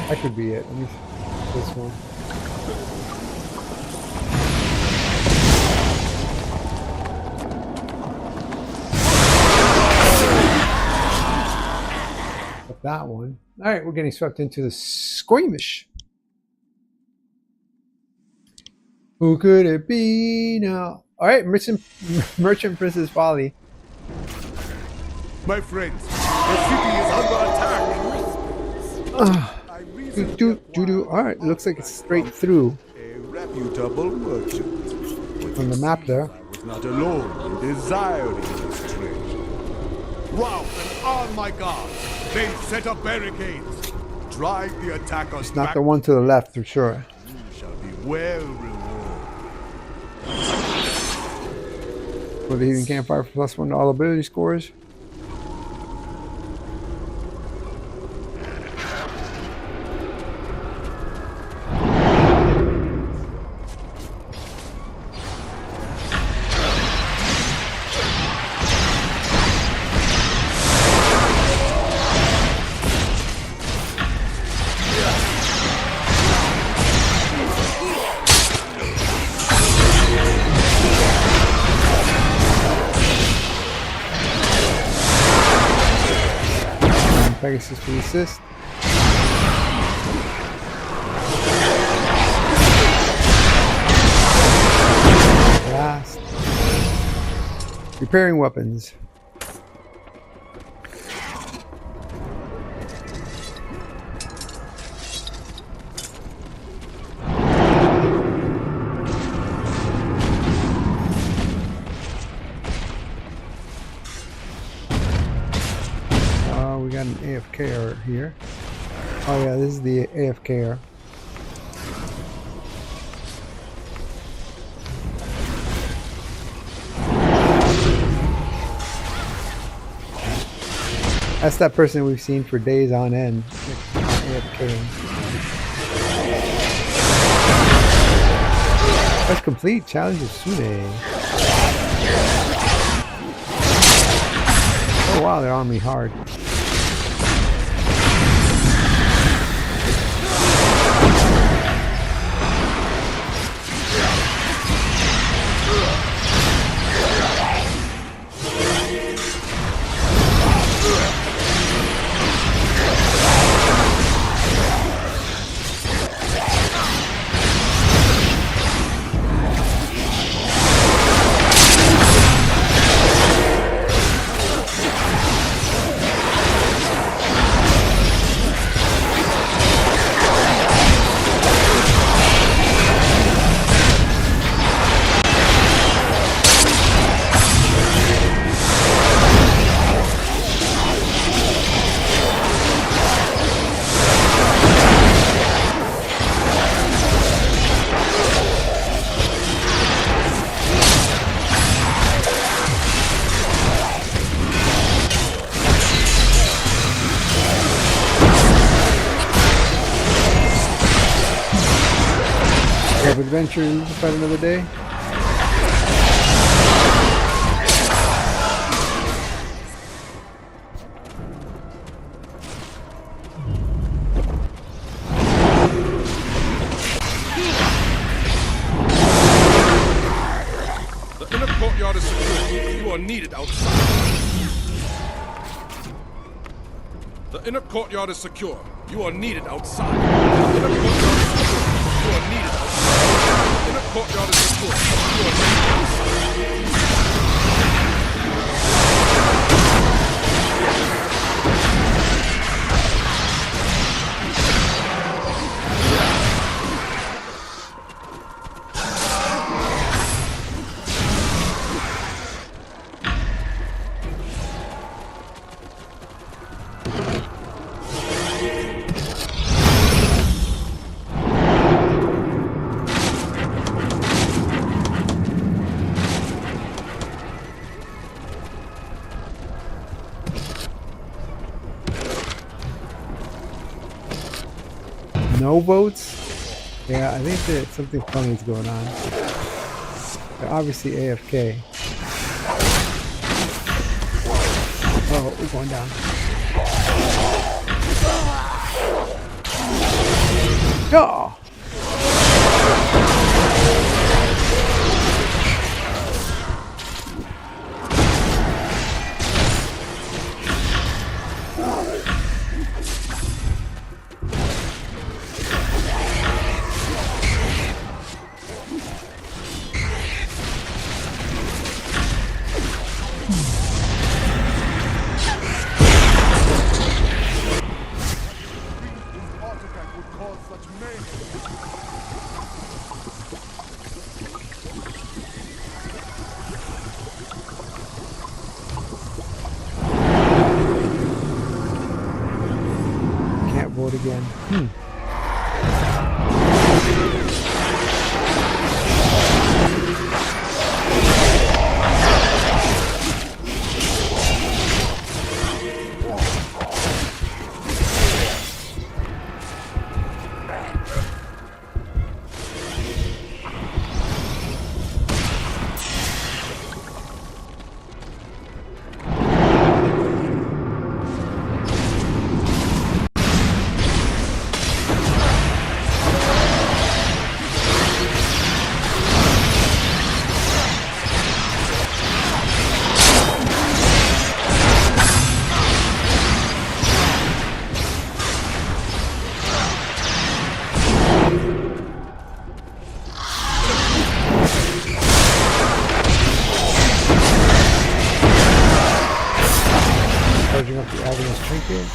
That could be it. Let me see this one. That one. All right, we're getting swept into the Skirmish. Who could it be now? All right, Merchant Princess Folly. My friends, the city is under attack. All right, looks like it's straight through. A reputable merchant. On the map there. I was not alone in desiring this treasure. Wow, and on my guard. They set up barricades. Drive the attackers It's not back. the one to the left for sure. You shall be well rewarded. For the Heathen Campfire for +1 to all ability scores. Pegasus for the assist. Last. Repairing weapons. We got an AFK here. Oh yeah, this is the AFK. That's that person we've seen for days on end. AFK. That's complete. Challenge of Sune. Oh wow, they're on me hard. Adventures to fight another day. The inner courtyard is secure. You are needed outside. The inner courtyard is secure. You are needed outside. The inner courtyard is secure. You are needed outside. The inner courtyard is secure. You are needed outside. no votes? Yeah, I think that something funny is going on. They're obviously AFK. Oh, we're going down. Oh! Again. Charging up the Agonist Trinket.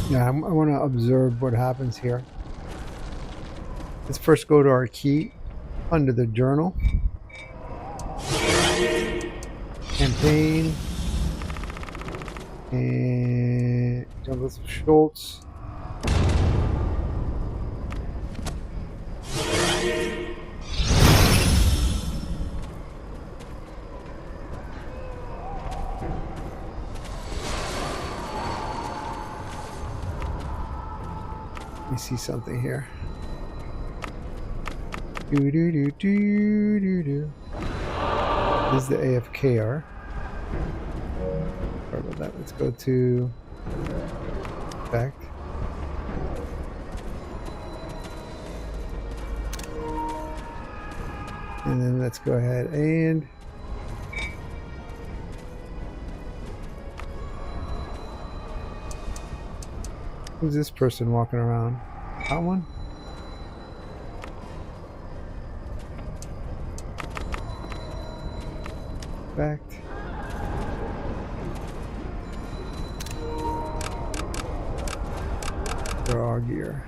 Yeah, I want to observe what happens here. Let's first go to our key under the journal. Campaign. And Douglas Schultz. Let me see something here. Do do do do do do. This is the AFKR. Sorry about that. Let's go to effect. And then let's go ahead and who's this person walking around? That one? Back. For our gear.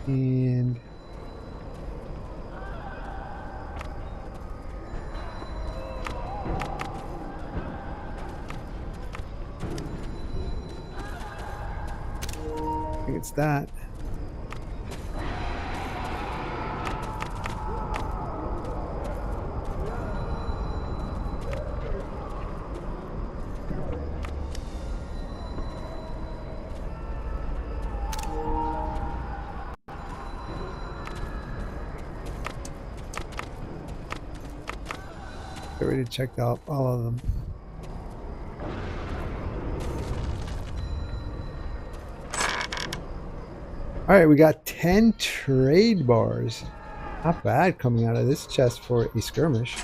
And I think it's that. I already checked out all of them. Alright, we got 10 trade bars. Not bad coming out of this chest for a skirmish.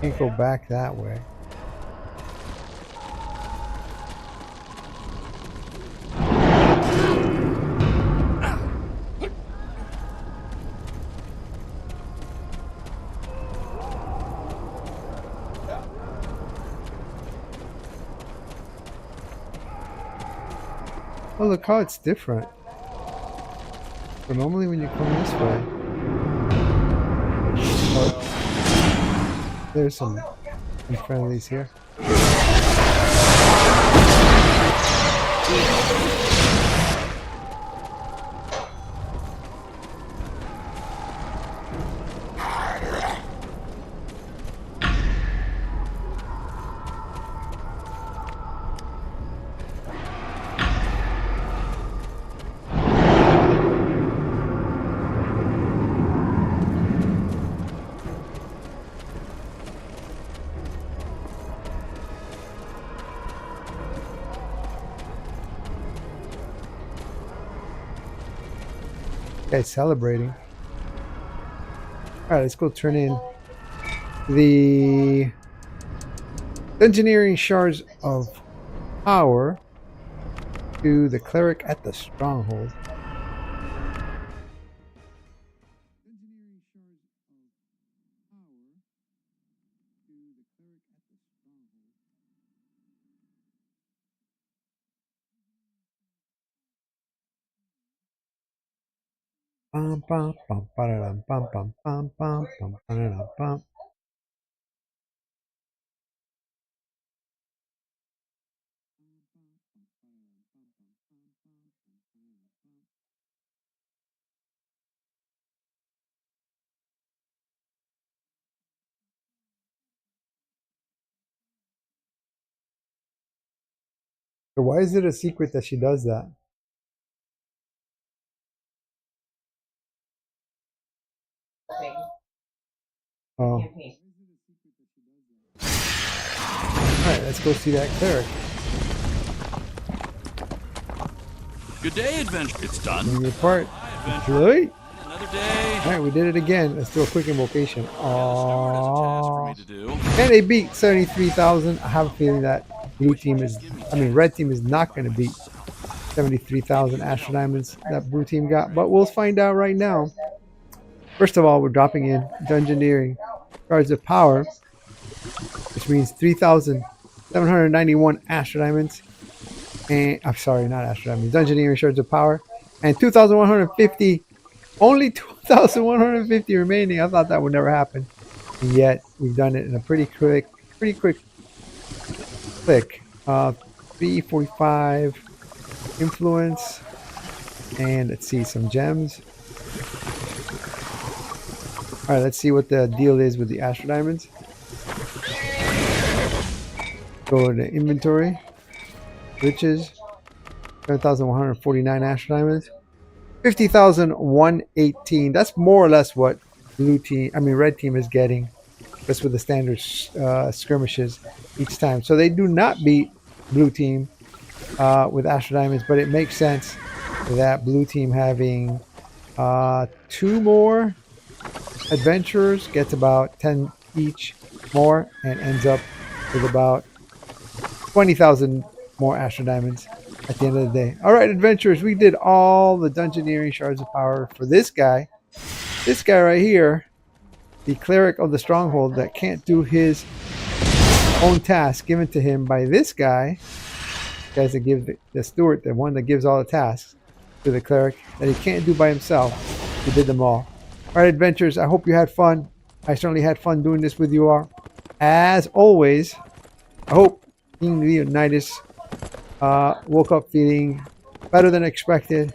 Can't go back that way. Oh, look how it's different. But normally when you come this way, oh, there's some friendlies here. Guys celebrating. Alright, let's go turn in the engineering shards of power to the cleric at the stronghold. Bum, bum, bum, ba-da-dum, bum, bum, bum, bum, bum, ba-da-dum, bum. So why is it a secret that she does that? Oh. Alright, let's go see that cleric. Good day, adventure. It's done. New report. Right? Another day. Alright, we did it again. Let's do a quick invocation. For me to do. And they beat 73,000. I have a feeling that red team is not going to beat 73,000 Astro Diamonds that blue team got. But we'll find out right now. First of all, we're dropping in Dungeoneering Cards of Power, which means 3,791 Astro Diamonds. And I'm sorry, not Astro Diamonds. Dungeoneering Shards of Power. And 2,150. Only 2,150 remaining. I thought that would never happen. And yet, we've done it in a pretty quick click. 345 influence. And let's see, some gems. Alright, let's see what the deal is with the Astro Diamonds. Go to inventory. Riches. 7,149 Astro Diamonds. 50,118. That's more or less what red team is getting. That's with the standard skirmishes each time. So they do not beat blue team with Astro Diamonds, but it makes sense that blue team having 2 more adventurers gets about 10 each more and ends up with about 20,000 more Astro Diamonds at the end of the day. All right, adventurers, we did all the dungeoneering shards of power for this guy. This guy right here, the cleric of the stronghold that can't do his own task given to him by this guy. Guys that give the steward, the one that gives all the tasks to the cleric that he can't do by himself. He did them all. All right, adventurers, I hope you had fun. I certainly had fun doing this with you all. As always, I hope King Leonidas woke up feeling better than expected.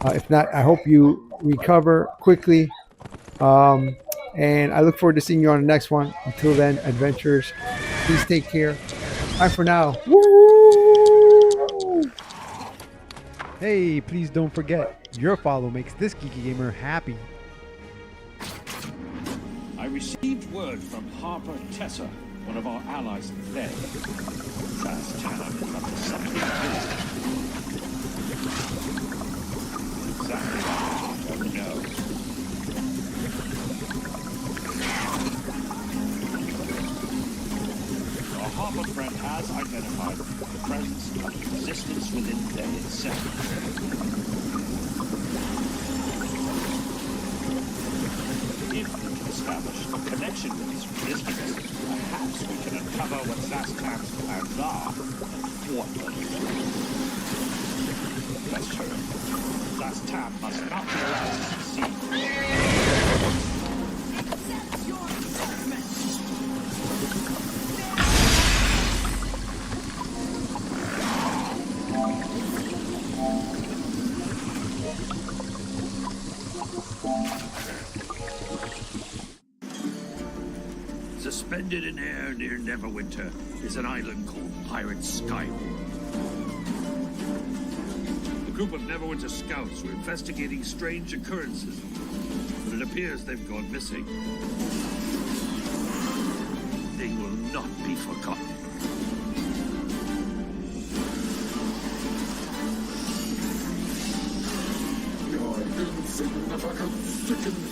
If not, I hope you recover quickly. And I look forward to seeing you on the next one. Until then, adventurers, please take care. Bye for now. Woo! Hey, please don't forget, your follow makes this geeky gamer happy. I received word from Harper Tessa, one of our allies that fled. Last time is up to something exactly what I don't know. Our Harper friend has identified the presence of resistance within Day itself. If we can establish a connection with this resistance, perhaps we can uncover what Zastam's plans are and thwart them. That's true. Zastam must not be allowed to succeed. Suspended in air near Neverwinter is an island called Pirate Skywarp. A group of Neverwinter scouts were investigating strange occurrences, but it appears they've gone missing. They will not be forgotten. Your insignificant, sickened